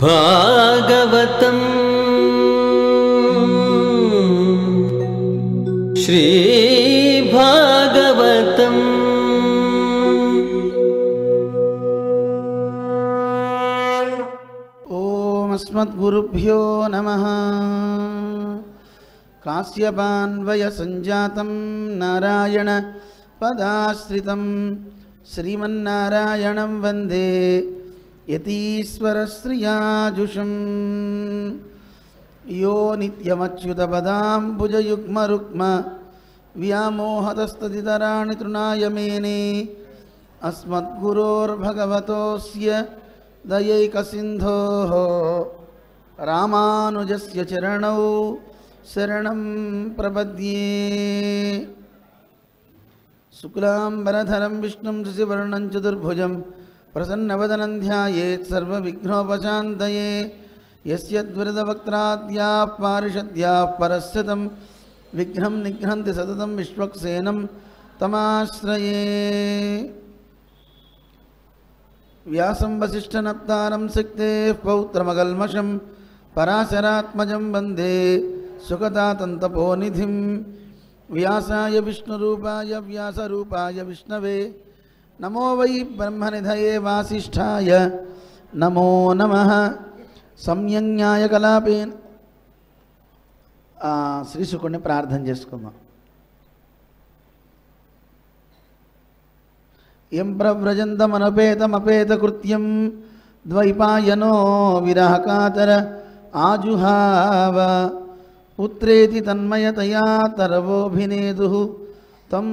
भागवतं श्री भागवतं ओम अस्मद्गुरुभ्यो नमः। काश्यपान्वय संजातं नारायण पदाश्रितं श्रीमन्नारायणं वन्दे यतीश्वरश्रियाजुषं। यो नित्यमच्युतपदाम्बुजयुग्मरुक्म व्यामोहतस्तदितराणि तृणाय मेने। अस्मद्गुरोर्भगवतोऽस्य दयैकसिन्धोः रामानुजस्य चरणौ शरणं प्रपद्ये। शुक्लाम्बरधरं विष्णुं शशिवर्णं चतुर्भुजं प्रसन्नवदनं ध्यायेत् सर्वविघ्नोपशान्तये। यस्य द्विरदवक्त्राद्याः पारिषद्याः परस्य तं विघ्नं निघ्नन्ति सततं विश्वक्सेनं तमाश्रये। व्यासं वसिष्ठनप्तारं सिक्तेः पौत्रमकल्मषं पराशरात्मजं वन्दे सुखदातन्तपोनिधिं। व्यासाय विष्णुरूपाय व्यासरूपाय विष्णवे नमो वै ब्रह्मनिधये वासिष्ठाय नमो नमः। संयज्ञायकलापेन శ్రీశుకుడిని ప్రార్థన చేసుకుందాం. యం ప్రవ్రజంతమనపేతమపేతకృత్యం ద్వైపాయనో విరహకాతర ఆజుహావ. పుత్రేతి తన్మయతయా తరవోభినేదుః తం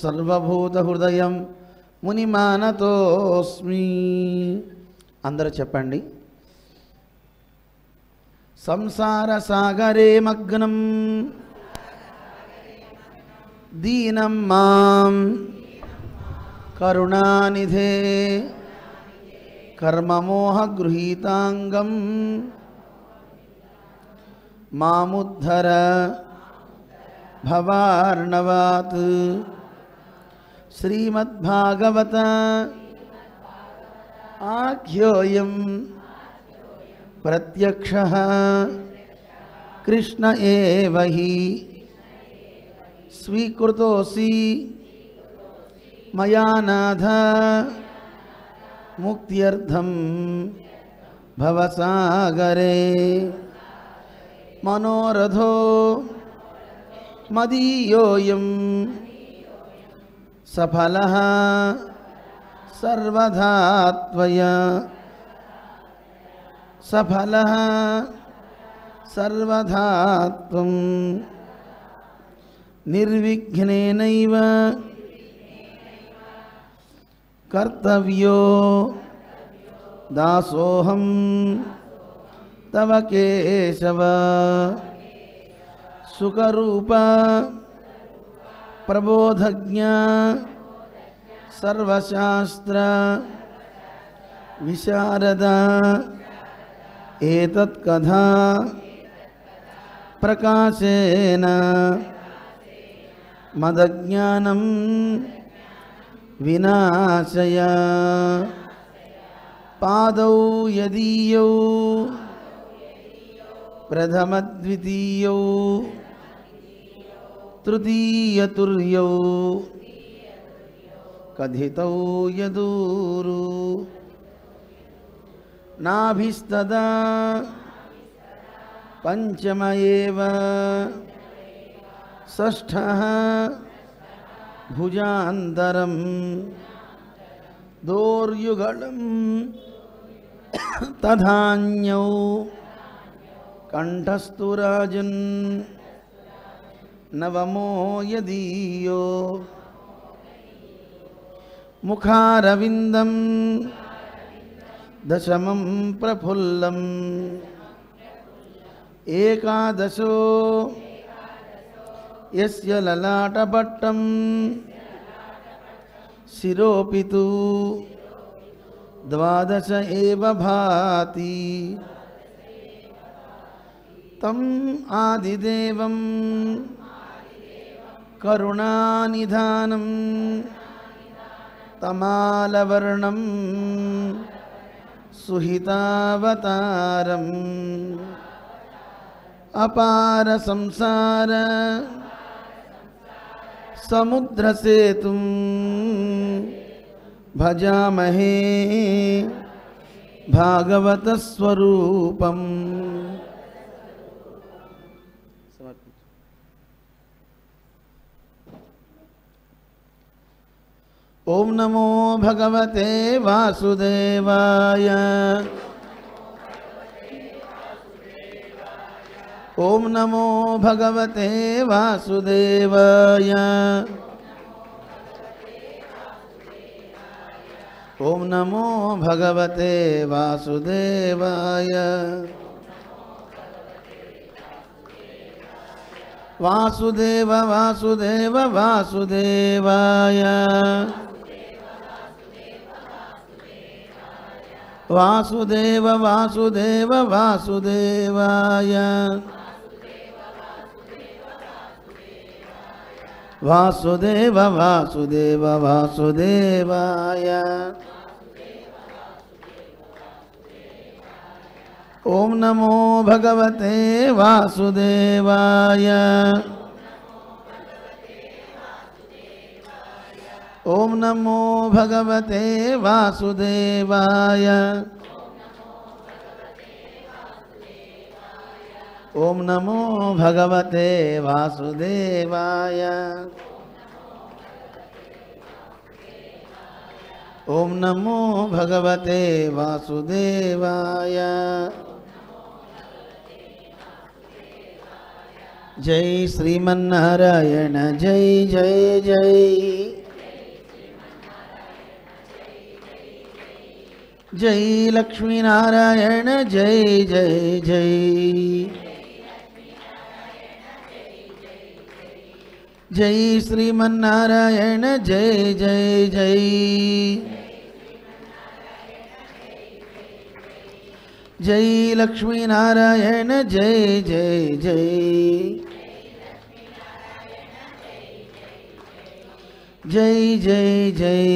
సర్వభూతహృదయం మునిమానతోస్మి. అందరూ చెప్పండి. సంసార సాగరే మగ్నం దీనం మాం కరుణానిధే కర్మమోహగృహీతాంగం మాముద్ధర భవార్ణవాత్. శ్రీమద్భాగవత ఆఖ్యోయం ప్రత్యక్షః కృష్ణ ఏవ హి స్వీకృతోసి మయా నాథ ముక్త్యర్థం భవసాగరే. మనోరథో మదీయోయం సఫలః సర్వదా త్వయా. సఫలః సర్వదా త్వం నిర్విఘ్నేనైవ కర్తవ్యో దాసోహం తవ కేశవ. సుఖరూప ప్రబోధజ్ఞ సర్వశాస్త్ర విశారద. ఏతత్ కథా ప్రకాశేన మదజ్ఞానం వినాశయ. పాదౌ యదీయౌ ప్రథమద్వితీయౌ తృతీయతుర్యౌ కథితౌ యదూరు. నాభిస్తదా పంచమ ఏవ షష్ఠః భుజాంతరం దోర్యుగళం తథాన్యౌ కంఠస్థు రాజన్ నవమో యదీయో ముఖారవిందం దశమం ప్రఫుల్లం. ఏకాదశో యస్య లలాటపట్టం శిరోపితు ద్వాదశ ఏవ భాతి. తం ఆదిదేవం కరుణానిధానం తమాలవర్ణం సుహితావతారం అపార సంసార సముద్రసేతుం భజామహే భాగవత స్వరూపం. ఓం నమో భగవతే వాసుదేవాయ. ఓం నమో భగవతే వాసుదేవాయ. ఓం నమో భగవతే వాసుదేవాయ. వాసుదేవ వాసుదేవ వాసుదేవాయ. వాసుదేవ వాసుదేవ వాసుదేవాయ. వాసుదేవ వాసుదేవ వాసుదేవాయ. ఓం నమో భగవతే వాసుదేవాయ. ఓం నమో భగవతే వాసుదేవాయ. ఓం నమో భగవతే వాసుదేవాయ. ఓం నమో భగవతే వాసుదేవాయ. జై శ్రీమన్నారాయణ జై జై జై. జై లక్ష్మీనారాయణ జై జై జై. జై శ్రీమన్నారాయణ జై జై జై. జై లక్ష్మీనారాయణ జై జై జై. జై జై జై.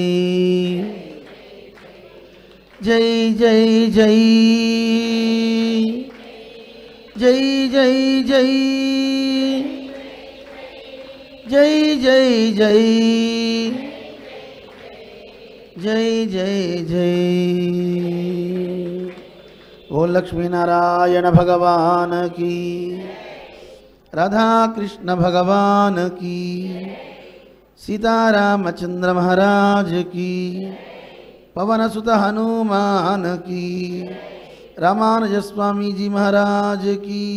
జై జై జై. జై జై జై. జై జై జై. జై జై జై. ఓ లక్ష్మీనారాయణ భగవాన్ की, राधा कृष्ण भगवान की, सीतारामचंद्र महाराज की, पवन सुत हनुमान की, रामानुज स्वामी जी महाराज की,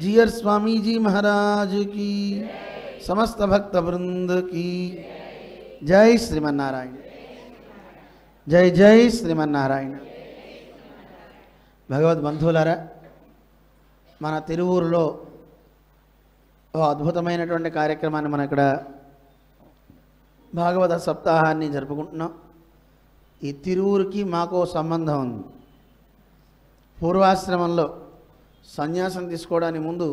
जीयर स्वामी जी महाराज की, समस्त भक्त वृंद की. जय श्रीमन्नारायण. जय जय श्रीमन्नारायण. భగవద్బంధువులారా, మన తిరువూరులో ఓ అద్భుతమైనటువంటి కార్యక్రమాన్ని మనం ఇక్కడ భాగవత సప్తాహాన్ని జరుపుకుంటున్నాం. ఈ తిరువూరుకి మాకు సంబంధం ఉంది. పూర్వాశ్రమంలో సన్యాసం తీసుకోవడానికి ముందు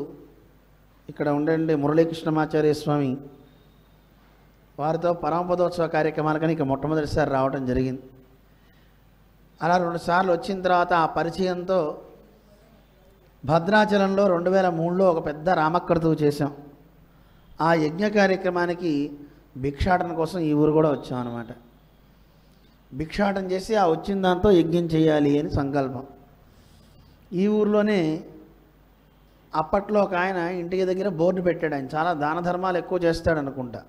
ఇక్కడ ఉండే మురళీకృష్ణమాచార్య స్వామి వారితో పరమపదోత్సవ కార్యక్రమాలకని ఇక మొట్టమొదటిసారి రావడం జరిగింది. అలా 2 సార్లు వచ్చిన తర్వాత ఆ పరిచయంతో భద్రాచలంలో 2003లో ఒక పెద్ద రామక్రతువు చేశాం. ఆ యజ్ఞ కార్యక్రమానికి భిక్షాటన కోసం ఈ ఊరు కూడా వచ్చాం అన్నమాట. భిక్షాటన చేసి ఆ వచ్చిన దాంతో యజ్ఞం చేయాలి అని సంకల్పం. ఈ ఊరిలోనే అప్పట్లో ఒక ఆయన ఇంటికి దగ్గర బోర్డు పెట్టాడు. ఆయన చాలా దాన ధర్మాలు ఎక్కువ చేస్తాడు అనుకుంటా,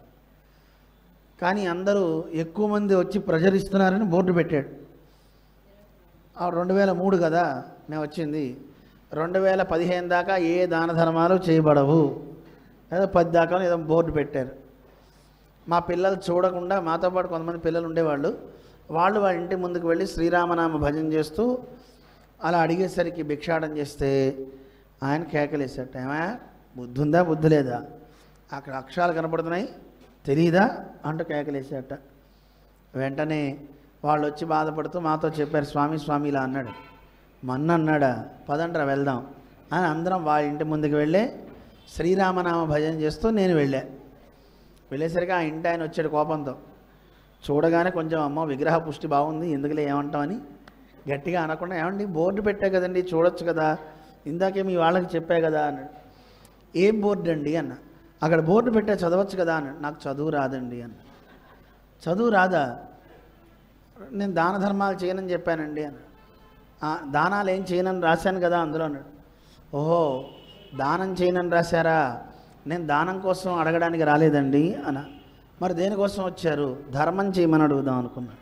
కానీ అందరూ ఎక్కువ మంది వచ్చి ప్రజరిస్తున్నారని బోర్డు పెట్టాడు. 2003 కదా మేము వచ్చింది. 2015 దాకా ఏ దాన ధర్మాలు చేయబడవు, ఏదో 10 దాకా ఏదో బోర్డు పెట్టారు. మా పిల్లలు చూడకుండా మాతో పాటు కొంతమంది పిల్లలు ఉండేవాళ్ళు. వాళ్ళ ఇంటి ముందుకు వెళ్ళి శ్రీరామనామ భజన చేస్తూ అలా అడిగేసరికి భిక్షాటన చేస్తే ఆయన కేకలేసాట. ఏమా బుద్ధి ఉందా బుద్ధి లేదా, అక్కడ అక్షరాలు కనపడుతున్నాయి తెలియదా అంటూ కేకలేసాట. వెంటనే వాళ్ళు వచ్చి బాధపడుతూ మాతో చెప్పారు, స్వామి స్వామి ఇలా అన్నాడు. మన్న అన్నాడా, పదండ్రా వెళ్దాం అని అందరం వాళ్ళ ఇంటి ముందుకు వెళ్ళే శ్రీరామనామ భజన చేస్తూ నేను వెళ్ళేసరికి ఆ ఇంటి ఆయన వచ్చాడు కోపంతో. చూడగానే కొంచెం అమ్మ విగ్రహ పుష్టి బాగుంది, ఎందుకులే ఏమంటామని గట్టిగా అనకుండా, ఏమండి బోర్డు పెట్టా కదండి చూడొచ్చు కదా, ఇందాకే మీ వాళ్ళకి చెప్పా కదా అన్నాడు. ఏం బోర్డు అండి అన్న. అక్కడ బోర్డు పెట్టా చదవచ్చు కదా అన్నాడు. నాకు చదువు రాదండి అన్న. చదువు రాదా? నేను దాన ధర్మాలు చేయనని చెప్పానండి అన్న. దానాలు ఏం చేయనని రాశాను కదా అందులో అన్నాడు. ఓహో, దానం చేయనని రాశారా? నేను దానం కోసం అడగడానికి రాలేదండి అన్న. మరి దేనికోసం వచ్చారు? ధర్మం చేయమని అడుగుదాం అనుకున్నాను.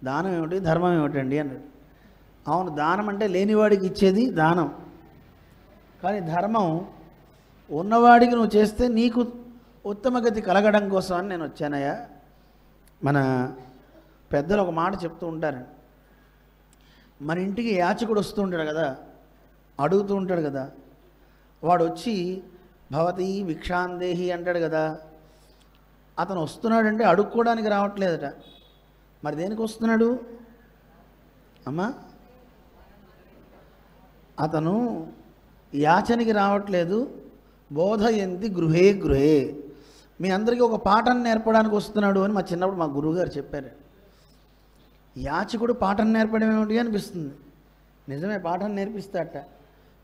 దానం ఏమిటి, ధర్మం ఏమిటండి అన్నాడు. అవును, దానం అంటే లేనివాడికి ఇచ్చేది దానం, కానీ ధర్మం ఉన్నవాడికి నువ్వు చేస్తే నీకు ఉత్తమగతి కలగడం కోసం అని నేను వచ్చానయ్యా. మన పెద్దలు ఒక మాట చెప్తూ ఉంటారు, మన ఇంటికి యాచకుడు వస్తూ ఉంటాడు కదా, అడుగుతూ ఉంటాడు కదా, వాడు వచ్చి భవతి భిక్షాందేహి అంటాడు కదా. అతను వస్తున్నాడంటే అడుక్కోవడానికి రావట్లేదట. మరి దేనికి వస్తున్నాడు అమ్మా? అతను యాచనికి రావట్లేదు, బోధయంతి గృహే గృహే, మీ అందరికీ ఒక పాఠం నేర్పడానికి వస్తున్నాడు అని మా చిన్నప్పుడు మా గురువుగారు చెప్పారు. యాచకుడు పాఠం నేర్పడం ఏమిటి అనిపిస్తుంది. నిజమే, పాఠం నేర్పిస్తాడట.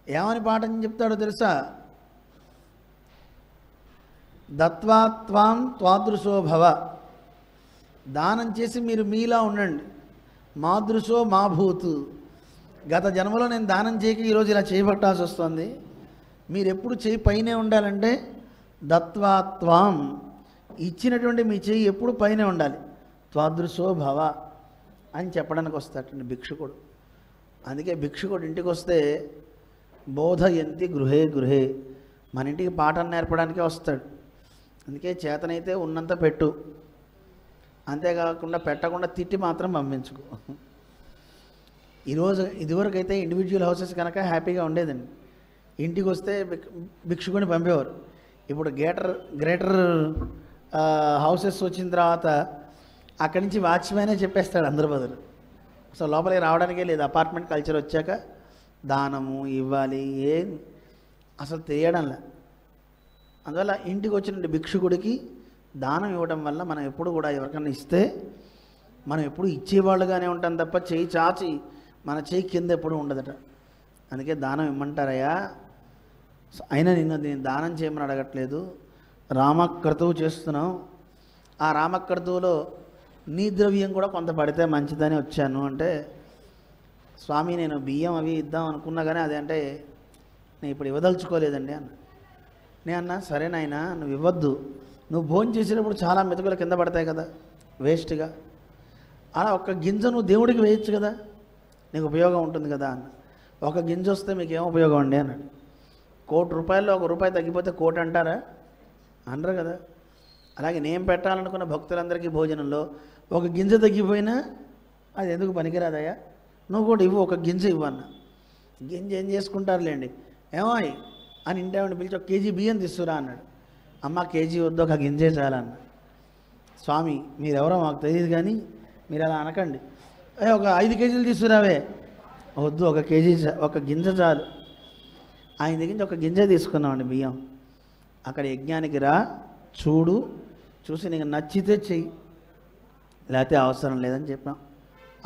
ఏమని పాఠం చెప్తాడో తెలుసా? దత్వా త్వాం త్వాదృశో భవ, దానం చేసి మీరు మీలా ఉండండి. మాదృశో మా భూతు, గత జన్మలో నేను దానం చేయక ఈరోజు ఇలా చేయబట్టాల్సి వస్తుంది. మీరు ఎప్పుడు చేయి పైనే ఉండాలంటే దత్వా త్వాం, ఇచ్చినటువంటి మీ చేయి ఎప్పుడు పైనే ఉండాలి. త్వాదృశో భవ అని చెప్పడానికి వస్తాడండి భిక్షుకుడు. అందుకే భిక్షుకుడు ఇంటికి వస్తే బోధయంతి గృహే గృహే, మన ఇంటికి పాఠం నేర్పడానికే వస్తాడు. అందుకే చేతనైతే ఉన్నంత పెట్టు, అంతేకాకుండా పెట్టకుండా తిట్టి మాత్రం పంపించుకో. ఇదివరకు అయితే ఇండివిజువల్ హౌసెస్ కనుక హ్యాపీగా ఉండేదండి. ఇంటికి వస్తే భిక్షుకుని పంపేవారు. ఇప్పుడు గ్రేటర్ హౌసెస్ వచ్చిన తర్వాత అక్కడి నుంచి వాచ్మెనే చెప్పేస్తాడు అందరి బదులు. సో లోపలికి రావడానికే లేదు. అపార్ట్మెంట్ కల్చర్ వచ్చాక దానము ఇవ్వాలి ఏం అసలు తెలియడంలే. అందువల్ల ఇంటికి వచ్చిన భిక్షుకుడికి దానం ఇవ్వడం వల్ల మనం ఎప్పుడు కూడా ఎవరికైనా ఇస్తే మనం ఎప్పుడు ఇచ్చేవాళ్ళుగానే ఉంటాం తప్ప చేయి చాచి మన చేయి కింద ఎప్పుడు ఉండదట. అందుకే దానం ఇమ్మంటారయ్యా. అయినా నేను దానం చేయమని అడగట్లేదు, రామక్రతువు చేస్తున్నాం, ఆ రామక్రతువులో నీ ద్రవ్యం కూడా కొంత పడితే మంచిదని వచ్చాను అంటే, స్వామి నేను బియ్యం అవి ఇద్దాం అనుకున్నా కానీ అదే నేను ఇప్పుడు ఇవ్వదలుచుకోలేదండి అన్న. నేను అన్నా సరేనాయనా నువ్వు ఇవ్వద్దు, నువ్వు భోజనం చేసేటప్పుడు చాలా మెతుకులు కింద పడతాయి కదా వేస్ట్గా, అలా ఒక్క గింజ నువ్వు దేవుడికి వేయచ్చు కదా, నీకు ఉపయోగం ఉంటుంది కదా అన్న. ఒక గింజ వస్తే మీకు ఏం ఉపయోగం అండి అన్నాడు. ₹1,00,00,000 ₹1 తగ్గిపోతే కోటి అంటారా? అనరు కదా. అలాగే నేను పెట్టాలనుకున్న భక్తులందరికీ భోజనంలో ఒక గింజ తగ్గిపోయినా అది ఎందుకు పనికిరాదయ్యా, నువ్వు కూడా ఇవ్వు, ఒక గింజ ఇవ్వన్న. గింజ ఏం చేసుకుంటారులేండి, ఏమో అని ఇంటేవాడిని పిలిచి ఒక కేజీ బియ్యం తీసుకురా అన్నాడు. అమ్మ కేజీ వద్దు, ఒక గింజే చాలన్న. స్వామి మీరెవరో మాకు తెలియదు కానీ మీరు అలా అనకండి, ఒక 5 కేజీలు తీసుకురావే, వద్దు ఒక కేజీ ఒక గింజ చాలు. ఆయన దగ్గర నుంచి ఒక గింజ తీసుకున్నామండి బియ్యం. అక్కడ యజ్ఞానికి రా, చూడు, చూసి నీకు నచ్చితే చెయ్యి, లేకపోతే అవసరం లేదని చెప్పాం.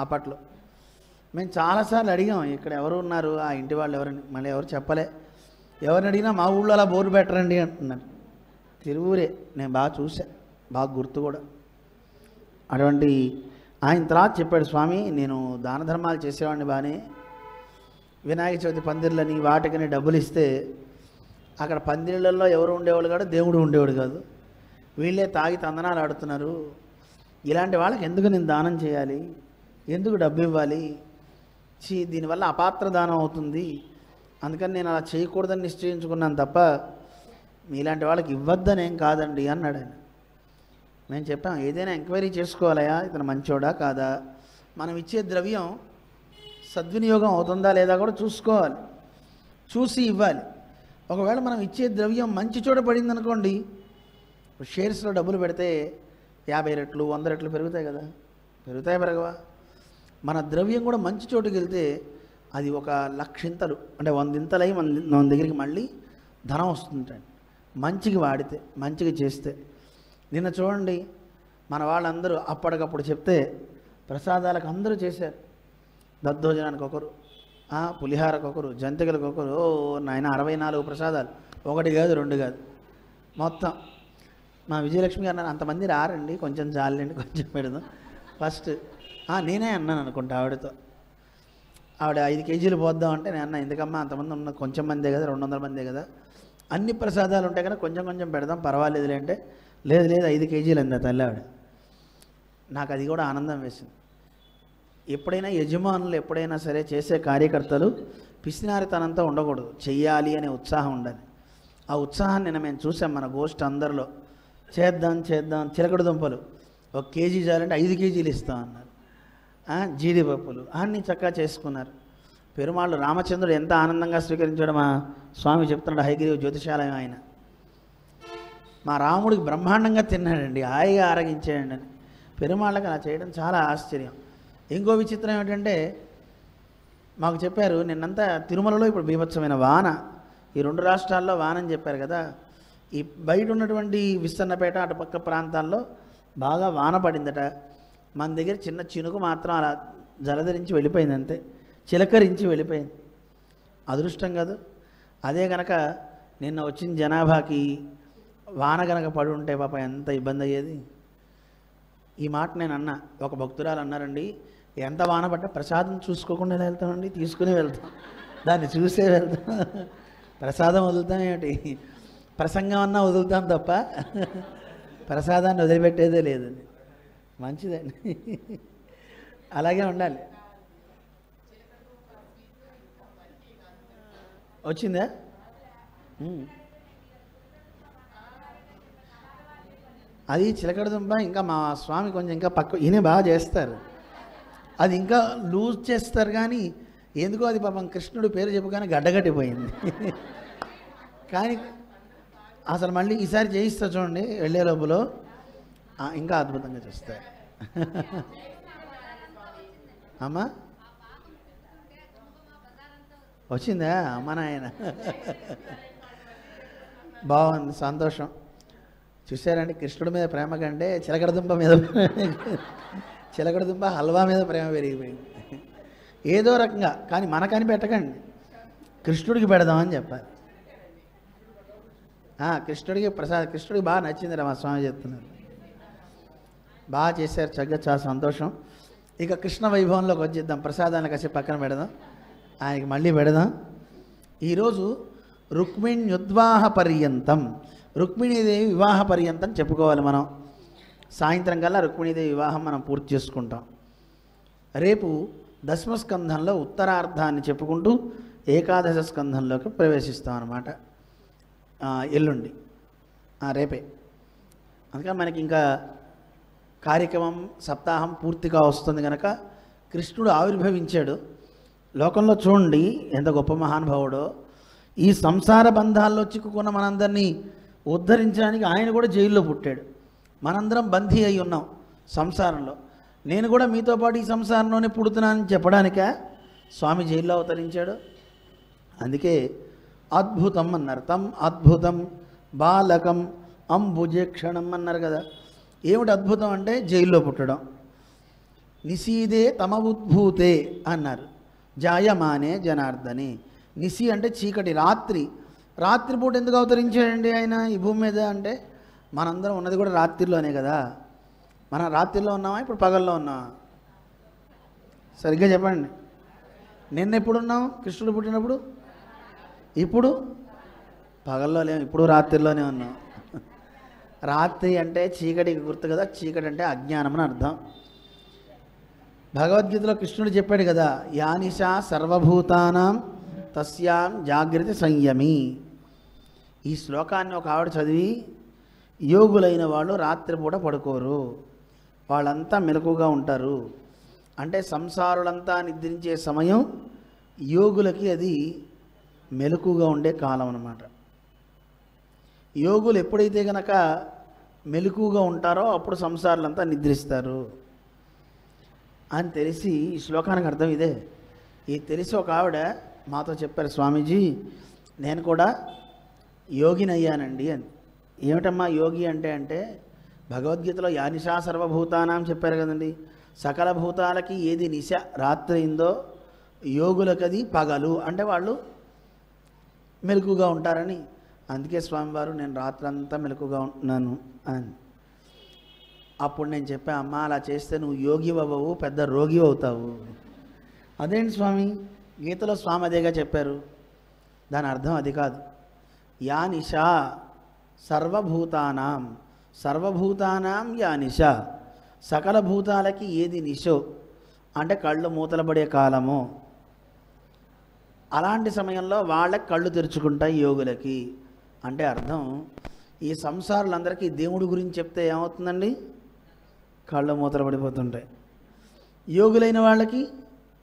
అప్పట్లో మేము చాలాసార్లు అడిగాం, ఇక్కడ ఎవరు ఉన్నారు ఆ ఇంటి వాళ్ళు ఎవరని, మళ్ళీ ఎవరు చెప్పలే. ఎవరిని అడిగినా మా ఊళ్ళో అలా బోరు పెట్టరండి అంటున్నారు. తిరువురే, నేను బాగా చూసా, బాగా గుర్తు కూడా. అటువంటి ఆయన తర్వాత చెప్పాడు, స్వామి నేను దాన ధర్మాలు చేసేవాడిని బాగానే, వినాయక చవితి పందిర్లని వాటికని డబ్బులు ఇస్తే అక్కడ పందిళ్ళల్లో ఎవరు ఉండేవాళ్ళు కాదు, దేవుడు ఉండేవాడు కాదు, వీళ్ళే తాగి తందనాలు ఆడుతున్నారు. ఇలాంటి వాళ్ళకి ఎందుకు నేను దానం చేయాలి, ఎందుకు డబ్బు ఇవ్వాలి, దీనివల్ల అపాత్ర దానం అవుతుంది, అందుకని నేను అలా చేయకూడదని నిశ్చయించుకున్నాను తప్ప మీలాంటి వాళ్ళకి ఇవ్వద్దని ఏం కాదండి అన్నాడు ఆయన. మేము చెప్పాం ఏదైనా ఎంక్వైరీ చేసుకోవాలయా, ఇతను మంచోడా కాదా, మనం ఇచ్చే ద్రవ్యం సద్వినియోగం అవుతుందా లేదా కూడా చూసుకోవాలి, చూసి ఇవ్వాలి. ఒకవేళ మనం ఇచ్చే ద్రవ్యం మంచి చోట పడింది అనుకోండి, షేర్స్లో డబ్బులు పెడితే 50 రెట్లు 100 రెట్లు పెరుగుతాయి కదా, పెరగవా? మన ద్రవ్యం కూడా మంచి చోటుకి వెళ్తే అది 1,00,000 ఇంతలు అంటే 100 ఇంతలై మన దగ్గరికి మళ్ళీ ధనం వస్తుంటాయి, మంచికి వాడితే, మంచిగా చేస్తే. నిన్న చూడండి మన వాళ్ళందరూ అప్పటికప్పుడు చెప్తే ప్రసాదాలకు అందరూ చేశారు. దద్దోజనానికి ఒకరు, పులిహారకు ఒకరు, జంతికలకు ఒకరు. ఓ నాయన 64 ప్రసాదాలు, ఒకటి కాదు రెండు కాదు, మొత్తం. మా విజయలక్ష్మి గారు అంతమంది రారండి, కొంచెం జాలండి, కొంచెం పెడదాం ఫస్ట్. నేనే అన్నాను అనుకుంటా ఆవిడతో. ఆవిడ 5 కేజీలు పోద్దామంటే నేను అన్నా, ఎందుకమ్మా అంతమంది ఉన్న, కొంచెం మందే కదా, 200 మందే కదా, అన్ని ప్రసాదాలు ఉంటాయి కదా, కొంచెం కొంచెం పెడదాం పర్వాలేదులే అంటే, లేదు లేదు 5 కేజీలు అంది తల్లి ఆవిడ. నాకు అది కూడా ఆనందం వేసింది. ఎప్పుడైనా యజమానులు ఎప్పుడైనా సరే చేసే కార్యకర్తలు పిసినారితనంతో ఉండకూడదు, చెయ్యాలి అనే ఉత్సాహం ఉండాలి. ఆ ఉత్సాహాన్ని నిన్న మేము చూసాం మన గోష్ఠి అందరిలో. చేద్దాం చేద్దాం, చిలకడ దుంపలు 1 కేజీ చాలంటే 5 కేజీలు ఇస్తాం అన్నారు. జీడిపప్పులు అన్నీ చక్కగా చేసుకున్నారు. పెరుమాళ్ళు రామచంద్రుడు ఎంత ఆనందంగా స్వీకరించాడు మా స్వామి చెప్తున్నాడు, హయగ్రీవ జ్యోతిషాలయం ఆయన. మా రాముడికి బ్రహ్మాండంగా తిన్నాడండి, హాయిగా ఆరగించాడండి అని. పెరుమాళ్ళకి అలా చేయడం చాలా ఆశ్చర్యం. ఇంకో విచిత్రం ఏమిటంటే, మాకు చెప్పారు నిన్నంతా తిరుమలలో ఇప్పుడు బీభత్సమైన వాన, ఈ 2 రాష్ట్రాల్లో వాన అని చెప్పారు కదా. ఈ బయట ఉన్నటువంటి విస్తన్నపేట అటుపక్క ప్రాంతాల్లో బాగా వాన పడిందట. మన దగ్గర చిన్న చినుకు మాత్రం అలా జలధరించి వెళ్ళిపోయింది, అంతే, చిలకరించి వెళ్ళిపోయింది. అదృష్టం కాదు. అదే కనుక నిన్న వచ్చిన జనాభాకి వాన కనుక పడి ఉంటే పాప ఎంత ఇబ్బంది అయ్యేది. ఈ మాట నేను అన్నా. ఒక భక్తురాలు అన్నారండి, ఎంత వాన పడ్డా ప్రసాదం చూసుకోకుండా వెళ్తామండి, తీసుకుని వెళ్తాం, దాన్ని చూసే వెళ్తాం, ప్రసాదం వదులుతాం ఏమిటి, ప్రసంగం అన్నా వదులుతాం తప్ప ప్రసాదాన్ని వదిలిపెట్టేదే లేదు. మంచిదండి, అలాగే ఉండాలి. వచ్చిందా? అది చిలకడ దుంప. ఇంకా మా స్వామి కొంచెం ఇంకా పక్క ఈయన బాగా చేస్తారు, అది ఇంకా లూజ్ చేస్తారు. కానీ ఎందుకో అది పాపం కృష్ణుడు పేరు చెప్పగానే గడ్డగట్టిపోయింది. కానీ అసలు మళ్ళీ ఈసారి చేయిస్తా చూడండి, వెళ్ళే లోపల ఇంకా అద్భుతంగా చేస్తారు. అమ్మా వచ్చిందా? అమ్మ నాయన బాగుంది, సంతోషం. చూసారండి, కృష్ణుడి మీద ప్రేమ కంటే చిలకడదుంప మీద, చిలకడదుంప హల్వా మీద ప్రేమ పెరిగిపోయింది ఏదో రకంగా. కానీ మనకని పెట్టకండి, కృష్ణుడికి పెడదామని చెప్పాలి. కృష్ణుడికి కృష్ణుడికి బాగా నచ్చింది రా మా స్వామి చెప్తున్నారు. బాగా చేశారు, చక్కగా, చాలా సంతోషం. ఇక కృష్ణ వైభవంలోకి వచ్చేద్దాం. ప్రసాదాన్ని కాసేపు పక్కన పెడదాం, ఆయనకి మళ్ళీ పెడదాం. ఈరోజు రుక్మిణ్యుద్వాహ పర్యంతం, రుక్మిణీదేవి వివాహ పర్యంతం చెప్పుకోవాలి మనం. సాయంత్రం కల్లా రుక్మిణీదేవి వివాహం మనం పూర్తి చేసుకుంటాం. రేపు దశమస్కంధంలో ఉత్తరార్ధాన్ని చెప్పుకుంటూ ఏకాదశ స్కంధంలోకి ప్రవేశిస్తాం అన్నమాట. ఎల్లుండి రేపే. అందుకని మనకి ఇంకా కార్యక్రమం సప్తాహం పూర్తిగా వస్తుంది కనుక కృష్ణుడు ఆవిర్భవించాడు లోకంలో. చూడండి ఎంత గొప్ప మహానుభావుడో. ఈ సంసార బంధాల్లో చిక్కుకున్న మనందరినీ ఉద్ధరించడానికి ఆయన కూడా జైల్లో పుట్టాడు. మనందరం బందీ అయి ఉన్నాం సంసారంలో. నేను కూడా మీతో పాటు ఈ సంసారంలోనే పుడుతున్నానని చెప్పడానికే స్వామి జైల్లో అవతరించాడు. అందుకే అద్భుతం అన్నారు. తం అద్భుతం బాలకం అంబుజేక్షణం అన్నారు కదా. ఏమిటి అద్భుతం అంటే జైల్లో పుట్టడం. నిశీదే తమ ఉద్భూతే అన్నారు. జాయమానే జనార్దనే. నిశి అంటే చీకటి, రాత్రి. రాత్రిపూట ఎందుకు అవతరించాడండి ఆయన ఈ భూమి మీద అంటే, మనందరం ఉన్నది కూడా రాత్రిలోనే కదా. మనం రాత్రిలో ఉన్నామా, ఇప్పుడు పగల్లో ఉన్నామా? సరిగ్గా చెప్పండి. నిన్న ఎప్పుడున్నాం కృష్ణుడు పుట్టినప్పుడు? ఇప్పుడు పగల్లో లేము, ఇప్పుడు రాత్రిలోనే ఉన్నాం. రాత్రి అంటే చీకటికి గుర్తు కదా. చీకటి అంటే అజ్ఞానం అని అర్థం. భగవద్గీతలో కృష్ణుడు చెప్పాడు కదా, యానిషా సర్వభూతానాం తస్యాం జాగ్రత్త సంయమి. ఈ శ్లోకాన్ని ఒక ఆవిడ చదివి, యోగులైన వాళ్ళు రాత్రిపూట పడుకోరు, వాళ్ళంతా మెలకుగా ఉంటారు అంటే సంసారులంతా నిద్రించే సమయం యోగులకి అది మెలకుగా ఉండే కాలం అన్నమాట. యోగులు ఎప్పుడైతే గనక మెలకుగా ఉంటారో అప్పుడు సంసారులంతా నిద్రిస్తారు అని తెలిసి ఈ శ్లోకానికి అర్థం ఇదే. ఇది తెలిసి ఒక ఆవిడ మాతో చెప్పారు, స్వామీజీ నేను కూడా యోగిని అయ్యానండి అని. ఏమిటమ్మా యోగి అంటే భగవద్గీతలో యానిషా సర్వభూతానాం చెప్పారు కదండి. సకల భూతాలకి ఏది నిశ రాత్రి అయిందో యోగులకది పగలు, అంటే వాళ్ళు మెలకుగా ఉంటారని. అందుకే స్వామివారు నేను రాత్రంతా మెలకుగా ఉంటున్నాను అని. అప్పుడు నేను చెప్పా, అమ్మ అలా చేస్తే నువ్వు యోగి అవ్వవు, పెద్ద రోగి అవుతావు. అదేంటి స్వామి, గీతలో స్వామి అదేగా చెప్పారు. దాని అర్థం అది కాదు. యా నిశా సర్వభూతానాం, సర్వభూతానాం యా నిశా, సకల భూతాలకి ఏది నిశో అంటే కళ్ళు మూతలబడే కాలము, అలాంటి సమయంలో వాళ్ళకి కళ్ళు తెరుచుకుంటాయి యోగులకి. అంటే అర్థం, ఈ సంసారులందరికీ దేవుడి గురించి చెప్తే ఏమవుతుందండి, కళ్ళు మూతలు పడిపోతుంటాయి. యోగులైన వాళ్ళకి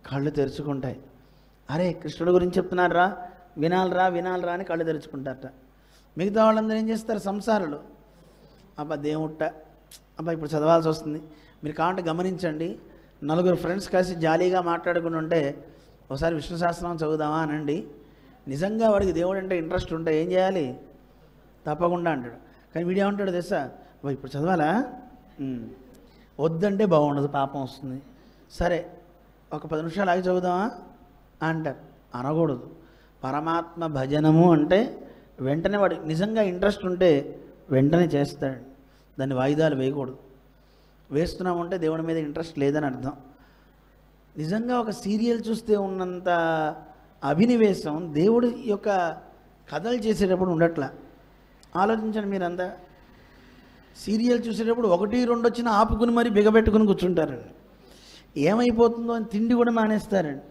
కళ్ళు తెరుచుకుంటాయి. అరే కృష్ణుడి గురించి చెప్తున్నారా, వినాలరా వినాలరా అని కళ్ళు తెరుచుకుంటారట. మిగతా వాళ్ళందరూ ఏం చేస్తారు, సంసారులు, అబ్బా దేవుట్ట, అబ్బా ఇప్పుడు చదవాల్సి వస్తుంది. మీరు కావాలంటే గమనించండి, నలుగురు ఫ్రెండ్స్ కలిసి జాలీగా మాట్లాడుకుని ఉంటే ఒకసారి విష్ణు సహస్రనామం చదువుదామా అనండి. నిజంగా వాడికి దేవుడు అంటే ఇంట్రెస్ట్ ఉంటే ఏం చేయాలి, తప్పకుండా అంటాడు. కానీ వీడు ఏమంటాడు తెలుసా, ఇప్పుడు చదవాలా, వద్దంటే బాగుండదు, పాపం వస్తుంది. సరే ఒక 10 నిమిషాలు ఆగి చదువుదామా అంటారు. అనకూడదు. పరమాత్మ భజనము అంటే వెంటనే వాడు నిజంగా ఇంట్రెస్ట్ ఉంటే వెంటనే చేస్తాడు. దాన్ని వాయిదాలు వేయకూడదు. వేస్తున్నామంటే దేవుడి మీద ఇంట్రెస్ట్ లేదని అర్థం. నిజంగా ఒక సీరియల్ చూస్తే ఉన్నంత అభినివేశం దేవుడి యొక్క కథలు చేసేటప్పుడు ఉండట్లా. ఆలోచించండి మీరంతా. సీరియల్ చూసేటప్పుడు 1, 2 వచ్చినా ఆపుకుని మరీ బిగబెట్టుకుని కూర్చుంటారండి. ఏమైపోతుందో అని తిండి కూడా మానేస్తారండి.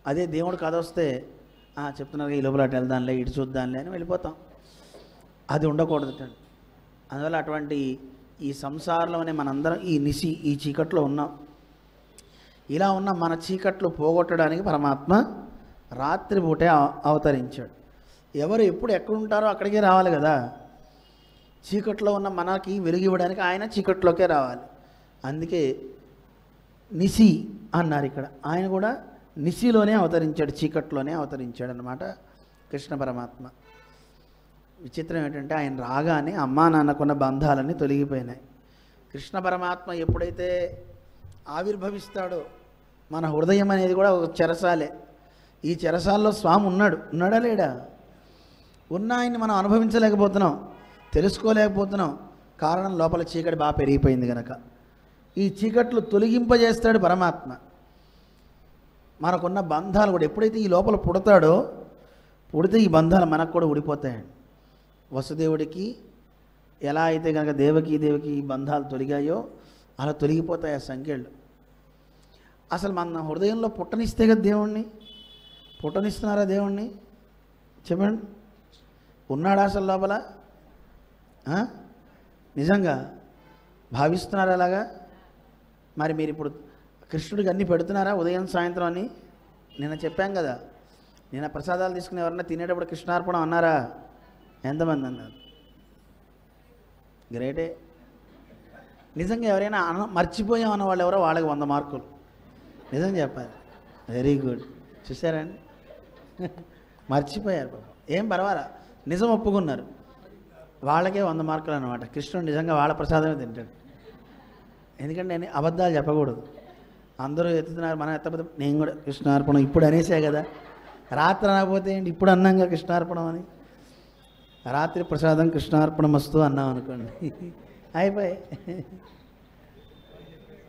అదే దేవుడు కథ వస్తే చెప్తున్నారు ఈ లోపల అటు వెళ్దాంలే, ఇటు చూద్దాంలే అని వెళ్ళిపోతాం. అది ఉండకూడదుటండి. అందువల్ల అటువంటి ఈ సంసారంలోనే మనందరం ఈ నిశి, ఈ చీకట్లో ఉన్నాం. ఇలా ఉన్న మన చీకట్లు పోగొట్టడానికి పరమాత్మ రాత్రిపూటే అవతరించాడు. ఎవరు ఎప్పుడు ఎక్కడుంటారో అక్కడికే రావాలి కదా. చీకట్లో ఉన్న మనకి వెలుగు ఇవ్వడానికి ఆయన చీకట్లోకే రావాలి. అందుకే నిశి అన్నారు ఇక్కడ. ఆయన కూడా నిశిలోనే అవతరించాడు, చీకట్లోనే అవతరించాడు అన్నమాట కృష్ణ పరమాత్మ. విచిత్రం ఏంటంటే ఆయన రాగానే అమ్మా నాన్నకున్న బంధాలన్నీ తొలగిపోయినాయి. కృష్ణ పరమాత్మ ఎప్పుడైతే ఆవిర్భవిస్తాడో మన హృదయం అనేది కూడా ఒక చెరసాలే. ఈ చెరసాల్లో స్వామి ఉన్నాడా లేడా? ఉన్న ఆయన్ని మనం అనుభవించలేకపోతున్నాం, తెలుసుకోలేకపోతున్నాం. కారణం లోపల చీకటి బాగా పెరిగిపోయింది కనుక. ఈ చీకట్లు తొలగింపజేస్తాడు పరమాత్మ. మనకున్న బంధాలు కూడా ఎప్పుడైతే ఈ లోపల పుడితే ఈ బంధాలు మనకు కూడా ఊడిపోతాయండి. వసుదేవుడికి ఎలా అయితే కనుక దేవకి ఈ బంధాలు తొలిగాయో అలా తొలగిపోతాయి ఆ సంఖ్యలు. అసలు మన హృదయంలో పుట్టనిస్తే కదా దేవుణ్ణి. పుట్టనిస్తున్నారా దేవుణ్ణి? చెప్పండి. ఉన్నాడా అసలు లోపల? నిజంగా భావిస్తున్నారా అలాగా? మరి మీరు ఇప్పుడు కృష్ణుడికి అన్నీ పెడుతున్నారా ఉదయం సాయంత్రం అని? నిన్న చెప్పాం కదా, నిన్న ప్రసాదాలు తీసుకుని ఎవరన్నా తినేటప్పుడు కృష్ణార్పణం అన్నారా? ఎంతమంది అన్నారు? గ్రేటే. నిజంగా ఎవరైనా మర్చిపోయాం అన్న వాళ్ళు ఎవరో వాళ్ళకి 100 మార్కులు. నిజం చెప్పాలి. Very good. చూసారండి, మర్చిపోయారు పాపం. ఏం పర్వాలా, నిజం ఒప్పుకున్నారు. వాళ్ళకే 100 మార్కులు అన్నమాట. కృష్ణుడు నిజంగా వాళ్ళ ప్రసాదమే తింటాడు. ఎందుకంటే నేను అబద్ధాలు చెప్పకూడదు. అందరూ ఎత్తుతున్నారు, మనం ఎత్తపోతే నేను కూడా కృష్ణార్పణం ఇప్పుడు అనేసే కదా. రాత్రి అనకపోతే ఏంటి, ఇప్పుడు అన్నాంగా కృష్ణార్పణం అని. రాత్రి ప్రసాదం కృష్ణార్పణం వస్తూ అన్నాం అనుకోండి, అయిపోయి.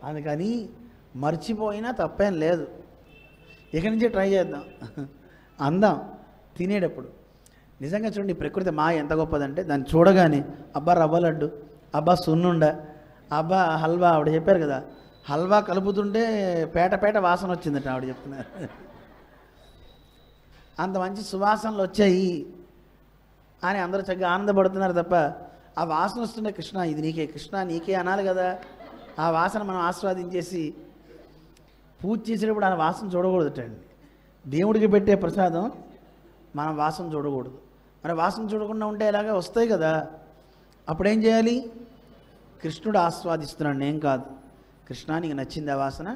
అందుకని మర్చిపోయినా తప్పేం లేదు. ఇక నుంచే ట్రై చేద్దాం, అందాం తినేటప్పుడు. నిజంగా చూడండి, ప్రకృతి మాయ ఎంత గొప్పదంటే దాన్ని చూడగానే అబ్బా రవ్వ లడ్డు, అబ్బా సున్నుండ, అబ్బా హల్వా. ఆవిడ చెప్పారు కదా, హల్వా కలుపుతుంటే పేట వాసన వచ్చిందట ఆవిడ చెప్తున్నారు. అంత మంచి సువాసనలు వచ్చాయి అని అందరూ చక్కగా ఆనందపడుతున్నారు తప్ప ఆ వాసన వస్తుంటే కృష్ణ ఇది నీకే, కృష్ణ నీకే అనాలి కదా. ఆ వాసన మనం ఆస్వాదించేసి పూజ చేసేటప్పుడు ఆ వాసన చూడకూడదుటండి. దేవుడికి పెట్టే ప్రసాదం మనం వాసన చూడకూడదు. మరి వాసన చూడకుండా ఉంటే ఎలాగా వస్తాయి కదా. అప్పుడేం చేయాలి? కృష్ణుడు ఆస్వాదిస్తున్నాడు, నేను కాదు. కృష్ణ నీకు నచ్చింది ఆ వాసన,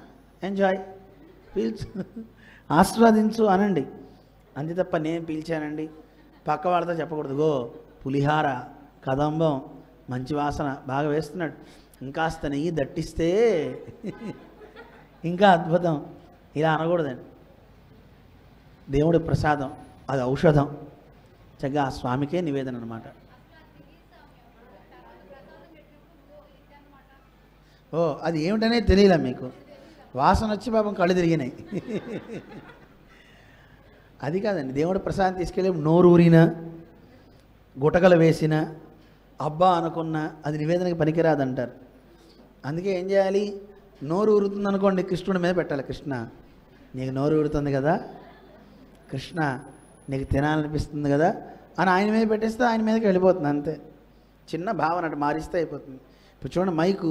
ఎంజాయ్, పీల్చు, ఆస్వాదించు అనండి. అంతే తప్ప నేను పీల్చానండి పక్క వాళ్ళతో చెప్పకూడదు. గో పులిహార కదంబం మంచి వాసన బాగా వేస్తున్నాడు, ఇంకాస్త నెయ్యి దట్టిస్తే ఇంకా అద్భుతం. ఇలా అనకూడదండి. దేవుడి ప్రసాదం, అది ఔషధం. చక్కగా ఆ స్వామికే నివేదన అనమాట. ఓ, అది ఏమిటనే తెలియలే మీకు. వాసన వచ్చి పాపం కళ్ళు తిరిగినాయి. అది కాదండి, దేవుడి ప్రసాదం తీసుకెళ్ళి నోరు ఊరినా, గుటకలు వేసిన, అబ్బా అనుకున్న అది నివేదనకి పనికిరాదంటారు. అందుకే ఏం చేయాలి, నోరు ఊరుతుంది అనుకోండి, కృష్ణుడి మీద పెట్టాలి. కృష్ణ, నీకు నోరు ఊరుతుంది కదా, కృష్ణ నీకు తినాలనిపిస్తుంది కదా అని ఆయన మీద పెట్టేస్తే ఆయన మీదకి వెళ్ళిపోతుంది. అంతే, చిన్న భావన అటు మారిస్తే అయిపోతుంది. ఇప్పుడు చూడండి, మైకు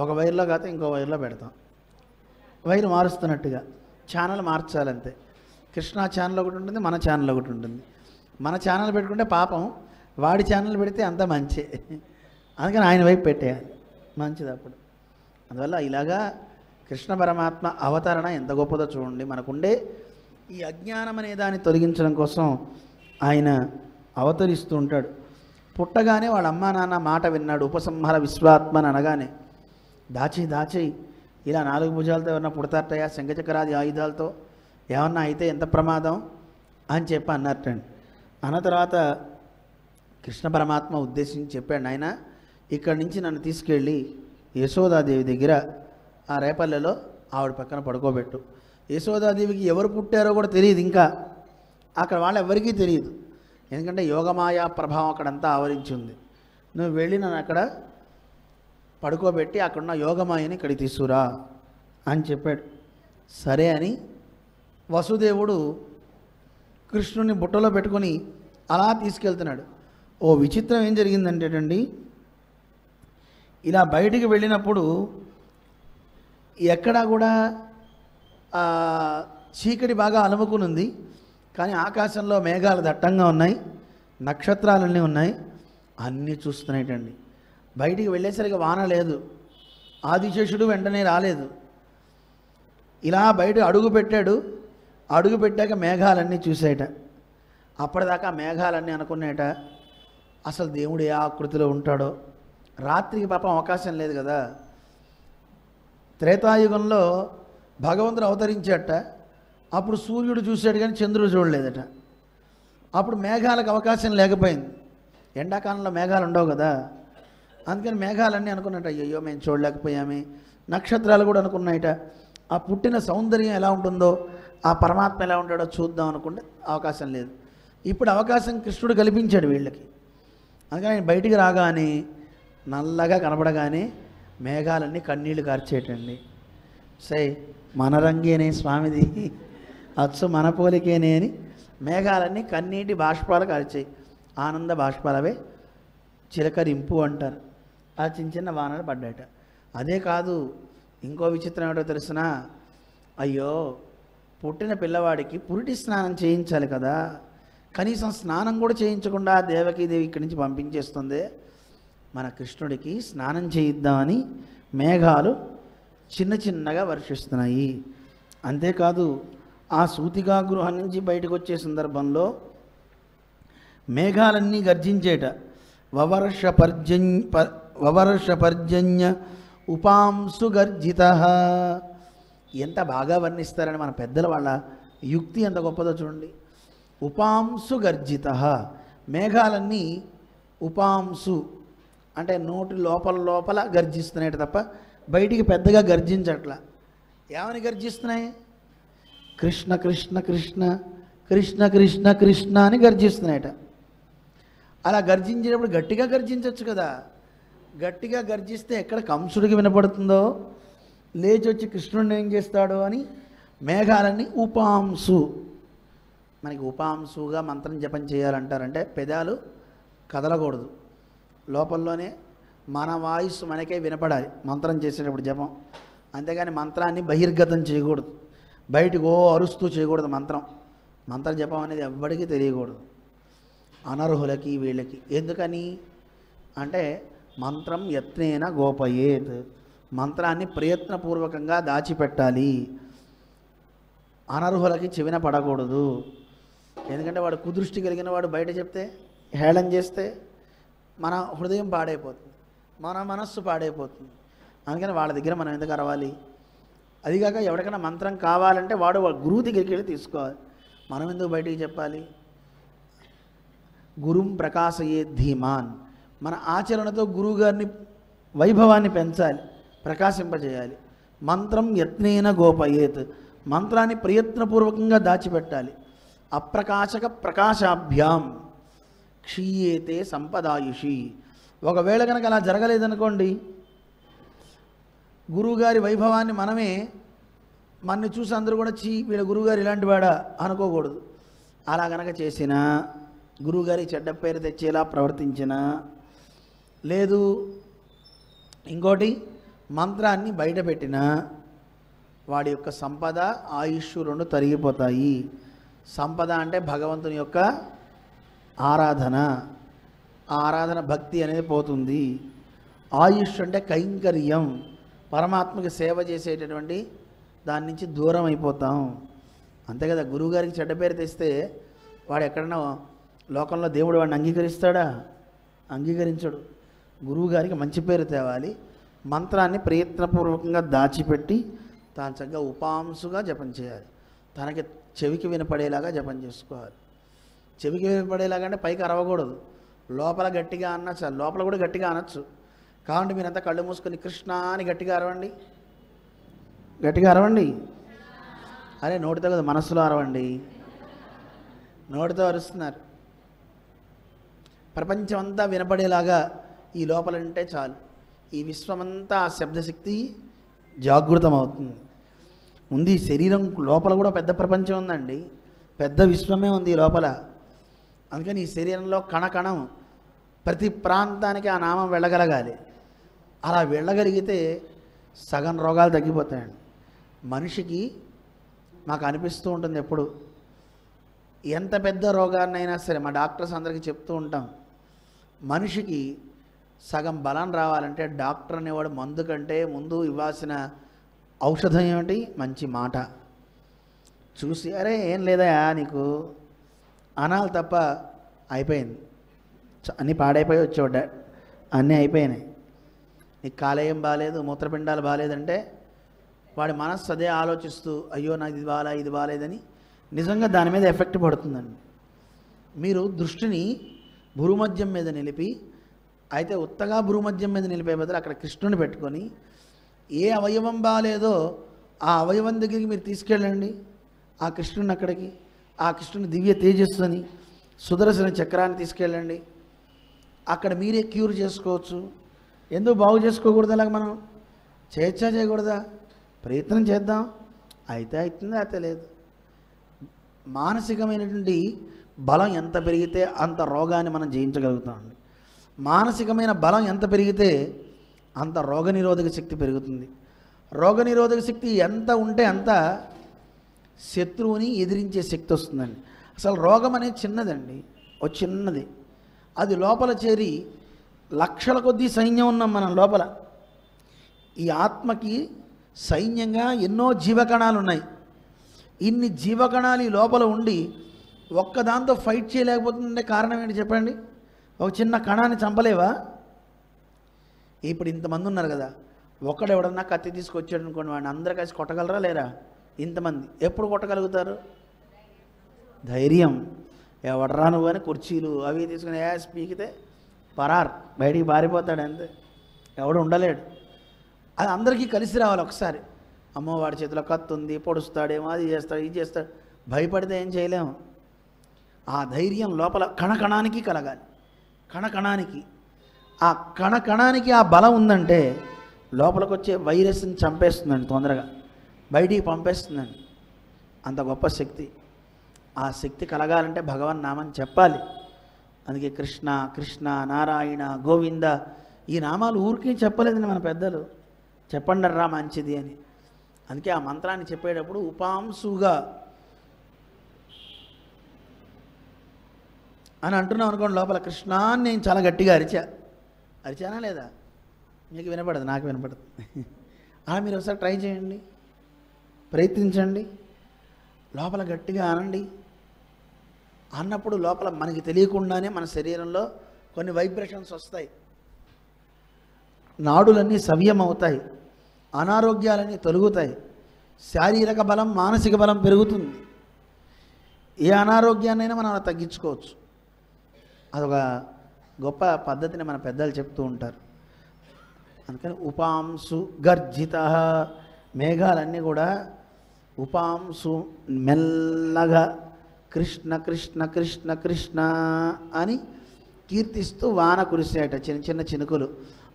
ఒక వైర్లో కాకపోతే ఇంకో వైర్లో పెడతాం, వైర్ మారుస్తున్నట్టుగా ఛానల్ మార్చాలంతే. కృష్ణ ఛానల్ ఒకటి ఉంటుంది, మన ఛానల్ ఒకటి ఉంటుంది. మన ఛానల్ పెట్టుకుంటే పాపం, వాడి ఛానల్ పెడితే అంత మంచి. అందుకని ఆయన వైపు పెట్టేయాలి, మంచిది అప్పుడు. అందువల్ల ఇలాగా కృష్ణ పరమాత్మ అవతరణ ఎంత గొప్పదో చూడండి. మనకుండే ఈ అజ్ఞానం అనే దాన్ని తొలగించడం కోసం ఆయన అవతరిస్తూ ఉంటాడు. పుట్టగానే వాళ్ళ అమ్మా నాన్న మాట విన్నాడు. ఉపసంహార విశ్వాత్మని అనగానే దాచి ఇలా 4 భుజాలతో ఎవరన్నా పుడతారటయా, శంఖచక్రాది ఆయుధాలతో ఏమన్నా అయితే ఎంత ప్రమాదం అని చెప్పి అన్నట్టండి. అన్న తర్వాత కృష్ణ పరమాత్మ ఉద్దేశించి చెప్పాడు, నాయన ఇక్కడి నుంచి నన్ను తీసుకెళ్ళి యశోదాదేవి దగ్గర ఆ రేపల్లెలో ఆవిడ పక్కన పడుకోబెట్టు. యశోదాదేవికి ఎవరు పుట్టారో కూడా తెలియదు, ఇంకా అక్కడ వాళ్ళు ఎవరికీ తెలియదు. ఎందుకంటే యోగమాయా ప్రభావం అక్కడంతా ఆవరించి ఉంది. నువ్వు వెళ్ళి నన్ను అక్కడ పడుకోబెట్టి అక్కడున్న యోగమాయని ఇక్కడికి తీసుకురా అని చెప్పాడు. సరే అని వసుదేవుడు కృష్ణుని బుట్టలో పెట్టుకొని అలా తీసుకెళ్తున్నాడు. ఓ విచిత్రం ఏం జరిగిందంటేటండి, ఇలా బయటికి వెళ్ళినప్పుడు ఎక్కడా కూడా చీకటి బాగా అలుముకుని ఉంది. కానీ ఆకాశంలో మేఘాలు దట్టంగా ఉన్నాయి, నక్షత్రాలన్నీ ఉన్నాయి, అన్నీ చూస్తున్నాయిటండి. బయటికి వెళ్ళేసరికి వాన లేదు, ఆదిశేషుడు వెంటనే రాలేదు. ఇలా బయట అడుగు పెట్టాడు. అడుగు పెట్టాక మేఘాలన్నీ చూసాయట. అప్పటిదాకా మేఘాలన్నీ అనుకున్నాయట అసలు దేవుడు ఏ ఆకృతిలో ఉంటాడో. రాత్రికి పాపం అవకాశం లేదు కదా. త్రేతాయుగంలో భగవంతుడు అవతరించాట. అప్పుడు సూర్యుడు చూశాడు కానీ చంద్రుడు చూడలేదట. అప్పుడు మేఘాలకు అవకాశం లేకపోయింది. ఎండాకాలంలో మేఘాలు ఉండవు కదా. అందుకని మేఘాలన్నీ అనుకున్నట్ట, అయ్యో మేము చూడలేకపోయామే. నక్షత్రాలు కూడా అనుకున్నాయట ఆ పుట్టిన సౌందర్యం ఎలా ఉంటుందో, ఆ పరమాత్మ ఎలా ఉంటాడో చూద్దాం అనుకుంటే అవకాశం లేదు. ఇప్పుడు అవకాశం కృష్ణుడు కల్పించాడు వీళ్ళకి. అందుకని ఆయన బయటికి రాగానే నల్లగా కనబడగానే మేఘాలన్నీ కన్నీళ్లు కార్చేటండి. సై మన రంగేనే స్వామిది, అచ్చు మన పోలికేనే అని మేఘాలన్నీ కన్నీటి బాష్పాలు కార్చాయి. ఆనంద బాష్పాలవే చిలకరింపు అంటారు. ఆ చిన్న చిన్న వానలు పడ్డాయట. అదే కాదు, ఇంకో విచిత్రం ఏమిటో తెలుసునా? అయ్యో, పుట్టిన పిల్లవాడికి పురిటి స్నానం చేయించాలి కదా, కనీసం స్నానం కూడా చేయించకుండా దేవకీదేవి ఇక్కడి నుంచి పంపించేస్తుంది. మన కృష్ణుడికి స్నానం చేయిద్దామని మేఘాలు చిన్న చిన్నగా వర్షిస్తున్నాయి. అంతేకాదు, ఆ సూతికా గృహం నుంచి బయటకు వచ్చే సందర్భంలో మేఘాలన్నీ గర్జించేట. వవర్ష పర్జన్య ఉపాంసు గర్జిత. ఎంత బాగా వర్ణిస్తారని మన పెద్దల వాళ్ళ యుక్తి ఎంత గొప్పదో చూడండి. ఉపాంసు గర్జిత, మేఘాలన్నీ ఉపాంసు అంటే నోటి లోపల గర్జిస్తున్నాయి తప్ప బయటికి పెద్దగా గర్జించట్లా. ఏమని గర్జిస్తున్నాయి? కృష్ణ కృష్ణ కృష్ణ కృష్ణ కృష్ణ కృష్ణ అని గర్జిస్తున్నాయట. అలా గర్జించేటప్పుడు గట్టిగా గర్జించవచ్చు కదా. గట్టిగా గర్జిస్తే ఎక్కడ కంసుడికి వినపడుతుందో, లేచి వచ్చి కృష్ణుడిని ఏం చేస్తాడో అని మేఘాలన్నీ ఉపాంసు. మనకి ఉపాంసుగా మంత్రం జపం చేయాలంటారంటే పెదాలు కదలకూడదు, లోపల్లోనే మన వాయిస్ మనకే వినపడాలి మంత్రం చేసేటప్పుడు జపం. అంతేగాని మంత్రాన్ని బహిర్గతం చేయకూడదు, బయటకు అరుస్తూ చేయకూడదు. మంత్ర జపం అనేది ఎవ్వడికి తెలియకూడదు, అనర్హులకి వీళ్ళకి. ఎందుకని అంటే మంత్రం యత్నేన గోపయేత్, మంత్రాన్ని ప్రయత్నపూర్వకంగా దాచిపెట్టాలి, అనర్హులకి చెవిన పడకూడదు. ఎందుకంటే వాడు కుదృష్టి కలిగిన వాడు బయట చెప్తే, హేళన చేస్తే మన హృదయం పాడైపోతుంది, మన మనస్సు పాడైపోతుంది. అందుకని వాళ్ళ దగ్గర మనం ఎందుకు అరవాలి? అదిగాక ఎవరికైనా మంత్రం కావాలంటే వాడు గురువు దగ్గరికి వెళ్ళి తీసుకోవాలి. మనం ఎందుకు బయటికి చెప్పాలి? గురుం ప్రకాశయే ధీమాన్. మన ఆచరణతో గురువుగారిని వైభవాన్ని పెంచాలి, ప్రకాశింపజేయాలి. మంత్రం యత్నేన గోపయేత్. మంత్రాన్ని ప్రయత్నపూర్వకంగా దాచిపెట్టాలి. అప్రకాశక ప్రకాశాభ్యాం క్షీయేతే సంపదాయుషి. ఒకవేళ కనుక అలా జరగలేదనుకోండి, గురువుగారి వైభవాన్ని మనని చూసి అందరూ కూడా వీళ్ళ గురువుగారు ఇలాంటి వాడా అనుకోకూడదు. అలా కనుక చేసినా, గురువుగారి చెడ్డ పేరు తెచ్చేలా ప్రవర్తించినా, లేదు ఇంకోటి మంత్రాన్ని బయటపెట్టినా వాడి యొక్క సంపద, ఆయుష్ రెండు తరిగిపోతాయి. సంపద అంటే భగవంతుని యొక్క ఆరాధన, ఆ ఆరాధన భక్తి అనేది పోతుంది. ఆయుష్ అంటే కైంకర్యం, పరమాత్మకి సేవ చేసేటటువంటి దాని నుంచి దూరం అయిపోతాం. అంతే కదా. గురువుగారికి చెడ్డ పేరు తెస్తే వాడు ఎక్కడన్నా లోకంలో దేవుడు వాడిని అంగీకరిస్తాడా? అంగీకరించడు. గురువుగారికి మంచి పేరు తేవాలి. మంత్రాన్ని ప్రయత్నపూర్వకంగా దాచిపెట్టి తాను చక్కగా ఉపాంశుగా జపం చేయాలి. తనకి చెవికి వినపడేలాగా జపం చేసుకోవాలి. చెవికి వినపడేలాగా అంటే పైకి అరవకూడదు, లోపల గట్టిగా అన్నా చాలు. లోపల కూడా గట్టిగా అనొచ్చు. కాబట్టి మీరంతా కళ్ళు మూసుకొని కృష్ణ అని గట్టిగా అరవండి, గట్టిగా అరవండి. అరే నోటితో కదా, మనస్సులో అరవండి. నోటితో అరుస్తున్నారు. ప్రపంచం అంతా వినపడేలాగా ఈ లోపల ఉంటే చాలు. ఈ విశ్వమంతా ఆ శబ్దశక్తి జాగృతమవుతుంది. ఉంది శరీరం లోపల కూడా పెద్ద ప్రపంచం ఉందండి, పెద్ద విశ్వమే ఉంది లోపల. అందుకని ఈ శరీరంలో కణకణం ప్రతి ప్రాంతానికి ఆ నామం వెళ్ళగలగాలి. అలా వెళ్ళగలిగితే సగం రోగాలు తగ్గిపోతాయండి. మనిషికి మాకు అనిపిస్తూ ఉంటుంది ఎప్పుడు, ఎంత పెద్ద రోగాన్నైనా సరే మా డాక్టర్స్ అందరికీ చెప్తూ ఉంటాం, మనిషికి సగం బలం రావాలంటే డాక్టర్ అనేవాడు మందు కంటే ముందు ఇవ్వాల్సిన ఔషధం ఏమిటి? మంచి మాట. చూసి అరే ఏం లేదా నీకు అనాలి తప్ప అయిపోయింది, అన్నీ పాడైపోయి వచ్చావు, అన్నీ అయిపోయినాయి, నీకు కాలేయం బాగాలేదు, మూత్రపిండాలు బాగాలేదంటే వాడి మనస్సు అదే ఆలోచిస్తూ అయ్యో నాకు ఇది బాగా ఇది బాగాలేదని నిజంగా దాని మీద ఎఫెక్ట్ పడుతుందండి. మీరు దృష్టిని భూమధ్యం మీద నిలిపి, అయితే ఉత్తగా భూమధ్యం మీద నిలిపే బదులు అక్కడ కృష్ణుని పెట్టుకొని ఏ అవయవం బాగాలేదో ఆ అవయవం దగ్గరికి మీరు తీసుకెళ్ళండి. ఆ కృష్ణుని అక్కడికి, ఆ కృష్ణుని దివ్య తేజస్సుని సుదర్శన చక్రాన్ని తీసుకెళ్ళండి. అక్కడ మీరే క్యూర్ చేసుకోవచ్చు. ఎందుకు బాగు చేసుకోకూడదు? అలాగ మనం చేయకూడదా? ప్రయత్నం చేద్దాం, అయితే అవుతుంది, అయితే లేదు. మానసికమైనటువంటి బలం ఎంత పెరిగితే అంత రోగాన్ని మనం జయించగలుగుతామండి. మానసికమైన బలం ఎంత పెరిగితే అంత రోగనిరోధక శక్తి పెరుగుతుంది. రోగనిరోధక శక్తి ఎంత ఉంటే అంత శత్రువుని ఎదిరించే శక్తి వస్తుందండి. అసలు రోగం అనేది చిన్నదండి, ఓ చిన్నది. అది లోపల చేరి లక్షల కొద్దీ సైన్యం ఉన్నాం మనం లోపల. ఈ ఆత్మకి సైన్యంగా ఎన్నో జీవకణాలు ఉన్నాయి. ఇన్ని జీవకణాలు ఈ లోపల ఉండి ఒక్కదాంతో ఫైట్ చేయలేకపోతుందంటే కారణం ఏంటి చెప్పండి? ఒక చిన్న కణాన్ని చంపలేవా? ఇప్పుడు ఇంతమంది ఉన్నారు కదా, ఒక్కడు ఎవడన్నా కత్తి తీసుకొచ్చాడు అనుకోండి, వాడిని అందరూ కలిసి కొట్టగలరా లేరా? ఇంతమంది ఎప్పుడు కొట్టగలుగుతారు? ధైర్యం. ఎవడరా నువ్వు అని కుర్చీలు అవి తీసుకుని పీకితే పరార్, బయటికి పారిపోతాడు అంతే, ఎవడు ఉండలేడు. అది అందరికీ కలిసి రావాలి ఒకసారి. అమ్మో వాడి చేతిలో కత్తి ఉంది, పొడుస్తాడేమో, అది చేస్తాడు, ఇది చేస్తాడు, భయపడితే ఏం చేయలేము. ఆ ధైర్యం లోపల కణకణానికి కలగాలి. కణకణానికి, ఆ కణకణానికి ఆ బలం ఉందంటే లోపలికి వచ్చే వైరస్ని చంపేస్తుందండి, తొందరగా బయటికి పంపేస్తుందండి. అంత గొప్ప శక్తి. ఆ శక్తి కలగాలంటే భగవన్ నామం చెప్పాలి. అందుకే కృష్ణ కృష్ణ నారాయణ గోవింద ఈ నామాలు ఊరికే చెప్పలేదండి మన పెద్దలు, చెప్పండి రా మంచిది అని. అందుకే ఆ మంత్రాన్ని చెప్పేటప్పుడు ఉపాంశుగా అని అంటున్నాం అనుకోండి, లోపల కృష్ణ అని నేను చాలా గట్టిగా అరిచానా లేదా? మీకు వినపడదు, నాకు వినపడదు. అలా మీరు ఒకసారి ట్రై చేయండి, ప్రయత్నించండి. లోపల గట్టిగా అనండి. అన్నప్పుడు లోపల మనకి తెలియకుండానే మన శరీరంలో కొన్ని వైబ్రేషన్స్ వస్తాయి, నాడులన్నీ సవ్యం అవుతాయి. అనారోగ్యాలన్నీ తొలగుతాయి, శారీరక బలం మానసిక బలం పెరుగుతుంది. ఏ అనారోగ్యాన్నైనా మనం అలా తగ్గించుకోవచ్చు. అదొక గొప్ప పద్ధతిని మన పెద్దలు చెప్తూ ఉంటారు. అందుకని ఉపాంశు గర్జిత, మేఘాలన్నీ కూడా ఉపాంశు మెల్లగా కృష్ణ కృష్ణ కృష్ణ కృష్ణ అని కీర్తిస్తూ వాన కురిసేట, చిన్న చిన్న చినుకులు.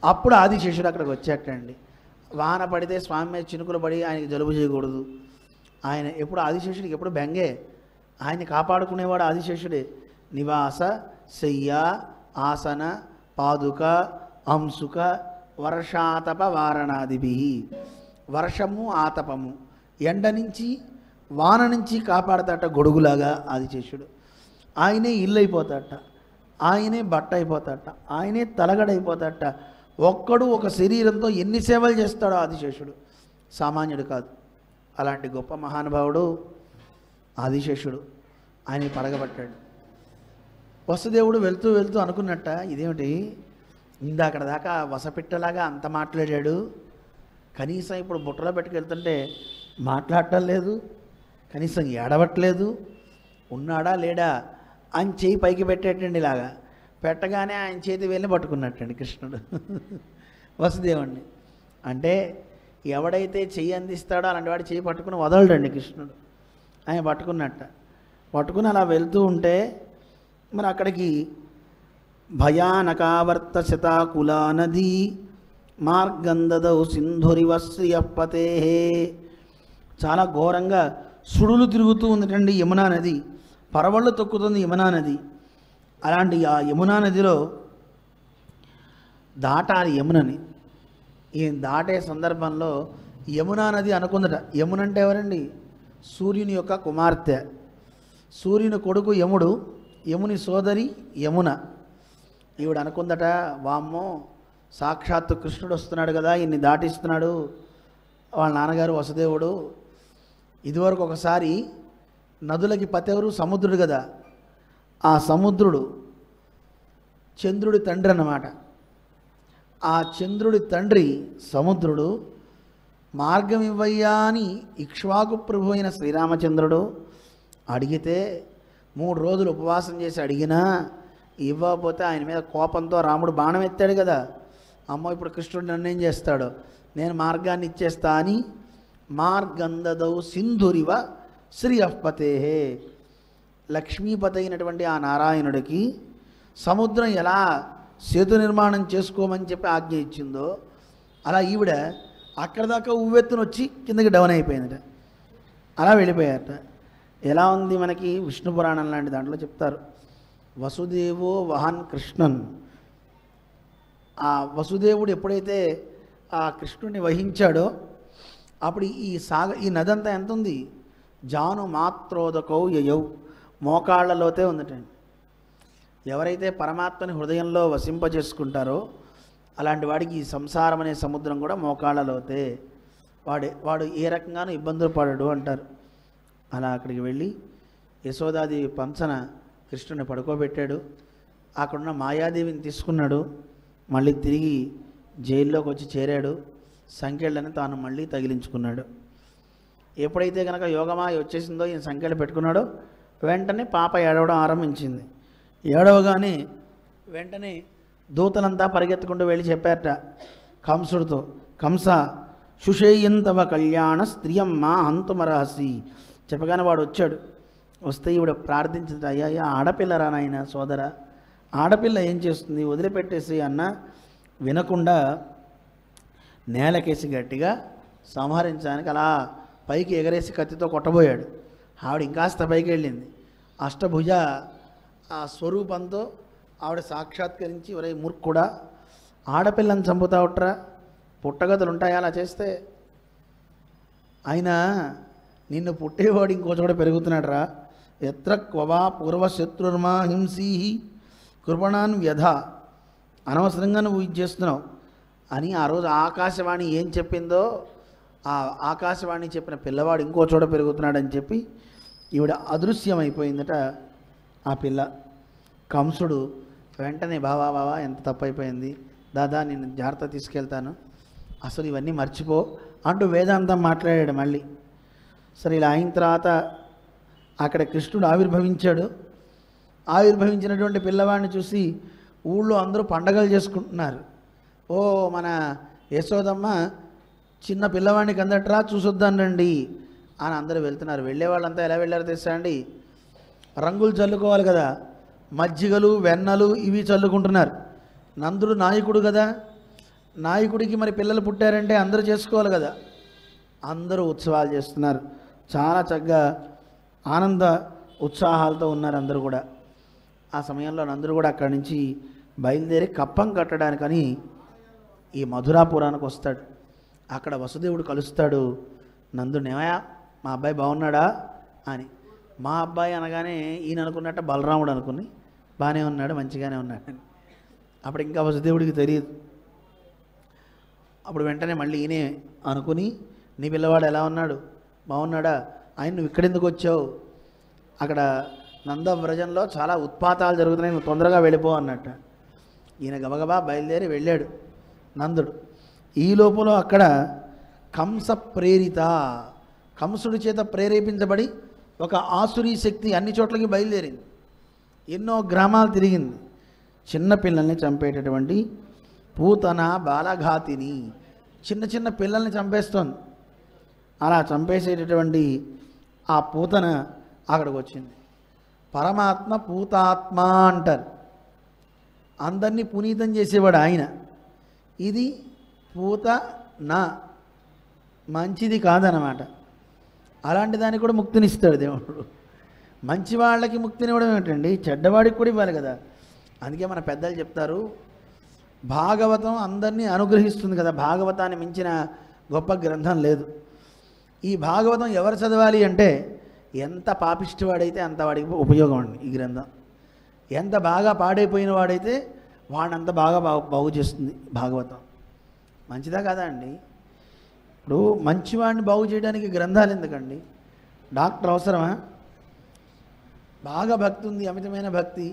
అప్పుడు ఆదిశేషుడు అక్కడికి వచ్చేటండి. వాన పడితే స్వామి మీద చినుకులు పడి ఆయనకి జలుబు చేయకూడదు. ఆయన ఎప్పుడు ఆదిశేషుడికి ఎప్పుడు బెంగే, ఆయన్ని కాపాడుకునేవాడు ఆదిశేషుడే. నివాస శయ్య ఆసన పాదుక అంశుక వర్షాతప వారణాదిభి. వర్షము ఆతపము, ఎండ నుంచి వాన నుంచి కాపాడతాట గొడుగులాగా ఆదిశేషుడు. ఆయనే ఇల్లు అయిపోతాట, ఆయనే బట్ట అయిపోతాట, ఆయనే తలగడైపోతాట. ఒక్కడు ఒక శరీరంతో ఎన్ని సేవలు చేస్తాడో ఆదిశేషుడు, సామాన్యుడు కాదు. అలాంటి గొప్ప మహానుభావుడు ఆదిశేషుడు. ఆయన పడగబట్టాడు. వసుదేవుడు వెళ్తూ వెళ్తూ అనుకున్నట్ట, ఇదేమిటి ఇందాకడ దాకా వసపిట్టలాగా అంత మాట్లాడాడు, కనీసం ఇప్పుడు బుట్టలో పెట్టుకెళ్తుంటే మాట్లాడటం లేదు, కనీసం ఏడవట్లేదు, ఉన్నాడా లేడా ఆయన చేయి పైకి పెట్టేటండి. ఇలాగా పెట్టగానే ఆయన చేతి వేలిని పట్టుకున్నట్టండి కృష్ణుడు వసుదేవుణ్ణి. అంటే ఎవడైతే చెయ్యి అందిస్తాడో అలాంటి వాడు చేయి పట్టుకుని వదలడండి కృష్ణుడు. ఆయన పట్టుకుని అలా వెళ్తూ ఉంటే మరి అక్కడికి భయానకావర్త శతాకులా నది మార్గందదౌ సింధురివ శ్రియపతే. చాలా ఘోరంగా సుడులు తిరుగుతూ ఉందటండి యమునా నది, పరవళ్ళు తొక్కుతుంది యమునా నది. అలాంటి ఆ యమునా నదిలో దాటాలి యమునని. ఈ దాటే సందర్భంలో యమునా నది అనుకుందట. యమున అంటే ఎవరండి? సూర్యుని యొక్క కుమార్తె. సూర్యుని కొడుకు యముడు, యముని సోదరి యమున. ఈవిడ అనుకుందట, వామ్మో సాక్షాత్తు కృష్ణుడు వస్తున్నాడు కదా, ఇన్ని దాటిస్తున్నాడు వాళ్ళ నాన్నగారు వసుదేవుడు. ఇదివరకు ఒకసారి నదులకి పతెవరు? సముద్రుడు కదా. ఆ సముద్రుడు చంద్రుడి తండ్రి అన్నమాట. ఆ చంద్రుడి తండ్రి సముద్రుడు మార్గం ఇవ్వయ్యా అని ఇక్ష్వాకు ప్రభు అయిన శ్రీరామచంద్రుడు అడిగితే 3 రోజులు ఉపవాసం చేసి అడిగినా ఇవ్వకపోతే ఆయన మీద కోపంతో రాముడు బాణం ఎత్తాడు కదా. అమ్మో ఇప్పుడు కృష్ణుడు నన్ను ఏం చేస్తాడో, నేను మార్గాన్ని ఇచ్చేస్తా అని మార్గందదౌ సింధురివ శ్రియపతే. లక్ష్మీపతి అయినటువంటి ఆ నారాయణుడికి సముద్రం ఎలా సేతు నిర్మాణం చేసుకోమని చెప్పి ఆజ్ఞ ఇచ్చిందో అలా ఈవిడ అక్కడ దాకా ఉవ్వెత్తున వచ్చి కిందకి డౌన్ అయిపోయిందట. అలా వెళ్ళిపోయారట. ఎలా ఉంది మనకి విష్ణు పురాణం లాంటి దాంట్లో చెప్తారు, వసుదేవో వహన్ కృష్ణన్. ఆ వసుదేవుడు ఎప్పుడైతే ఆ కృష్ణుడిని వహించాడో అప్పుడు ఈ నదంతా ఎంత ఉంది? జాను మాత్రోదకౌ యయౌ, మోకాళ్లలోతే ఉందటండి. ఎవరైతే పరమాత్మని హృదయంలో వసింపజేసుకుంటారో అలాంటి వాడికి ఈ సంసారం అనే సముద్రం కూడా మోకాళ్లలోతే. వాడు ఏ రకంగానూ ఇబ్బందులు పడడు అంటారు. అలా అక్కడికి వెళ్ళి యశోదాదేవి పంచన కృష్ణుని పడుకోబెట్టాడు. అక్కడున్న మాయాదేవిని తీసుకున్నాడు. మళ్ళీ తిరిగి జైల్లోకి వచ్చి చేరాడు. సంఖ్యలని తాను మళ్ళీ తగిలించుకున్నాడు. ఎప్పుడైతే కనుక యోగమాయ వచ్చేసిందో ఈయన సంఖ్యలు పెట్టుకున్నాడో వెంటనే పాప ఏడవడం ఆరంభించింది. ఏడవగానే వెంటనే దూతలంతా పరిగెత్తుకుంటూ వెళ్ళి చెప్పారట కంసుడితో, కంస శుషేయంతవ కళ్యాణ స్త్రియమ్మ హంతుమరహసి. చెప్పగానే వాడు వచ్చాడు. వస్తే ఈవిడ ప్రార్థించింది, అయ్యా ఆడపిల్లరా నాయన సోదర, ఆడపిల్ల ఏం చేస్తుంది, వదిలిపెట్టేసి అన్న. వినకుండా నేలకేసి గట్టిగా సంహరించడానికి అలా పైకి ఎగరేసి కత్తితో కొట్టబోయాడు. ఆవిడ ఇంకాస్త పైకి వెళ్ళింది. అష్టభుజ ఆ స్వరూపంతో ఆవిడ సాక్షాత్కరించి, ఒరే మూర్ఖుడా, ఆడపిల్లని చంపుతావుట్రా, పుట్టగతులు ఉంటాయా అలా చేస్తే? అయినా నిన్ను పుట్టేవాడు ఇంకో చోట పెరుగుతున్నాడు రా. ఎత్ర క్వవా పూర్వశత్రుర్మా హింసీ కృపణాన్ వ్యధ. అనవసరంగా నువ్వు ఇది చేస్తున్నావు అని ఆ రోజు ఆకాశవాణి ఏం చెప్పిందో ఆ ఆకాశవాణి చెప్పిన పిల్లవాడు ఇంకో చోట పెరుగుతున్నాడని చెప్పి ఈవిడ అదృశ్యమైపోయిందట ఆ పిల్ల. కంసుడు వెంటనే బావా ఎంత తప్పైపోయింది, దాదా నేను జాగ్రత్త తీసుకెళ్తాను, అసలు ఇవన్నీ మర్చిపో, అంటూ వేదాంతం మాట్లాడాడు మళ్ళీ. సరే ఇలా అయిన తర్వాత అక్కడ కృష్ణుడు ఆవిర్భవించాడు. ఆవిర్భవించినటువంటి పిల్లవాడిని చూసి ఊళ్ళో అందరూ పండగలు చేసుకుంటున్నారు. ఓ మన యశోదమ్మ చిన్న పిల్లవాడిని కందట్రా చూసొద్దానండి అని అందరూ వెళ్తున్నారు. వెళ్ళే వాళ్ళంతా ఎలా వెళ్ళారో తెలుసా అండి, రంగులు చల్లుకోవాలి కదా, మజ్జిగలు వెన్నలు ఇవి చల్లుకుంటున్నారు. నందుడు నాయకుడు కదా, నాయకుడికి మరి పిల్లలు పుట్టారంటే అందరూ చేసుకోవాలి కదా, అందరూ ఉత్సవాలు చేస్తున్నారు. చాలా చక్కగా ఆనంద ఉత్సాహాలతో ఉన్నారు అందరూ కూడా. ఆ సమయంలో నందుడు కూడా అక్కడి నుంచి బయలుదేరి కప్పం కట్టడానికని ఈ మధురాపురానికి వస్తాడు. అక్కడ వసుదేవుడు కలుస్తాడు. నందుడిని, ఏమయ్యా మా అబ్బాయి బాగున్నాడా అని. మా అబ్బాయి అనగానే ఈయన అనుకున్నట్ట బలరాముడు అనుకుని బాగానే ఉన్నాడు, మంచిగానే ఉన్నాడు అని. అప్పుడు ఇంకా వసుదేవుడికి తెలియదు. అప్పుడు వెంటనే మళ్ళీ ఈయనే అనుకుని, నీ పిల్లవాడు ఎలా ఉన్నాడు, బాగున్నాడా, ఆయన నువ్వు ఇక్కడెందుకు వచ్చావు, అక్కడ నందవ్రజంలో చాలా ఉత్పాతాలు జరుగుతున్నాయి, నువ్వు తొందరగా వెళ్ళిపో అన్నట్ట. ఈయన గబగబా బయలుదేరి వెళ్ళాడు నందుడు. ఈ లోపల అక్కడ కంస ప్రేరిత, కంసుడి చేత ప్రేరేపించబడి ఒక ఆసురీ శక్తి అన్ని చోట్లకి బయలుదేరింది. ఎన్నో గ్రామాలు తిరిగింది. చిన్నపిల్లల్ని చంపేటటువంటి పూతన బాలఘాతిని, చిన్న చిన్న పిల్లల్ని చంపేస్తోంది. అలా చంపేసేటటువంటి ఆ పూతన అక్కడికి వచ్చింది. పరమాత్మ పూతాత్మ అంటారు. అందరినీ పునీతం చేసేవాడు ఆయన. ఇది పూత నా మంచిది కాదనమాట. అలాంటి దానికి కూడా ముక్తినిస్తాడు దేవుడు. మంచి వాళ్ళకి ముక్తినివ్వడం ఏమిటండి, చెడ్డవాడికి కూడా ఇవ్వాలి కదా. అందుకే మన పెద్దలు చెప్తారు, భాగవతం అందరినీ అనుగ్రహిస్తుంది కదా, భాగవతాన్ని మించిన గొప్ప గ్రంథం లేదు. ఈ భాగవతం ఎవరు చదవాలి అంటే ఎంత పాపిష్టివాడైతే అంత వాడికి ఉపయోగం అండి ఈ గ్రంథం. ఎంత బాగా పాడైపోయిన వాడైతే వాడినంత బాగా బాగు చేస్తుంది భాగవతం. మంచిదా కాదా అండి? ఇప్పుడు మంచివాడిని బాగు చేయడానికి గ్రంథాలు ఎందుకండి? డాక్టర్ అవసరమా? బాగా భక్తి ఉంది, అమితమైన భక్తి.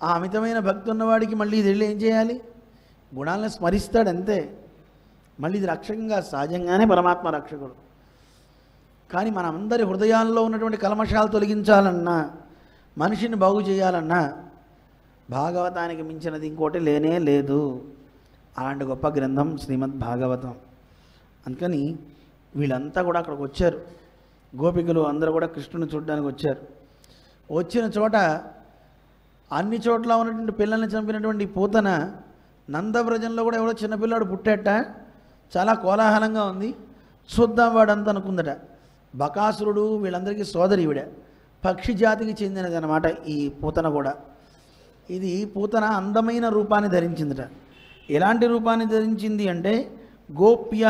ఆ అమితమైన భక్తి ఉన్నవాడికి మళ్ళీ ఇది వెళ్ళి ఏం చేయాలి? గుణాలను స్మరిస్తాడు అంతే. మళ్ళీ ఇది రక్షకంగా సహజంగానే పరమాత్మ రక్షకుడు. కానీ మన అందరి హృదయాల్లో ఉన్నటువంటి కల్మషాలు తొలగించాలన్నా, మనిషిని బాగు చేయాలన్నా భాగవతానికి మించినది ఇంకోటి లేనే లేదు. అలాంటి గొప్ప గ్రంథం శ్రీమద్ భాగవతం. అందుకని వీళ్ళంతా కూడా అక్కడికి వచ్చారు. గోపికలు అందరూ కూడా కృష్ణుని చూడడానికి వచ్చారు. వచ్చిన చోట అన్ని చోట్ల ఉన్నటువంటి పిల్లల్ని చంపినటువంటి పూతన నందవ్రజంలో కూడా ఎవడో చిన్నపిల్లాడు పుట్టాట. చాలా కోలాహలంగా ఉంది. చూద్దాం వాడంతా అనుకుందట. బకాసురుడు వీళ్ళందరికీ సోదరి ఈవిడ, పక్షి జాతికి చెందినది అనమాట ఈ పూతన కూడా. ఇది పూతన అందమైన రూపాన్ని ధరించిందట. ఎలాంటి రూపాన్ని ధరించింది అంటే, గోప్య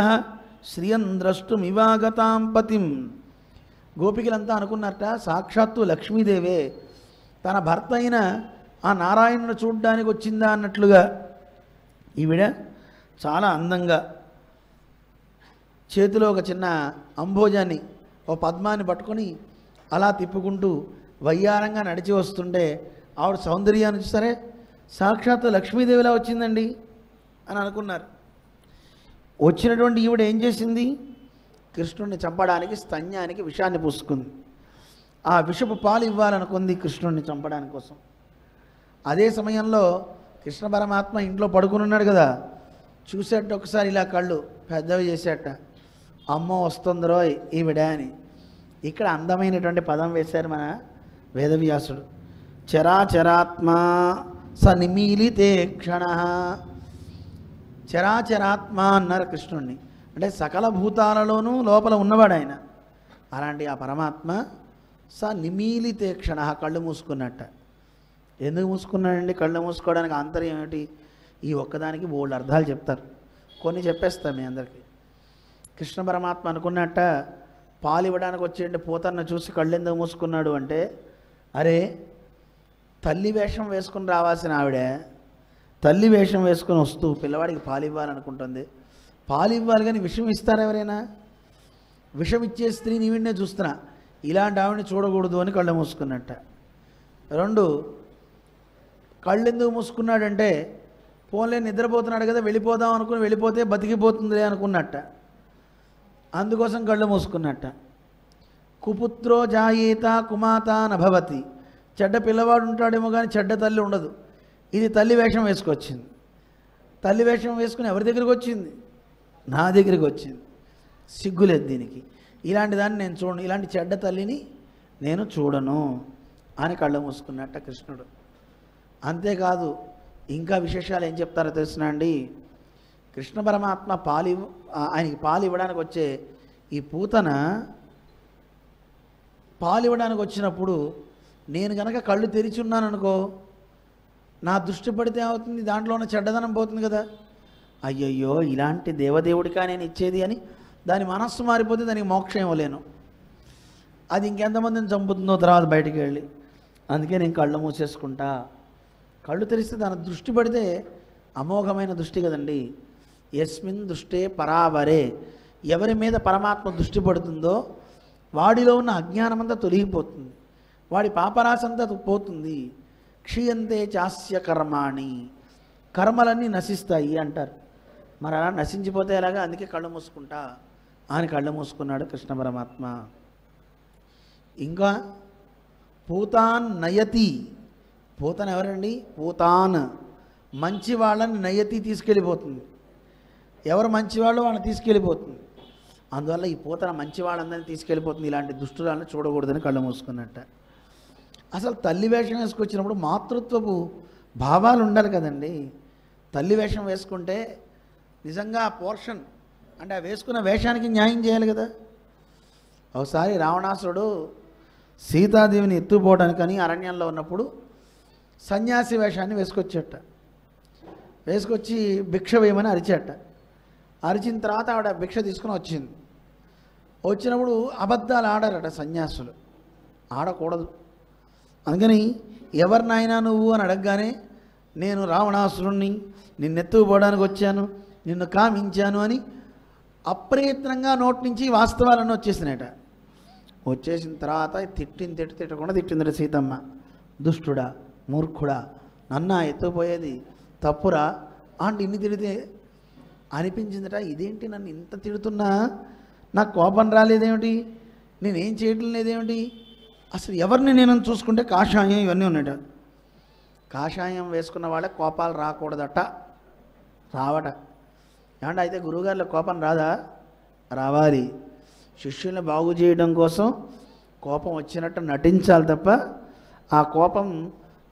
శ్రియం ద్రష్టుమివాగతాం పతిం. గోపికలంతా అనుకున్నట్ట సాక్షాత్తు లక్ష్మీదేవే తన భర్త అయిన ఆ నారాయణుని చూడ్డానికి వచ్చిందా అన్నట్లుగా ఈవిడ చాలా అందంగా చేతిలో ఒక చిన్న అంబోజాన్ని, ఓ పద్మాన్ని పట్టుకొని అలా తిప్పుకుంటూ వయ్యారంగా నడిచి వస్తుంటే ఆవిడ సౌందర్యాన్ని చూసారే, సాక్షాత్తు లక్ష్మీదేవిలా వచ్చిందండి అని అనుకున్నారు. వచ్చినటువంటి ఈవిడ ఏం చేసింది? కృష్ణుడిని చంపడానికి స్తన్యానికి విషాన్ని పూసుకుంది. ఆ విషపు పాలు ఇవ్వాలనుకుంది కృష్ణుడిని చంపడానికి కోసం. అదే సమయంలో కృష్ణ పరమాత్మ ఇంట్లో పడుకుని ఉన్నాడు కదా, చూసేట ఒకసారి ఇలా కళ్ళు పెద్దవి చేసేట, అమ్మో వస్తుందిరో ఈవిడ అని. ఇక్కడ అందమైనటువంటి పదం వేశారు మన వేదవ్యాసుడు. చరాచరాత్మా స నిమీలితే క్షణ. చరాచరాత్మ అన్నారు కృష్ణుణ్ణి, అంటే సకల భూతాలలోనూ లోపల ఉన్నవాడు ఆయన. అలాంటి ఆ పరమాత్మ స నిమీలితే క్షణ, కళ్ళు మూసుకున్నట్ట. ఎందుకు మూసుకున్నాడండి? కళ్ళు మూసుకోవడానికి ఆంతర్యం ఏమిటి? ఈ ఒక్కదానికి బోల్డ్ అర్థాలు చెప్తారు, కొన్ని చెప్పేస్తాం మీ అందరికీ. కృష్ణ పరమాత్మ అనుకున్నట్ట, పాలు ఇవ్వడానికి వచ్చేయండి పూతన్న చూసి కళ్ళు ఎందుకు మూసుకున్నాడు అంటే, అరే తల్లి వేషం వేసుకుని రావాల్సిన ఆవిడే తల్లి వేషం వేసుకొని వస్తూ పిల్లవాడికి పాలు ఇవ్వాలనుకుంటుంది. పాలు ఇవ్వాలి కానీ విషం ఇస్తారా ఎవరైనా? విషం ఇచ్చే స్త్రీని ఈవిడనే చూస్తున్నా, ఇలాంటి ఆవిడని చూడకూడదు అని కళ్ళు మూసుకున్నట్ట. రెండు, కళ్ళు ఎందుకు మూసుకున్నాడంటే, పోన్లే నిద్రపోతున్నాడు కదా వెళ్ళిపోదాం అనుకుని వెళ్ళిపోతే బతికిపోతుందిలే అనుకున్నట్ట. అందుకోసం కళ్ళు మూసుకున్నట్ట. కుపుత్రో జాయేత కుమాత నభవతి. చెడ్డ పిల్లవాడు ఉంటాడేమో కానీ చెడ్డ తల్లి ఉండదు. ఇది తల్లి వేషం వేసుకొచ్చింది. తల్లి వేషం వేసుకుని ఎవరి దగ్గరికి వచ్చింది? నా దగ్గరికి వచ్చింది. సిగ్గులేదు దీనికి. ఇలాంటి దాన్ని నేను చూడను, ఇలాంటి చెడ్డ తల్లిని నేను చూడను అని కళ్ళు మూసుకున్నట్ట కృష్ణుడు. అంతేకాదు ఇంకా విశేషాలు ఏం చెప్తారో తెలుసునా అండి? కృష్ణ పరమాత్మ ఆయనకి పాలు ఇవ్వడానికి వచ్చే ఈ పూతన పాలు ఇవ్వడానికి వచ్చినప్పుడు నేను కనుక కళ్ళు తెరిచి ఉన్నాను అనుకో, నా దృష్టి పడితే అవుతుంది, దాంట్లో ఉన్న చెడ్డదనం పోతుంది కదా. అయ్యయ్యో ఇలాంటి దేవదేవుడికా నేను ఇచ్చేది అని దాని మనస్సు మారిపోతే దానికి మోక్షం ఇవ్వలేను. అది ఇంకెంతమందిని చంపుతుందో తర్వాత బయటికి వెళ్ళి. అందుకే నేను కళ్ళు మూసేసుకుంటా. కళ్ళు తెరిస్తే దాని దృష్టి పడితే అమోఘమైన దృష్టి కదండి. యస్మిన్ దృష్టే పరావరే. ఎవరి మీద పరమాత్మ దృష్టి పడుతుందో వాడిలో ఉన్న అజ్ఞానమంతా తొలగిపోతుంది, వాడి పాపరాశంతా పోతుంది. క్షీయంతే చాస్య కర్మాణి. కర్మలన్నీ నశిస్తాయి అంటారు. మరి అలా నశించిపోతే ఎలాగా? అందుకే కళ్ళు మూసుకుంటా అని కళ్ళు మూసుకున్నాడు కృష్ణ పరమాత్మ. ఇంకా పూతాన్ నయతి. పూతన ఎవరండి? పూతాన్ మంచి వాళ్ళని నయతి తీసుకెళ్ళిపోతుంది. ఎవరు మంచివాళ్ళు వాళ్ళని తీసుకెళ్ళిపోతుంది. అందువల్ల ఈ పూతన మంచి వాళ్ళందరినీ తీసుకెళ్ళిపోతుంది. ఇలాంటి దుష్టులను చూడకూడదని కళ్ళు మూసుకున్నట్ట. అసలు తల్లి వేషం వేసుకొచ్చినప్పుడు మాతృత్వపు భావాలు ఉండాలి కదండి. తల్లి వేషం వేసుకుంటే నిజంగా ఆ పోర్షన్ అంటే ఆ వేసుకున్న వేషానికి న్యాయం చేయాలి కదా. ఒకసారి రావణాసురుడు సీతాదేవిని ఎత్తుపోవడానికని అరణ్యంలో ఉన్నప్పుడు సన్యాసి వేషాన్ని వేసుకొచ్చేట. వేసుకొచ్చి భిక్ష వేయమని అరిచేట. అరిచిన తర్వాత ఆవిడ భిక్ష తీసుకుని వచ్చింది. వచ్చినప్పుడు అబద్ధాలు ఆడారట సన్యాసులు. ఆడకూడదు. అందుకని ఎవరినైనా నువ్వు అని అడగగానే నేను రావణాసురుణ్ణి, నిన్నెత్తుకుపోవడానికి వచ్చాను, నిన్ను కామించాను అని అప్రయత్నంగా నోటి నుంచి వాస్తవాలన్నీ వచ్చేసినాయట. వచ్చేసిన తర్వాత తిట్టకుండా తిట్టిందట సీతమ్మ. దుష్టుడా, మూర్ఖుడా, నన్నా ఎత్తుకుపోయేది తప్పురా అంటే ఇన్ని తిడితే అనిపించిందట. ఇదేంటి నన్ను ఇంత తిడుతున్నా నాకు కోపం రాలేదేమిటి, నేనేం చేయటం లేదేమిటి, అసలు ఎవరిని నేను చూసుకుంటే కాషాయం ఇవన్నీ ఉన్నాయట. కాషాయం వేసుకున్న వాళ్ళే కోపాలు రాకూడదట, రావట. ఏమంటే అయితే గురువుగారిలో కోపం రాదా? రావాలి. శిష్యుల్ని బాగు చేయడం కోసం కోపం వచ్చినట్టు నటించాలి తప్ప ఆ కోపం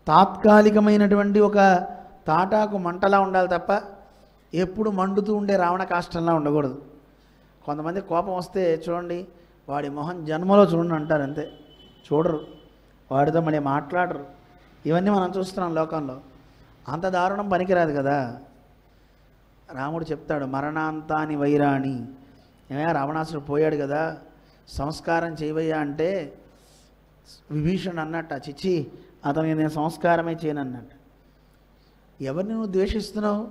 తాత్కాలికమైనటువంటి ఒక తాటాకు మంటలా ఉండాలి తప్ప ఎప్పుడు మండుతూ ఉండే రావణ కాష్టంలా ఉండకూడదు. కొంతమంది కోపం వస్తే చూడండి, వాడి మొహం జన్మలో చూడండి అంటారు, అంతే, చూడరు, వాడితో మళ్ళీ మాట్లాడరు. ఇవన్నీ మనం చూస్తున్నాం లోకంలో. అంత దారుణం పనికిరాదు కదా. రాముడు చెప్తాడు మరణాంతాని వైరాణి. ఏమయ్యా రావణాసుడు పోయాడు కదా, సంస్కారం చేయవయ్యా అంటే విభీషణుడు అన్నట్ట, చిచ్చి అతనికి నేను సంస్కారమే చేయను అన్నట్టు. ఎవరిని నువ్వు ద్వేషిస్తున్నావు?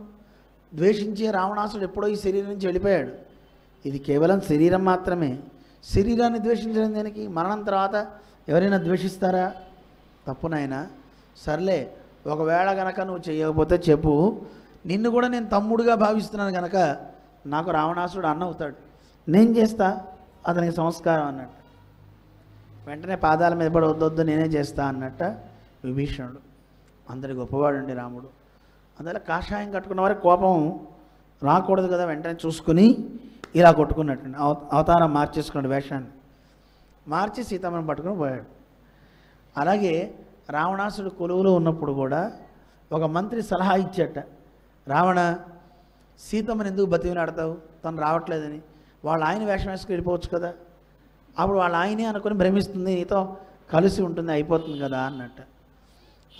ద్వేషించే రావణాసుడు ఎప్పుడో ఈ శరీరం నుంచి వెళ్ళిపోయాడు. ఇది కేవలం శరీరం మాత్రమే. శరీరాన్ని ద్వేషించడం దేనికి? మరణం తర్వాత ఎవరైనా ద్వేషిస్తారా? తప్పునైనా సర్లే, ఒకవేళ గనక నువ్వు చేయకపోతే చెప్పు, నిన్ను కూడా నేను తమ్ముడుగా భావిస్తున్నాను కనుక నాకు రావణాసుడు అన్న అవుతాడు, నేను చేస్తా అతనికి సంస్కారం అన్నట్టు. వెంటనే పాదాల మీద పడి వద్దొద్దు నేనే చేస్తా అన్నట్ట విభీషణుడు. అందరి గొప్పవాడండి రాముడు. అందువల్ల కాషాయం కట్టుకున్న వారికి కోపం రాకూడదు కదా. వెంటనే చూసుకుని ఇలా కొట్టుకున్నట్టు అవతారం మార్చేసుకున్నాడు, వేషాన్ని మార్చి సీతమ్మని పట్టుకుని పోయాడు. అలాగే రావణాసుడు కొలువులో ఉన్నప్పుడు కూడా ఒక మంత్రి సలహా ఇచ్చేట, రావణ సీతమ్మని ఎందుకు బతిమిలాడతావు, తను రావట్లేదని. వాళ్ళ ఆయన వేషం వేసుకుని వెళ్ళిపోవచ్చు కదా, అప్పుడు వాళ్ళ ఆయనే అనుకుని భ్రమిస్తుంది, నీతో కలిసి ఉంటుంది, అయిపోతుంది కదా అన్నట్ట.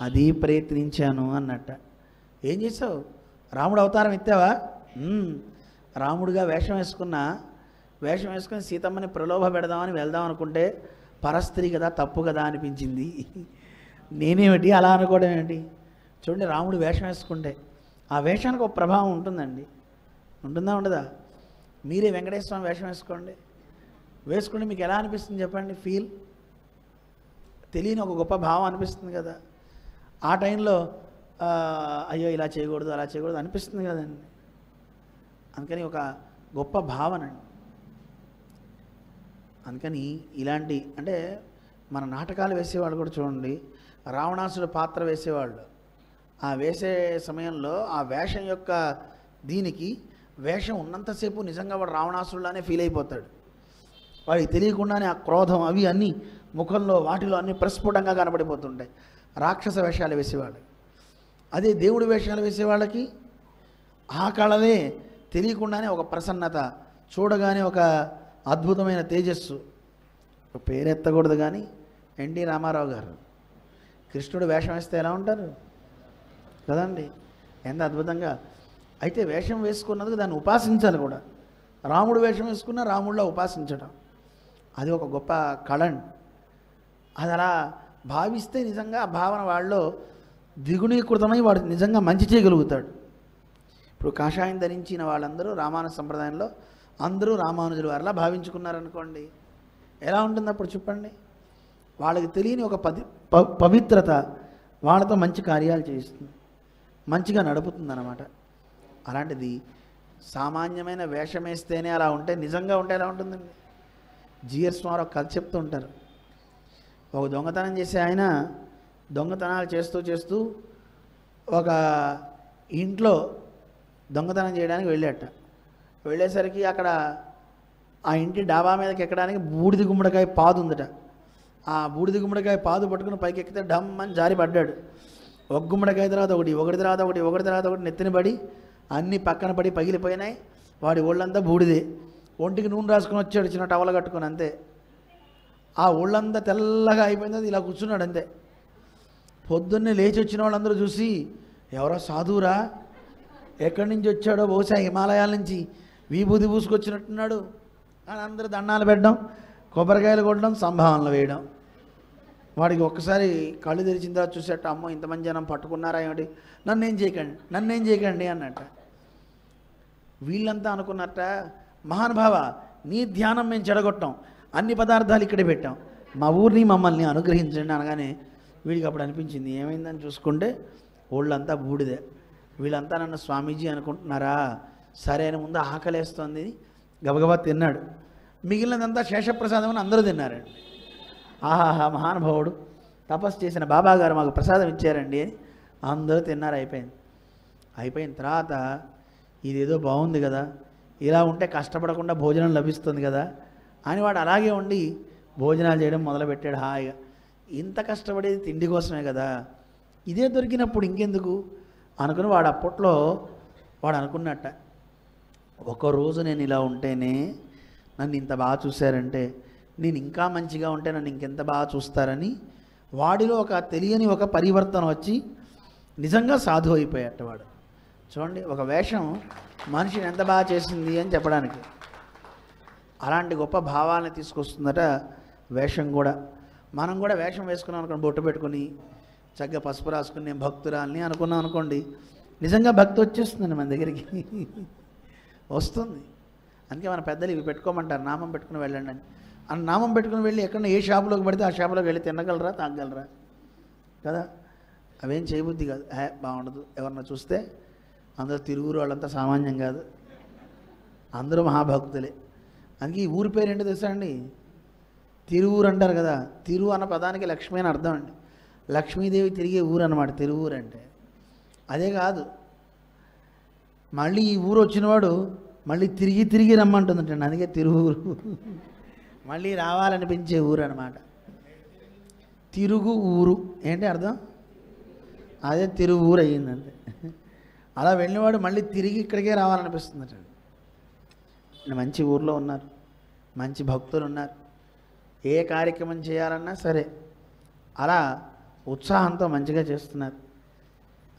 అది ప్రయత్నించాను అన్నట్ట. ఏం చేసావు? రాముడు అవతారం ఎత్తావా? రాముడిగా వేషం వేసుకుని సీతమ్మని ప్రలోభ పెడదామని వెళ్దాం అనుకుంటే పరస్త్రీ కదా, తప్పు కదా అనిపించింది. నేనేమిటి అలా అనుకోవడం ఏంటి? చూడండి, రాముడు వేషం వేసుకుంటే ఆ వేషానికి ఒక ప్రభావం ఉంటుందండి. ఉంటుందా ఉండదా? మీరే వెంకటేశ్వర వేషం వేసుకుంటే మీకు ఎలా అనిపిస్తుంది చెప్పండి? ఫీల్ తెలియని ఒక గొప్ప భావం అనిపిస్తుంది కదా. ఆ టైంలో అయ్యో ఇలా చేయకూడదు అలా చేయకూడదు అనిపిస్తుంది కదండి. అందుకని ఒక గొప్ప భావన అండి. అందుకని ఇలాంటి అంటే మన నాటకాలు వేసేవాళ్ళు కూడా చూడండి, రావణాసుడు పాత్ర వేసేవాళ్ళు ఆ వేసే సమయంలో ఆ వేషం యొక్క దీనికి వేషం ఉన్నంతసేపు నిజంగా వాడు రావణాసురులానే ఫీల్ అయిపోతాడు. వాడికి తెలియకుండానే ఆ క్రోధం అవి అన్నీ ముఖంలో వాటిలో అన్నీ ప్రస్ఫుటంగా కనబడిపోతుంటాయి రాక్షస వేషాలు వేసేవాళ్ళు. అదే దేవుడి వేషాలు వేసేవాళ్ళకి ఆ కళలే తెలియకుండానే ఒక ప్రసన్నత, చూడగానే ఒక అద్భుతమైన తేజస్సు. పేరెత్తకూడదు కానీ ఎన్టీ రామారావు గారు కృష్ణుడు వేషం వేస్తే ఎలా ఉంటారు కదండి, ఎంత అద్భుతంగా. అయితే వేషం వేసుకున్నందుకు దాన్ని ఉపాసించాలి కూడా. రాముడు వేషం వేసుకున్న రాముడిలో ఉపాసించడం అది ఒక గొప్ప కళండి. అది అలా భావిస్తే నిజంగా ఆ భావన వాళ్ళలో ద్విగుణీకృతమై వాడు నిజంగా మంచి చేయగలుగుతాడు. ఇప్పుడు కాషాయం ధరించిన వాళ్ళందరూ రామానుజ సంప్రదాయంలో అందరూ రామానుజులు వారిలా భావించుకున్నారనుకోండి, ఎలా ఉంటుంది అప్పుడు చెప్పండి. వాళ్ళకి తెలియని ఒక పవిత్రత వాళ్ళతో మంచి కార్యాలు చేయిస్తుంది, మంచిగా నడుపుతుంది అన్నమాట. అలాంటిది సామాన్యమైన వేషం వేస్తేనే అలా ఉంటే నిజంగా ఉంటే ఎలా ఉంటుందండి. జిఎస్ స్వామి ఒక కథ చెప్తూ ఉంటారు. ఒక దొంగతనం చేసే ఆయన దొంగతనాలు చేస్తూ చేస్తూ ఒక ఇంట్లో దొంగతనం చేయడానికి వెళ్ళాట. వెళ్ళేసరికి అక్కడ ఆ ఇంటి డాబా మీదకి ఎక్కడానికి బూడిద గుమ్మడికాయ పాదు ఉందట. ఆ బూడిద గుమ్మడికాయ పాదు పట్టుకుని పైకి ఎక్కితే డమ్ అని జారి పడ్డాడు. ఒక గుమ్మడికాయ తర్వాత ఒకటి, ఒకటి తర్వాత ఒకటి, ఒకటి తర్వాత ఒకటి నెత్తిన పడి అన్నీ పక్కన పడి పగిలిపోయినాయి. వాడి ఒళ్ళంతా బూడిదే. ఒంటికి నూనె రాసుకొని వచ్చాడు చిన్న టవల కట్టుకొని, అంతే. ఆ ఒళ్ళంతా తెల్లగా అయిపోయింది. ఇలా కూర్చున్నాడు అంతే. పొద్దున్నే లేచి వచ్చిన వాళ్ళందరూ చూసి, ఎవరో సాధువురా, ఎక్కడి నుంచి వచ్చాడో, బహుశా హిమాలయాల నుంచి విభూతి పూసుకొచ్చినట్టున్నాడు అని అందరూ దండాలు పెట్టడం, కొబ్బరికాయలు కొట్టడం, సంభావనలు వేయడం. వాడికి ఒక్కసారి కళ్ళు తెరిచిన తర్వాత చూసేట, అమ్మో ఇంతమంది జనం పట్టుకున్నారా ఏమిటి, నన్నేం చేయకండి, నన్నేం చేయకండి అన్నట్ట. వీళ్ళంతా అనుకున్నట్ట, మహానుభావ నీ ధ్యానం మేము చెడగొట్టాం, అన్ని పదార్థాలు ఇక్కడే పెట్టాం, మా ఊరిని మమ్మల్ని అనుగ్రహించండి అనగానే వీడికి అప్పుడు అనిపించింది ఏమైందని చూసుకుంటే వాళ్ళంతా బూడిదే. వీళ్ళంతా నన్ను స్వామీజీ అనుకుంటున్నారా, సరే అని ముందు ఆకలేస్తుంది గబగబా తిన్నాడు. మిగిలినదంతా శేషప్రసాదం అని అందరూ తిన్నారండి. ఆహాహా మహానుభావుడు తపస్సు చేసిన బాబా గారు మాకు ప్రసాదం ఇచ్చారండి అని అందరూ తిన్నారు. అయిపోయిన తర్వాత ఇదేదో బాగుంది కదా, ఇలా ఉంటే కష్టపడకుండా భోజనం లభిస్తుంది కదా అని వాడు అలాగే ఉండి భోజనాలు చేయడం మొదలుపెట్టాడు హాయిగా. ఇంత కష్టపడేది తిండి కోసమే కదా, ఇదే దొరికినప్పుడు ఇంకెందుకు అనుకుని వాడు అప్పట్లో వాడు అనుకున్నట్ట, ఒకరోజు నేను ఇలా ఉంటేనే నన్ను ఇంత బాగా చూశారంటే, నేను ఇంకా మంచిగా ఉంటే నన్ను ఇంకెంత బాగా చూస్తారని వాడిలో ఒక తెలియని ఒక పరివర్తన వచ్చి నిజంగా సాధువు అయిపోయాట వాడు. చూడండి, ఒక వేషం మనిషిని ఎంత బాగా చేసింది అని చెప్పడానికి. అలాంటి గొప్ప భావాలను తీసుకొస్తుందట వేషం కూడా. మనం కూడా వేషం వేసుకున్నాం అనుకోండి, బొట్టు పెట్టుకుని చక్కగా పసుపు రాసుకుని నేను భక్తురాలని అనుకున్నాం అనుకోండి, నిజంగా భక్తి వచ్చేస్తుందండి మన దగ్గరికి, వస్తుంది. అందుకే మన పెద్దలు ఇవి పెట్టుకోమంటారు, నామం పెట్టుకుని వెళ్ళండి అని. ఆ నామం పెట్టుకుని వెళ్ళి ఎక్కడ ఏ షాపులోకి పడితే ఆ షాపులోకి వెళ్ళి తినగలరా, తాగలరా కదా, అవేం చేయబుద్ధి కాదు, బాగుండదు. ఎవరన్నా చూస్తే అందరూ తిరుగురు, వాళ్ళంతా సామాన్యం కాదు, అందరూ మహాభక్తులే. అందుకే ఈ ఊరి పేరు ఏంటో తెలుసా అండి, తిరువూరు అంటారు కదా. తిరు అన్న పదానికి లక్ష్మి అని అర్థం అండి. లక్ష్మీదేవి తిరిగే ఊరు అన్నమాట తిరువూరు అంటే. అదే కాదు, మళ్ళీ ఈ ఊరు వచ్చినవాడు మళ్ళీ తిరిగి తిరిగి రమ్మంటుందంటండి, అందుకే తిరువూరు, మళ్ళీ రావాలనిపించే ఊరు అనమాట. తిరుగు ఊరు ఏంటి అర్థం, అదే తిరువూరు అయ్యిందంటే. అలా వెళ్ళినవాడు మళ్ళీ తిరిగి ఇక్కడికే రావాలనిపిస్తుందట. మంచి ఊర్లో ఉన్నారు, మంచి భక్తులు ఉన్నారు, ఏ కార్యక్రమం చేయాలన్నా సరే అలా ఉత్సాహంతో మంచిగా చేస్తున్నారు.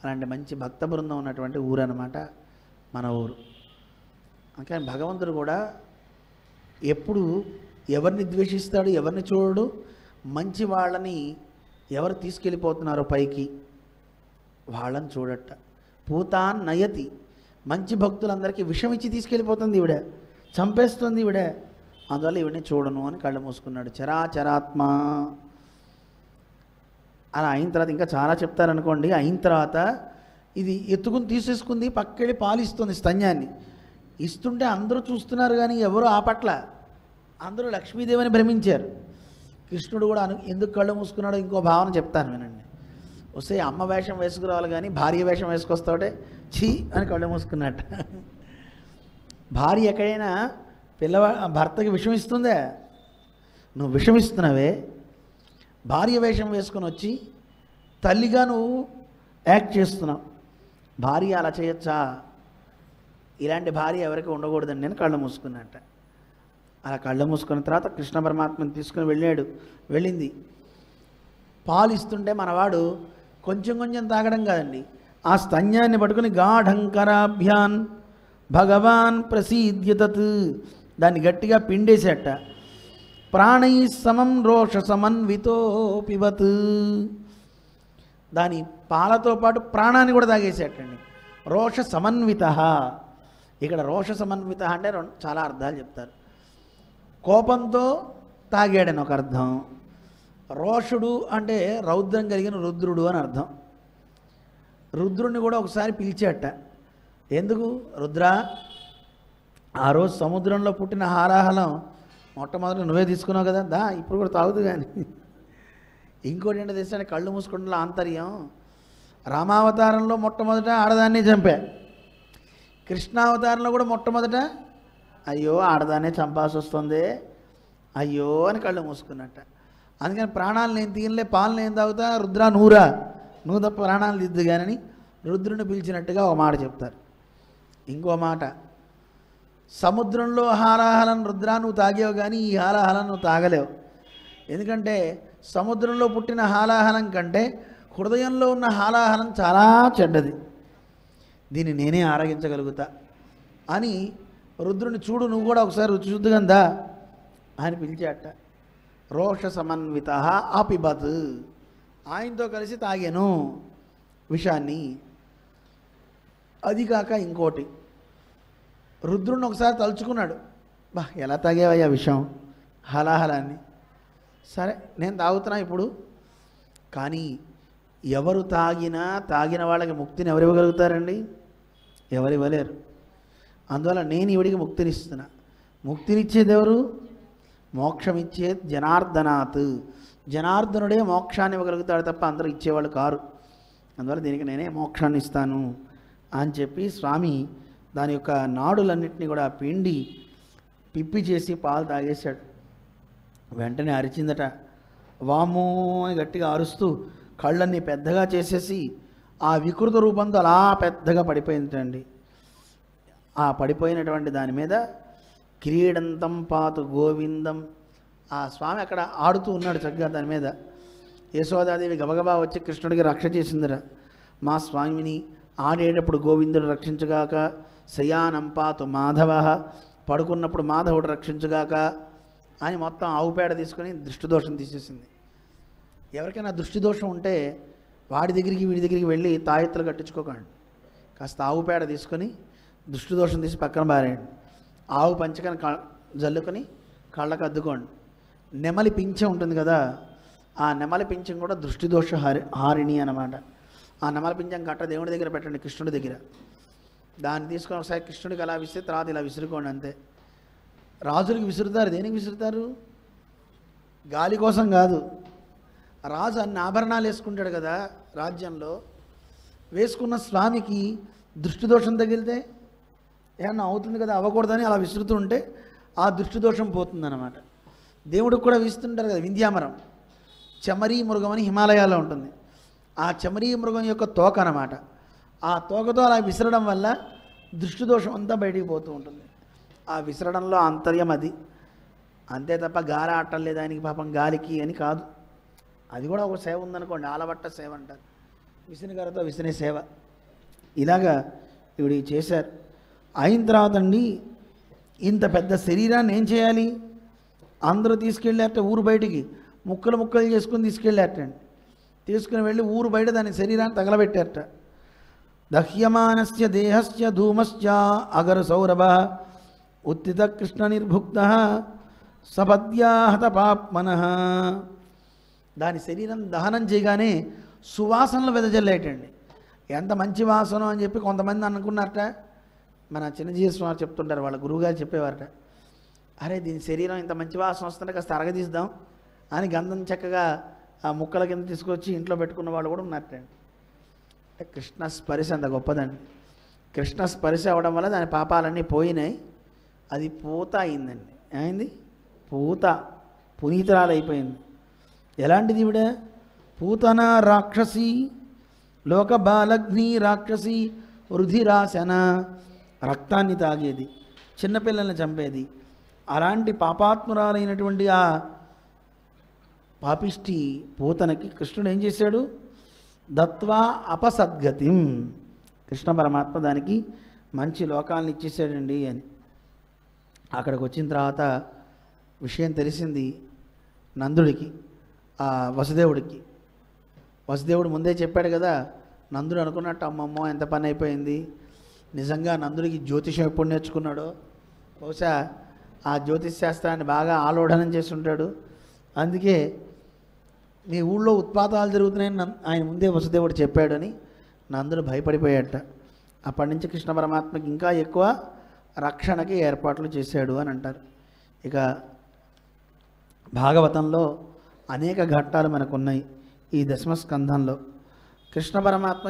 అలాంటి మంచి భక్త బృందం ఉన్నటువంటి ఊరు అన్నమాట మన ఊరు. కానీ భగవంతుడు కూడా ఎప్పుడు ఎవరిని ద్వేషిస్తాడు, ఎవరిని చూడడు, మంచి వాళ్ళని ఎవరు తీసుకెళ్ళిపోతున్నారో పైకి వాళ్ళని చూడట. పూతాన్ నయతి, మంచి భక్తులందరికీ విషం ఇచ్చి తీసుకెళ్ళిపోతుంది ఈవిడ, చంపేస్తుంది ఈవిడ, అందువల్ల ఈవిడని చూడను అని కళ్ళు మూసుకున్నాడు. చరాచరాత్మ. అలా అయిన తర్వాత ఇంకా చాలా చెప్తారనుకోండి. అయిన తర్వాత ఇది ఎత్తుకుని తీసేసుకుంది, పక్కెళ్ళి పాలిస్తుంది స్తన్యాన్ని. ఇస్తుంటే అందరూ చూస్తున్నారు కానీ ఎవరు ఆపట్ల. అందరూ లక్ష్మీదేవిని భ్రమించారు. కృష్ణుడు కూడా ఎందుకు కళ్ళు మూసుకున్నాడో ఇంకో భావన చెప్తాను వినండి. వస్తే అమ్మ వేషం వేసుకురావాలి కానీ భార్య వేషం వేసుకొస్తాడే ఛీ అని కళ్ళు మూసుకున్నట్ట. భార్య ఎక్కడైనా భర్తకి విషం ఇస్తుందే? నువ్వు విషం ఇస్తున్నావే. భార్య వేషం వేసుకొని వచ్చి తల్లిగా నువ్వు యాక్ట్ చేస్తున్నావు. భార్య అలా చేయొచ్చా? ఇలాంటి భార్య ఎవరికి ఉండకూడదండి నేను కళ్ళు మూసుకున్నట్ట. అలా కళ్ళు మూసుకున్న తర్వాత కృష్ణ పరమాత్మని తీసుకుని వెళ్ళింది. పాలు ఇస్తుంటే మనవాడు కొంచెం కొంచెం తాగడం కాదండి, ఆ స్తన్యాన్ని పట్టుకుని గాఢంకరాభ్యాన్ భగవాన్ ప్రసీద్యతత్ దాన్ని గట్టిగా పిండేసేట. ప్రాణై సమం రోష సమన్వితో పిబత్ దాని పాలతో పాటు ప్రాణాన్ని కూడా తాగేసేటండి. రోష సమన్విత. ఇక్కడ రోష సమన్విత అంటే చాలా అర్థాలు చెప్తారు. కోపంతో తాగాడని ఒక అర్థం, రోషుడు అంటే రౌద్రం కలిగిన రుద్రుడు అని అర్థం. రుద్రుడిని కూడా ఒకసారి పిలిచేట. ఎందుకు? రుద్ర, ఆ రోజు సముద్రంలో పుట్టిన హాలాహలం మొట్టమొదటి నువ్వే తీసుకున్నావు కదా, దా ఇప్పుడు కూడా తాగుదు. కానీ ఇంకోటి ఏంటో తెలుసా, కళ్ళు మూసుకుంటున్న ఆంతర్యం. రామావతారంలో మొట్టమొదట ఆడదాన్ని చంపా, కృష్ణావతారంలో కూడా మొట్టమొదట అయ్యో ఆడదాన్నే చంపాల్సి వస్తుంది అయ్యో అని కళ్ళు మూసుకున్నట్ట. అందుకని ప్రాణాలు నేను తీయలే, పాలు నేను తాగుతా, రుద్ర నువ్వు తప్ప ప్రాణాలు దిద్దు కానీ రుద్రుని పిలిచినట్టుగా ఒక మాట చెప్తారు. ఇంకో మాట, సముద్రంలో హాలాహలం రుద్ర నువ్వు తాగేవు కానీ ఈ హాలాహలం నువ్వు తాగలేవు. ఎందుకంటే సముద్రంలో పుట్టిన హాలాహలం కంటే హృదయంలో ఉన్న హాలాహలం చాలా చెడ్డది, దీన్ని నేనే ఆరగించగలుగుతా అని రుద్రుని చూడు నువ్వు కూడా ఒకసారి రుచి చూద్దుగందా అని పిలిచాట. రోష సమన్విత ఆపిబత్ ఆయనతో కలిసి తాగాను విషాన్ని. అది కాక ఇంకోటి, రుద్రుడిని ఒకసారి తలుచుకున్నాడు. ఎలా తాగేవయ్యా విషం హలాహలాన్ని? సరే నేను తాగుతున్నా ఇప్పుడు, కానీ ఎవరు తాగిన వాళ్ళకి ముక్తిని ఎవరు ఇవ్వగలుగుతారండి? ఎవరు ఇవ్వలేరు. అందువల్ల నేను ఇవిడికి ముక్తినిస్తున్నా. ముక్తినిచ్చేది ఎవరు? మోక్షమిచ్చేది జనార్దనాత్. జనార్దనుడే మోక్షాన్ని ఇవ్వగలుగుతాడు తప్ప అందరూ ఇచ్చేవాళ్ళు కారు. అందువల్ల దీనికి నేనే మోక్షాన్ని ఇస్తాను అని చెప్పి స్వామి దాని యొక్క నాడులన్నింటినీ కూడా పిండి పిప్పి చేసి పాలు తాగేశాడు. వెంటనే అరిచిందట. వామో అని గట్టిగా అరుస్తూ కళ్ళన్నీ పెద్దగా చేసేసి ఆ వికృత రూపంతో అలా పెద్దగా పడిపోయిందండి. ఆ పడిపోయినటువంటి దాని మీద క్రీడంతం పాతు గోవిందం, ఆ స్వామి అక్కడ ఆడుతూ ఉన్నాడు చక్కగా దాని మీద. యశోదాదేవి గబగబా వచ్చి కృష్ణుడికి రక్ష చేసిందిరా. మా స్వామిని ఆడేటప్పుడు గోవిందుడు రక్షించుగాక, శయానం పాతు మాధవ పడుకున్నప్పుడు మాధవుడు రక్షించుగాక అని మొత్తం ఆవు పేడ తీసుకొని దృష్టిదోషం తీసేసింది. ఎవరికైనా దృష్టిదోషం ఉంటే వాడి దగ్గరికి వీడి దగ్గరికి వెళ్ళి తాయెత్తులు కట్టించుకోకండి. కాస్త ఆవు పేడ తీసుకొని దృష్టిదోషం తీసి పక్కన బారేయండి. ఆవు పంచకని జల్లుకొని కళ్ళకు అద్దుకోండి. నెమలి పింఛం ఉంటుంది కదా, ఆ నెమలి పింఛం కూడా దృష్టిదోష హారిణి అన్నమాట. ఆ నెమలి పింఛం కట్ట దేవుడి దగ్గర పెట్టండి, కృష్ణుడి దగ్గర. దాన్ని తీసుకొని ఒకసారి కృష్ణుడికి అలా విసిరి తర్వాత ఇలా విసురుకోండి అంతే. రాజులకు విసురుతారు, దేనికి విసురుతారు? గాలి కోసం కాదు. రాజు అన్ని ఆభరణాలు వేసుకుంటాడు కదా రాజ్యంలో, వేసుకున్న స్వామికి దృష్టిదోషం తగిలితే ఏమన్నా అవుతుంది కదా, అవ్వకూడదని అలా విసురుతూ ఉంటే ఆ దృష్టిదోషం పోతుందన్నమాట. దేవుడికి కూడా విస్తుంటారు కదా వింధ్యామరం, చమరీ మృగం అని హిమాలయాల్లో ఉంటుంది. ఆ చమరీ మృగం యొక్క తోక అన్నమాట. ఆ తోకతో అలా విసరడం వల్ల దృష్టిదోషం అంతా బయటికి పోతూ ఉంటుంది. ఆ విసరడంలో ఆంతర్యం అది, అంతే తప్ప గాలి ఆటం లేదు ఆయనకి పాపం గాలికి అని కాదు. అది కూడా ఒక సేవ ఉందనుకోండి, ఆలవట్ట సేవ అంటారు, విసినగారితో విసినే సేవ. ఇలాగా ఇవి చేశారు. అయిన తర్వాత అండి ఇంత పెద్ద శరీరాన్ని ఏం చేయాలి? అందరూ తీసుకెళ్ళారట ఊరు బయటికి, ముక్కలు ముక్కలు చేసుకుని తీసుకెళ్ళారటండి. తీసుకుని వెళ్ళి ఊరు బయట దాని శరీరాన్ని తగలబెట్టారట. దహ్యమానస్య దేహస్య ధూమశ్చ అగర సౌరభ ఉత్థిత కృష్ణ నిర్భుక్త సపద్యాహత పాప్మన. దాని శరీరం దహనం చేయగానే సువాసనలు వెదజల్లేటండి. ఎంత మంచి వాసన అని చెప్పి కొంతమంది అనుకున్నారట. మన చిన్నజీవ స్వామి చెప్తుంటారు, వాళ్ళ గురువుగారు చెప్పేవారట, అరే దీని శరీరం ఇంత మంచి వాసన వస్తుంటే కాస్త అరగదీద్దాం అని గంధం చక్కగా ఆ ముక్కల కింద తీసుకొచ్చి ఇంట్లో పెట్టుకున్న వాళ్ళు కూడా ఉన్నారండి. అంటే కృష్ణ స్పర్శ అంత గొప్పదండి. కృష్ణ స్పర్శ అవ్వడం వల్ల దాని పాపాలన్నీ పోయినాయి. అది పూత అయిందండి. అయింది పూత, పునీతురాలైపోయింది. ఎలాంటిది ఈవిడ? పూతన రాక్షసి, లోక బాలగ్ని రాక్షసి, రుధిరాసన, రక్తాన్ని తాగేది, చిన్నపిల్లల్ని చంపేది. అలాంటి పాపాత్మురాలైనటువంటి ఆ పాపిష్టి పూతనకి కృష్ణుడు ఏం చేశాడు? దత్వా అపసద్గతిం, కృష్ణ పరమాత్మ దానికి మంచి లోకాలను ఇచ్చేసాడండి అని. అక్కడికి వచ్చిన తర్వాత విషయం తెలిసింది నందుడికి, ఆ వసుదేవుడికి. వసుదేవుడు ముందే చెప్పాడు కదా, నందుడు అనుకున్నట్టు అమ్మమ్మో ఎంత పని అయిపోయింది. నిజంగా నందుడికి జ్యోతిషం ఎప్పుడు నేర్చుకున్నాడో, బహుశా ఆ జ్యోతిష్ శాస్త్రాన్ని బాగా ఆలోడనం చేసి ఉంటాడు. అందుకే మీ ఊళ్ళో ఉత్పాతాలు జరుగుతున్నాయని ఆయన ముందే వసుదేవుడు చెప్పాడని నందుడు భయపడిపోయాట. అప్పటి నుంచి కృష్ణ పరమాత్మకి ఇంకా ఎక్కువ రక్షణకి ఏర్పాట్లు చేశాడు అని అంటారు. ఇక భాగవతంలో అనేక ఘట్టాలు మనకున్నాయి. ఈ దశమస్కంధంలో కృష్ణ పరమాత్మ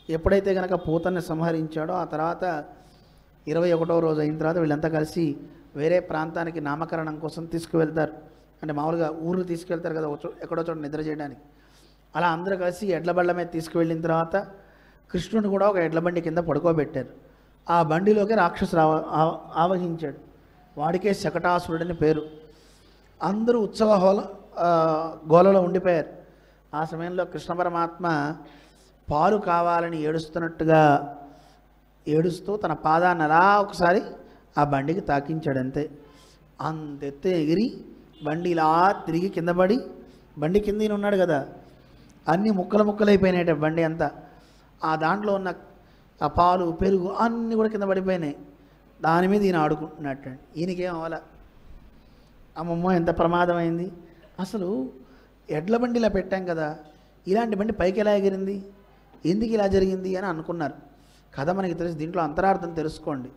ఎప్పుడైతే కనుక పూతన్ని సంహరించాడో ఆ తర్వాత 21వ రోజు అయిన తర్వాత వీళ్ళంతా కలిసి వేరే ప్రాంతానికి నామకరణం కోసం తీసుకువెళ్తారు. అంటే మామూలుగా ఊరు తీసుకెళ్తారు కదా, ఎక్కడో చోట నిద్ర చేయడానికి. అలా అందరూ కలిసి ఎడ్ల బండ్ల మీద తీసుకువెళ్ళిన తర్వాత కృష్ణుని కూడా ఒక ఎడ్ల బండి కింద పడుకోబెట్టారు. ఆ బండిలోకి రాక్షసుడు ఆవహించాడు. వాడికే శకటాసురుడని పేరు. అందరూ ఉత్సవ గోలలో ఉండిపోయారు. ఆ సమయంలో కృష్ణ పరమాత్మ పాలు కావాలని ఏడుస్తున్నట్టుగా ఏడుస్తూ తన పాదాన్ని అలా ఒకసారి ఆ బండికి తాకించాడు. అంతే. అంతెత్తు ఎగిరి బండి ఇలా తిరిగి కింద పడి, బండి కింద ఉన్నాడు కదా, అన్నీ ముక్కలు ముక్కలైపోయినాయి బండి అంతా. ఆ దాంట్లో ఉన్న ఆ పాలు పెరుగు అన్నీ కూడా కింద పడిపోయినాయి. దాని మీద ఈయన ఆడుకుంటున్నట్టు. ఈయనకేం అవ్వాల. అమ్మమ్మో ఎంత ప్రమాదమైంది. అసలు ఎడ్ల బండి ఇలా పెట్టాం కదా, ఇలాంటి బండి పైకి ఎలా ఎగిరింది, ఎందుకు ఇలా జరిగింది అని అనుకున్నారు. కథ మనకి తెలిసి దీంట్లో అంతరార్థం తెలుసుకోండి.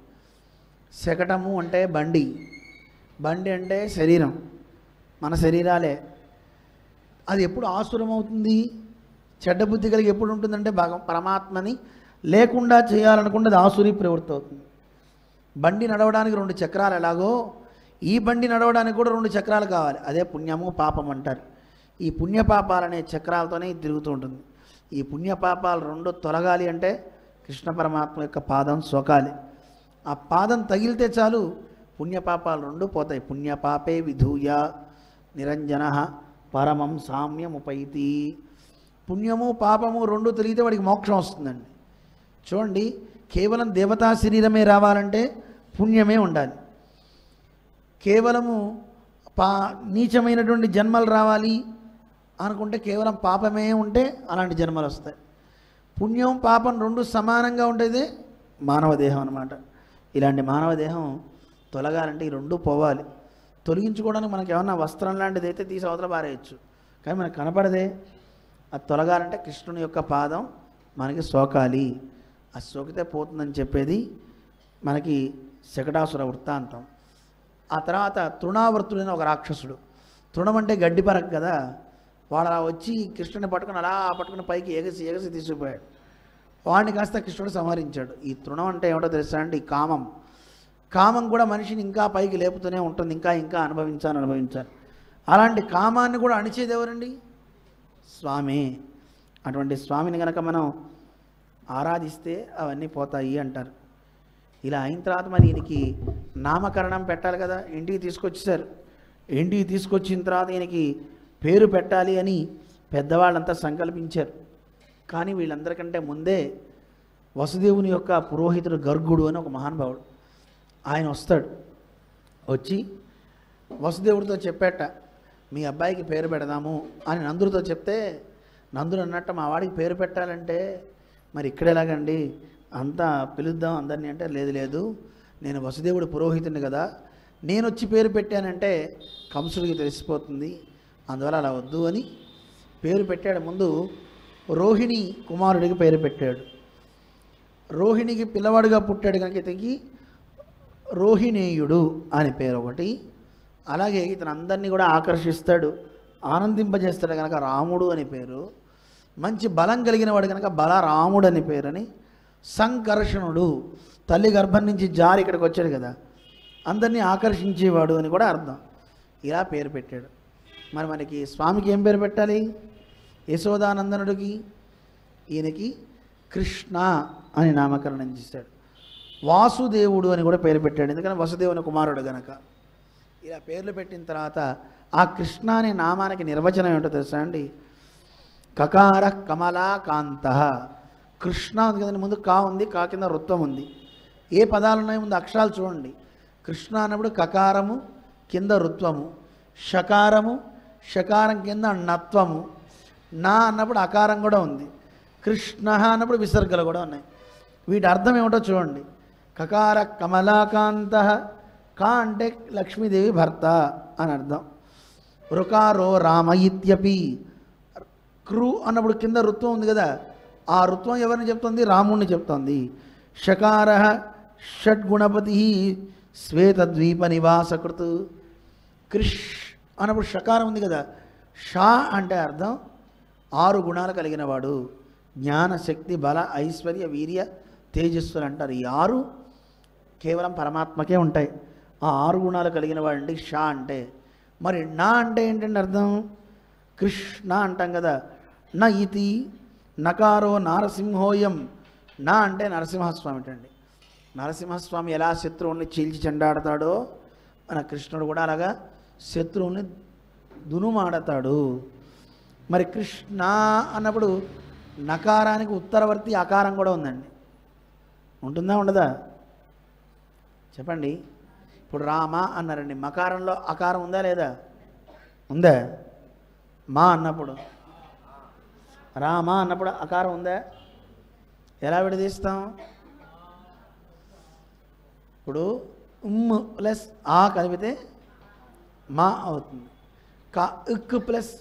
శకటము అంటే బండి, బండి అంటే శరీరం, మన శరీరాలే. అది ఎప్పుడు ఆసురం అవుతుంది, చెడ్డ బుద్ధి కలిగి ఎప్పుడు ఉంటుందంటే పరమాత్మని లేకుండా చేయాలనుకుంటే అది ఆసురీ ప్రవృత్తి అవుతుంది. బండి నడవడానికి 2 చక్రాలు ఎలాగో ఈ బండి నడవడానికి కూడా 2 చక్రాలు కావాలి. అదే పుణ్యము పాపం అంటారు. ఈ పుణ్యపాపాలనే చక్రాలతోనే తిరుగుతూ ఉంటుంది. ఈ పుణ్యపాపాలు 2 తొలగాలి అంటే కృష్ణ పరమాత్మ యొక్క పాదం సోకాలి. ఆ పాదం తగిలితే చాలు పుణ్యపాపాలు 2 పోతాయి. పుణ్యపాపే విధూయ నిరంజన పరమం సామ్యముపైతి. పుణ్యము పాపము 2 తిరిగితే వాడికి మోక్షం వస్తుందండి. చూడండి, కేవలం దేవతా శరీరమే రావాలంటే పుణ్యమే ఉండాలి. కేవలము నీచమైనటువంటి జన్మలు రావాలి అనుకుంటే కేవలం పాపమే ఉంటే అలాంటి జన్మలు వస్తాయి. పుణ్యం పాపం 2 సమానంగా ఉండేదే మానవ దేహం అన్నమాట. ఇలాంటి మానవ దేహం తొలగాలంటే ఈ 2 పోవాలి. తొలగించుకోవడానికి మనకి ఏమన్నా వస్త్రం లాంటిది అయితే తీసి అవతల పారేయచ్చు, కానీ మనకు కనపడదే. అది తొలగాలంటే కృష్ణుని యొక్క పాదం మనకి సోకాలి. అది సోకితే పోతుందని చెప్పేది మనకి శకటాసుర వృత్తాంతం. ఆ తర్వాత తృణావర్తుడైన ఒక రాక్షసుడు, తృణం అంటే గడ్డి పరక కదా, వాడు అలా వచ్చి కృష్ణుని పట్టుకుని అలా పట్టుకుని పైకి ఎగసి తీసుకుపోయాడు. వాడిని కాస్త కృష్ణుడు సంహరించాడు. ఈ తృణం అంటే ఏమిటో తెలుసా అంటే ఈ కామం. కామం కూడా మనిషిని ఇంకా పైకి లేపుతూనే ఉంటుంది, ఇంకా అనుభవించాలి. అలాంటి కామాన్ని కూడా అణిచేది ఎవరండి? స్వామి. అటువంటి స్వామిని కనుక మనం ఆరాధిస్తే అవన్నీ పోతాయి అంటారు. ఇలా అయిన తర్వాత మరి ఈయనకి నామకరణం పెట్టాలి కదా, ఇంటికి తీసుకొచ్చేసారు. ఇంటికి తీసుకొచ్చిన తర్వాత ఈయనకి పేరు పెట్టాలి అని పెద్దవాళ్ళంతా సంకల్పించారు. కానీ వీళ్ళందరికంటే ముందే వసుదేవుని యొక్క పురోహితుడు గర్గుడు అని ఒక మహానుభావుడు ఆయన వస్తాడు. వచ్చి వసుదేవుడితో చెప్పేట, మీ అబ్బాయికి పేరు పెడదాము అని నందుడితో చెప్తే, నందుడు అన్నట్టు మా వాడికి పేరు పెట్టాలంటే మరి ఇక్కడెలాగండి, అంతా పిలుద్దాం అందరినీ అంటే, లేదు నేను వసుదేవుడు పురోహితుని కదా, నేను వచ్చి పేరు పెట్టానంటే కంసుడికి తెలిసిపోతుంది, అందువల్ల అలా వద్దు అని పేరు పెట్టాడు. ముందు రోహిణి కుమారుడికి పేరు పెట్టాడు. రోహిణికి పిల్లవాడుగా పుట్టాడు కనుక ఇతనికి రోహిణేయుడు అని పేరు ఒకటి. అలాగే ఇతను అందరినీ కూడా ఆకర్షిస్తాడు, ఆనందింపజేస్తాడు కనుక రాముడు అని పేరు. మంచి బలం కలిగిన వాడు కనుక బలరాముడు అని పేరని. సంకర్షణుడు, తల్లి గర్భం నుంచి జారి ఇక్కడికి వచ్చాడు కదా, అందరినీ ఆకర్షించేవాడు అని కూడా అర్థం. ఇలా పేరు పెట్టాడు. మరి మనకి స్వామికి ఏం పేరు పెట్టాలి? యశోదానందనుడికి ఈయనకి కృష్ణ అని నామకరణం చేశాడు. వాసుదేవుడు అని కూడా పేరు పెట్టాడు, ఎందుకంటే వసుదేవుని కుమారుడు గనక. ఇలా పేర్లు పెట్టిన తర్వాత ఆ కృష్ణ అనే నామానికి నిర్వచనం ఏమిటో తెలుసా అండి? కకార కమలాకాంత. కృష్ణ ఉంది కదండి, ముందు కా ఉంది, కా కింద రుత్వం ఉంది. ఏ పదాలు ఉన్నాయి ముందు అక్షరాలు చూడండి. కృష్ణ అన్నప్పుడు కకారము కింద రుత్వము, షకారము షకారం కింద నత్వము, నా అన్నప్పుడు అకారం కూడా ఉంది, కృష్ణ అన్నప్పుడు విసర్గలు కూడా ఉన్నాయి. వీటి అర్థం ఏమిటో చూడండి. కకార కమలాకాంత, కా అంటే లక్ష్మీదేవి భర్త అని అర్థం. రుకారో రామ ఇత్యపి. క్రూ అన్నప్పుడు కింద రుత్వం ఉంది కదా, ఆ రుత్వం ఎవరిని చెప్తుంది? రాముణ్ణి చెప్తుంది. షకార షడ్గుణపతి శ్వేతద్వీప నివాసకృత్. కృష్ అన్నప్పుడు షకారం ఉంది కదా, షా అంటే అర్థం 6 గుణాలు కలిగిన వాడు. జ్ఞాన, శక్తి, బల, ఐశ్వర్య, వీర్య, తేజస్సులు అంటారు. ఈ 6 కేవలం పరమాత్మకే ఉంటాయి. ఆ 6 గుణాలు కలిగిన వాడండి షా అంటే. మరి నా అంటే ఏంటంటే అర్థం? కృష్ణ అంటాం కదా, న ఇతి నకారో నారసింహోయం. నా అంటే నరసింహస్వామి అండి. నరసింహస్వామి ఎలా శత్రువుల్ని చీల్చి చెండాడతాడో మన కృష్ణుడు కూడా అలాగా శత్రువుల్ని దునుమాడతాడు. మరి కృష్ణ అన్నప్పుడు నకారానికి ఉత్తరవర్తి అకారం కూడా ఉందండి. ఉంటుందా ఉండదా చెప్పండి? ఇప్పుడు రామ అన్నారండి, మకారంలో అకారం ఉందా లేదా? ఉందా? మా అన్నప్పుడు, రామ అన్నప్పుడు అకారం ఉందా? ఎలా విడదీస్తాం? ఇప్పుడు ఉమ్ ప్లస్ ఆ కలిపితే మా అవుతుంది. కా ఇక్ ప్లస్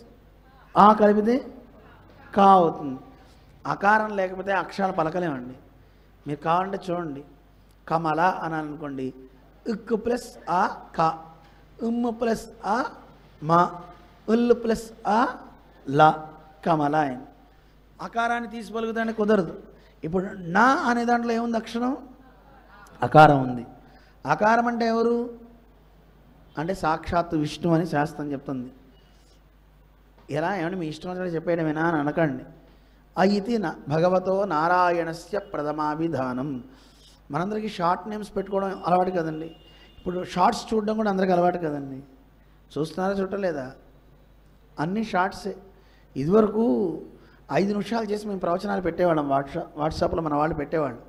ఆ కలిపితే కా అవుతుంది. అకారం లేకపోతే అక్షరాలు పలకలేమండి. మీరు కావాలంటే చూడండి, కమల అని అనుకోండి, ఇక్ ప్లస్ ఆ కా, ఉమ్ ప్లస్ ఆ మా, ఉల్ ప్లస్ ఆ లా, కమల అని. అకారాన్ని తీసి పలుకుతానికి కుదరదు. ఇప్పుడు నా అనే దాంట్లో ఏముంది? అక్షరం అకారం ఉంది. అకారం అంటే ఎవరు అంటే సాక్షాత్తు విష్ణు అని శాస్త్రం చెప్తుంది. ఎలా ఏమని మీ ఇష్టం వచ్చినట్టు చెప్పేయడమేనా అని అనకండి. అయితి భగవతో నారాయణస్య ప్రథమాభిధానం. మనందరికీ షార్ట్ నేమ్స్ పెట్టుకోవడం అలవాటు కదండి. ఇప్పుడు షార్ట్స్ చూడడం కూడా అందరికీ అలవాటు కదండి. చూస్తున్నారా చూడలేదా? అన్ని షార్ట్సే. ఇదివరకు 5 నిమిషాలు చేసి మేము ప్రవచనాలు పెట్టేవాళ్ళం. వాట్సాప్లో మన వాళ్ళు పెట్టేవాళ్ళు.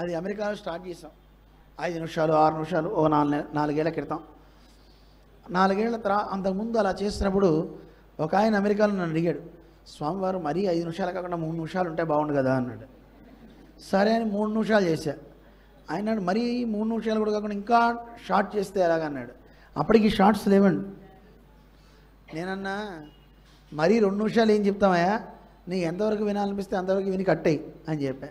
అది అమెరికాలో స్టార్ట్ చేసాం. 5 నిమిషాలు 6 నిమిషాలు ఓ 4 ఏళ్ల క్రితం. 4 ఏళ్ల తర్వాత అంతకుముందు అలా చేసినప్పుడు ఒక ఆయన అమెరికాలో నన్ను అడిగాడు, స్వామివారు మరీ 5 నిమిషాలు కాకుండా 3 నిమిషాలు ఉంటే బాగుండు కదా అన్నాడు. సరే అని 3 నిమిషాలు చేశా. ఆయన మరీ 3 నిమిషాలు కూడా కాకుండా ఇంకా షార్ట్ చేస్తే ఎలాగన్నాడు. అప్పటికి షార్ట్స్ లేవండి. నేనన్నా మరీ 2 నిమిషాలు ఏం చెప్తామయ్యా, నీ ఎంతవరకు వినాలనిపిస్తే అంతవరకు విని కట్టేయి అని చెప్పా.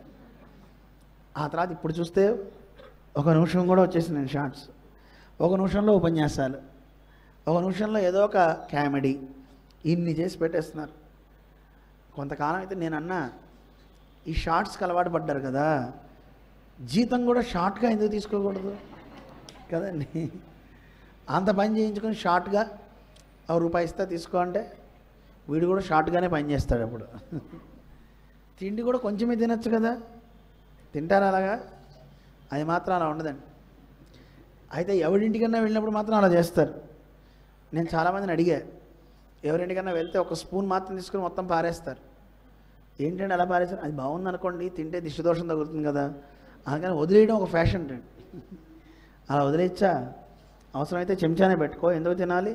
ఆ తర్వాత ఇప్పుడు చూస్తే 1 నిమిషం కూడా వచ్చేసింది నేను షార్ట్స్. 1 నిమిషంలో ఉపన్యాసాలు, 1 నిమిషంలో ఏదో ఒక కామెడీ, ఇన్ని చేసి పెట్టేస్తున్నారు. కొంతకాలం అయితే నేనన్నా ఈ షార్ట్స్కి అలవాటు పడ్డారు కదా, జీతం కూడా షార్ట్గా ఎందుకు తీసుకోకూడదు కదండి? అంత పని చేయించుకొని షార్ట్గా ₹1 ఇస్తే తీసుకో అంటే వీడు కూడా షార్ట్గానే పని చేస్తాడు. అప్పుడు తిండి కూడా కొంచెమే తినచ్చు కదా, తింటారా అలాగా? అది మాత్రం అలా ఉండదండి. అయితే ఎవరింటికన్నా వెళ్ళినప్పుడు మాత్రం అలా చేస్తారు. నేను చాలామందిని అడిగా, ఎవరింటికన్నా వెళ్తే 1 స్పూన్ మాత్రం తీసుకుని మొత్తం పారేస్తారు. ఏంటంటే అలా పారేస్తారు? అది బాగుంది అనుకోండి, తింటే దిష్టిదోషం తగులుతుంది కదా, అందుకని వదిలేయడం ఒక ఫ్యాషన్ అండి. అలా వదిలేచ్చా? అవసరమైతే చెంచానే పెట్టుకో, ఎందుకు తినాలి?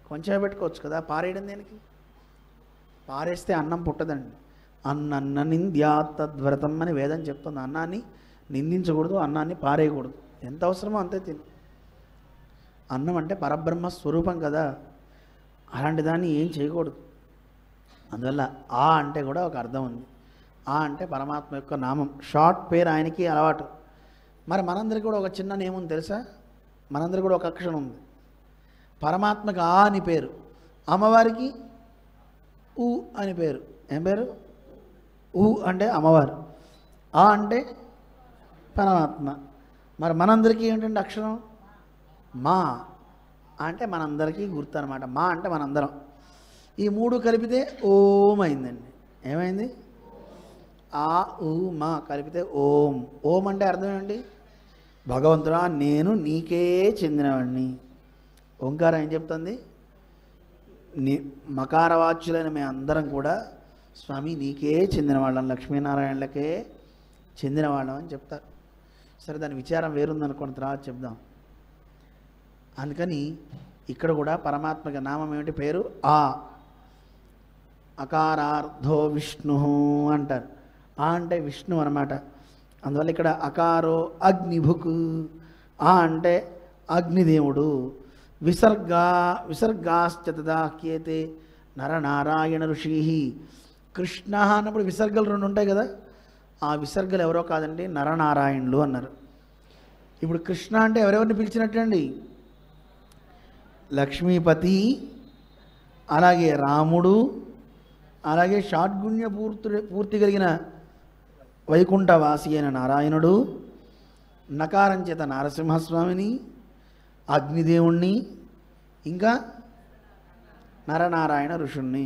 కొంచెమే పెట్టుకోవచ్చు కదా, పారేయడం దేనికి? పారేస్తే అన్నం పుట్టదండి. అన్న నింద్యా తద్వ్రతం అని వేదం చెప్తుంది. అన్నాన్ని నిందించకూడదు, అన్నాన్ని పారేయకూడదు. ఎంత అవసరమో అంతే తిను. అన్నం అంటే పరబ్రహ్మ స్వరూపం కదా, అలాంటి దాన్ని ఏం చేయకూడదు. అందువల్ల ఆ అంటే కూడా ఒక అర్థం ఉంది. ఆ అంటే పరమాత్మ యొక్క నామం, షార్ట్ పేరు ఆయనకి అలవాటు. మరి మనందరికీ కూడా ఒక చిన్న నేముంది తెలుసా? మనందరికీ కూడా ఒక అక్షరం ఉంది. పరమాత్మకి ఆ అని పేరు, అమ్మవారికి ఊ అని పేరు. ఏం పేరు? ఊ అంటే అమ్మవారు, ఆ అంటే పరమాత్మ. మరి మనందరికీ ఏంటంటే అక్షరం మా అంటే మనందరికీ గుర్తు అనమాట. మా అంటే మనందరం. ఈ మూడు కలిపితే ఓం అయిందండి. ఏమైంది? ఆ ఊ మా కలిపితే ఓం. ఓం అంటే అర్థం ఏంటి? భగవంతుడా నేను నీకే చెందినవాడిని. ఓంకారం ఏం చెప్తుంది? మకారవాచ్యులైన మేము అందరం కూడా స్వామి నీకే చెందిన వాళ్ళం, లక్ష్మీనారాయణలకే చెందిన వాళ్ళం అని చెప్తారు. సరే, దాని విచారం వేరుందనుకోండి, తర్వాత చెప్దాం. అందుకని ఇక్కడ కూడా పరమాత్మకి నామం ఏమిటి? పేరు ఆ. అకారార్థో విష్ణు అంటారు. ఆ అంటే విష్ణు అనమాట. అందువల్ల ఇక్కడ అకారో అగ్నిభుక్, ఆ అంటే అగ్నిదేవుడు. విసర్గాశ్చ తదాఖ్యేతే నరనారాయణ ఋషి. కృష్ణ అన్నప్పుడు విసర్గలు రెండు ఉంటాయి కదా, ఆ విసర్గలు ఎవరో కాదండి, నరనారాయణులు అన్నారు. ఇప్పుడు కృష్ణ అంటే ఎవరెవరిని పిలిచినట్టండి? లక్ష్మీపతి, అలాగే రాముడు, అలాగే షాడ్గుణ్య పూర్తి కలిగిన వైకుంఠవాసి అయిన నారాయణుడు, నకారం చేత నరసింహస్వామిని, అగ్నిదేవుణ్ణి, ఇంకా నరనారాయణ ఋషుణ్ణి,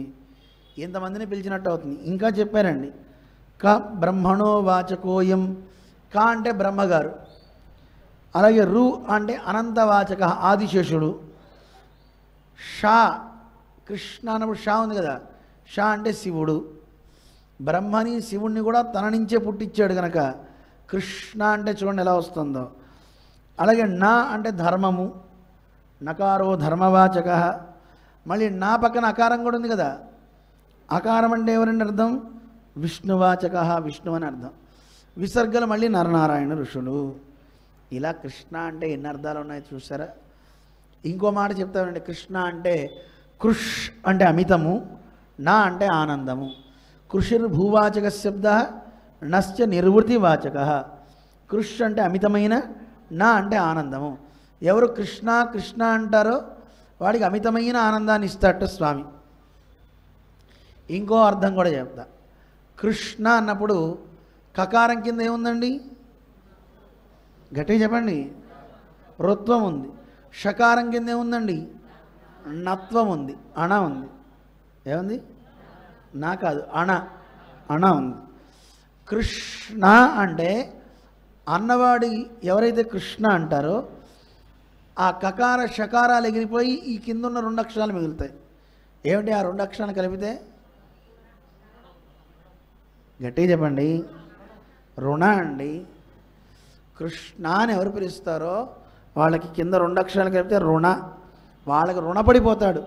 ఇంతమందిని పిలిచినట్టు అవుతుంది. ఇంకా చెప్పారండి, క బ్రహ్మణో వాచకోయం. క అంటే బ్రహ్మగారు, అలాగే రు అంటే అనంతవాచక ఆదిశేషుడు. షా కృష్ణ అన్నప్పుడు షా ఉంది కదా, షా అంటే శివుడు. బ్రహ్మని శివుణ్ణి కూడా తన నుంచే పుట్టించాడు కనుక కృష్ణ అంటే చూడండి ఎలా వస్తుందో. అలాగే నా అంటే ధర్మము, నకారో ధర్మవాచక. మళ్ళీ నా పక్కన అకారం కూడా ఉంది కదా, అకారం అంటే ఎవరండి అర్థం? విష్ణువాచక, విష్ణు అని అర్థం. విసర్గలు మళ్ళీ నరనారాయణ ఋషులు. ఇలా కృష్ణ అంటే ఎన్ని అర్థాలు ఉన్నాయి చూసారా? ఇంకో మాట చెప్తామండి, కృష్ణ అంటే కృష్ అంటే అమితము, నా అంటే ఆనందము. కృషిర్భూవాచక శబ్ద, నశ్చ నిర్వృతివాచక. కృష్ అంటే అమితమైన, నా అంటే ఆనందము. ఎవరు కృష్ణ కృష్ణ అంటారో వాడికి అమితమైన ఆనందాన్ని ఇస్తాట స్వామి. ఇంకో అర్థం కూడా చెప్తా. కృష్ణ అన్నప్పుడు కకారం కింద ఏముందండి? గట్టిగా చెప్పండి. రుత్వం ఉంది. షకారం కింద ఏముందండి? నత్వం ఉంది, అణ ఉంది. ఏముంది? నా కాదు, అణ, అణ ఉంది. కృష్ణ అంటే అన్నవాడి ఎవరైతే కృష్ణ అంటారో ఆ కకార షకారాలు ఎగిరిపోయి ఈ కింద ఉన్న రెండు అక్షరాలు మిగులుతాయి. ఏమిటి ఆ రెండు అక్షరాలు కలిపితే? గట్టిగా చెప్పండి. రుణ అండి. కృష్ణ అని ఎవరు పిలుస్తారో వాళ్ళకి కింద రెండు అక్షరాలు కలిపితే రుణ. వాళ్ళకి రుణపడిపోతాడు,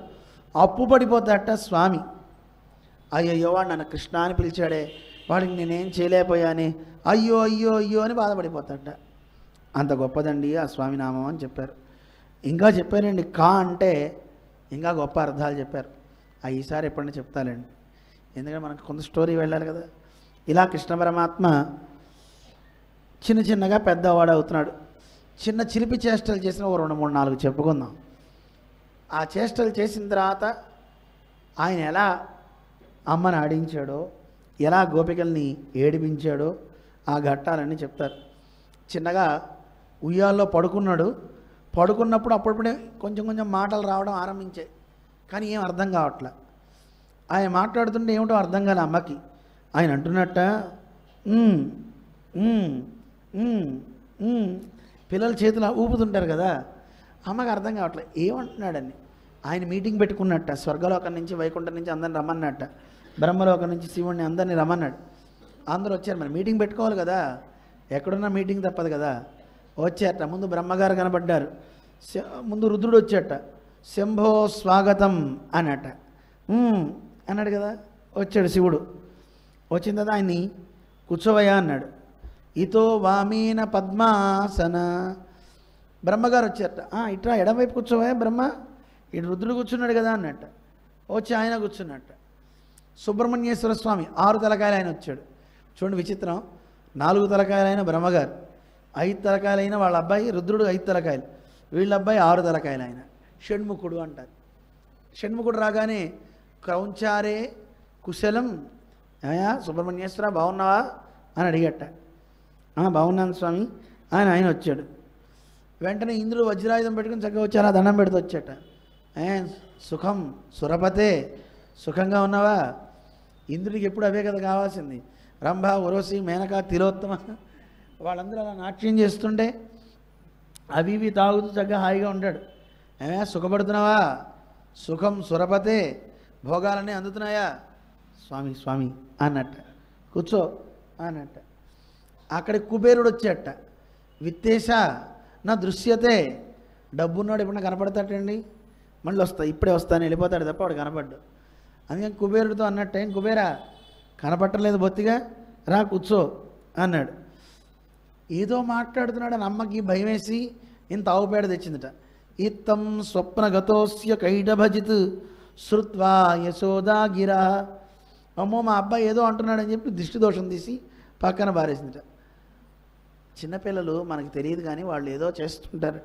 అప్పు పడిపోతాడట స్వామి. అయ్యయ్యో వాడు నన్ను కృష్ణ అని పిలిచాడే, వాడికి నేనేం చేయలేకపోయాని అయ్యో అయ్యో అయ్యో అని బాధపడిపోతాడట. అంత గొప్పదండి ఆ స్వామి నామం అని చెప్పారు. ఇంకా చెప్పారండి, కా అంటే ఇంకా గొప్ప అర్థాలు చెప్పారు. ఈసారి ఎప్పుడైనా చెప్తానండి, ఎందుకంటే మనకు కొంత స్టోరీ వెళ్ళాలి కదా. ఇలా కృష్ణ పరమాత్మ చిన్న చిన్నగా పెద్దవాడు అవుతున్నాడు. చిన్న చిలిపి చేష్టలు చేసిన ఒక 2, 3, 4 చెప్పుకుందాం. ఆ చేష్టలు చేసిన తర్వాత ఆయన ఎలా అమ్మని ఆడించాడో, ఎలా గోపికల్ని ఏడిపించాడో ఆ ఘట్టాలన్నీ చెప్తారు. చిన్నగా ఉయ్యాల్లో పడుకున్నాడు. పడుకున్నప్పుడు అప్పుడప్పుడే కొంచెం కొంచెం మాటలు రావడం ఆరంభించాయి, కానీ ఏం అర్థం కావట్లే. ఆయన మాట్లాడుతుంటే ఏమిటో అర్థం కాలే అమ్మకి. ఆయన అంటున్నట్ట పిల్లల చేతులు ఊపుతుంటారు కదా, అమ్మకి అర్థం కావట్లేదు ఏమంటున్నాడని. ఆయన మీటింగ్ పెట్టుకున్నట్ట, స్వర్గలోకం నుంచి వైకుంఠం నుంచి అందరిని రమ్మన్నట్ట, బ్రహ్మలోకం నుంచి శివుణ్ణి అందరినీ రమ్మన్నాడు. అందరూ వచ్చారు. మరి మీటింగ్ పెట్టుకోవాలి కదా, ఎక్కడున్నా మీటింగ్ తప్పదు కదా. వచ్చారట. ముందు బ్రహ్మగారు కనబడ్డారు, ముందు రుద్రుడు వచ్చాట. శంభో స్వాగతం అన్నట. అన్నాడు కదా. వచ్చాడు శివుడు. వచ్చిన తర్వాత ఆయన్ని కూర్చోవయ్యా అన్నాడు. ఇతో వామీన పద్మాసన. బ్రహ్మగారు వచ్చారట. ఇట్లా ఎడమవైపు కూర్చోవయ్యా బ్రహ్మ, ఇటు రుద్రుడు కూర్చున్నాడు కదా అన్నట్ట. వచ్చి ఆయన కూర్చున్నట్ట. సుబ్రహ్మణ్యేశ్వర స్వామి 6 తలకాయలు ఆయన వచ్చాడు. చూడండి విచిత్రం, 4 తలకాయలు ఆయన బ్రహ్మగారు, 5 తలకాయలైన వాళ్ళ అబ్బాయి రుద్రుడు 5 తలకాయలు, వీళ్ళ అబ్బాయి 6 తలకాయలు. ఆయన షణ్ముఖుడు అంటారు. షణ్ముఖుడు రాగానే క్రౌంచారే కుశలం, ఏమయ్యా సుబ్రహ్మణ్యేశ్వర బాగున్నావా అని అడిగట. బాగున్నాను స్వామి అని ఆయన వచ్చాడు. వెంటనే ఇంద్రుడు వజ్రాయుధం పెట్టుకుని చక్కగా వచ్చారా, దండం పెడుతూ వచ్చాట. సుఖం సురపతే, సుఖంగా ఉన్నావా? ఇంద్రుడికి ఎప్పుడు అవే కదా కావాల్సింది. రంభ, ఉర్వశి, మేనక, తిలోత్తమ వాళ్ళందరూ అలా నాట్యం చేస్తుంటే అవి ఇవి తాగుతూ చక్కగా హాయిగా ఉంటాడు. సుఖపడుతున్నావా? సుఖం సురపతే, భోగాలన్నీ అందుతున్నాయా? స్వామి స్వామి అన్నట్ట. కూర్చో అన్నట్ట. అక్కడికి కుబేరుడు వచ్చేట. విత్తేశ నా దృశ్యతే, డబ్బున్నాడు ఎప్పుడన్నా కనపడతాడండి? మళ్ళీ ఇప్పుడే వస్తాను వెళ్ళిపోతాడు తప్ప వాడు కనపడ్డు. అందుకని కుబేరుడితో అన్నట్టు, ఏం కుబేరా కనపట్టలేదు బొత్తిగా, రా కూర్చో అన్నాడు. ఏదో మాట్లాడుతున్నాడు అని అమ్మకి భయం వేసి ఇంత ఆవుపేడ తెచ్చిందట. ఇత్తం స్వప్నగతోస్య కైటభజిత్ శ్రుత్వా యశోదా గిరా. అమ్మో మా అబ్బాయి ఏదో అంటున్నాడని చెప్పి దిష్టి దోషం తీసి పక్కన బారేసిందట. చిన్నపిల్లలు మనకు తెలియదు కానీ వాళ్ళు ఏదో చేస్తుంటారు.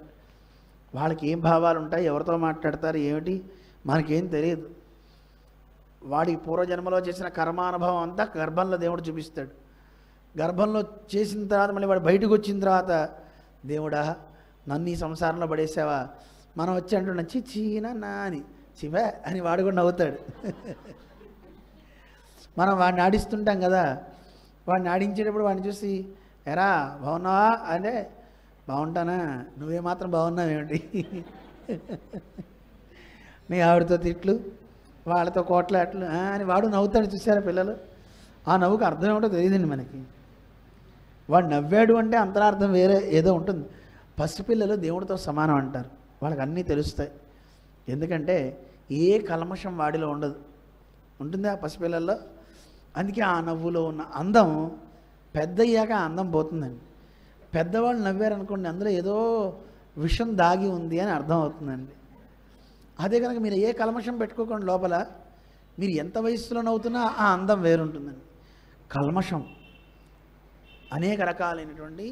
వాళ్ళకి ఏం భావాలు ఉంటాయి, ఎవరితో మాట్లాడతారు ఏమిటి మనకేం తెలియదు. వాడికి పూర్వజన్మలో చేసిన కర్మానుభవం అంతా గర్భంలో దేవుడు చూపిస్తాడు. గర్భంలో చేసిన తర్వాత మళ్ళీ వాడు బయటకు వచ్చిన తర్వాత, దేవుడా నన్ను ఈ సంసారంలో పడేసావా, మనం వచ్చి అంటున్నాం చిచీనా అని, చివే అని వాడు కూడా నవ్వుతాడు. మనం వాడిని ఆడిస్తుంటాం కదా, వాడిని ఆడించేటప్పుడు వాడిని చూసి ఎరా బాగున్నావా అంటే, బాగుంటానా, నువ్వేమాత్రం బాగున్నావేమిటి, నీ ఆవిడతో తిట్లు వాళ్ళతో కోట్లాట్లు అని వాడు నవ్వుతాడు. చూసారా పిల్లలు? ఆ నవ్వుకు అర్థం ఏమిటో తెలియదండి మనకి. వాడు నవ్వాడు అంటే అంతరార్థం వేరే ఏదో ఉంటుంది. పసిపిల్లలు దేవుడితో సమానం అంటారు, వాళ్ళకి అన్నీ తెలుస్తాయి. ఎందుకంటే ఏ కల్మషం వాడిలో ఉండదు, ఉంటుంది ఆ పసిపిల్లల్లో. అందుకే ఆ నవ్వులో ఉన్న అందం పెద్దయ్యాక ఆ అందం పోతుందండి. పెద్దవాళ్ళు నవ్వారనుకోండి అందులో ఏదో విషం దాగి ఉంది అని అర్థం అవుతుందండి. అదే కనుక మీరు ఏ కల్మషం పెట్టుకోకుండా లోపల మీరు ఎంత వయస్సులో నవ్వుతున్నా ఆ అందం వేరుంటుందండి. కల్మషం అనేక రకాలైనటువంటి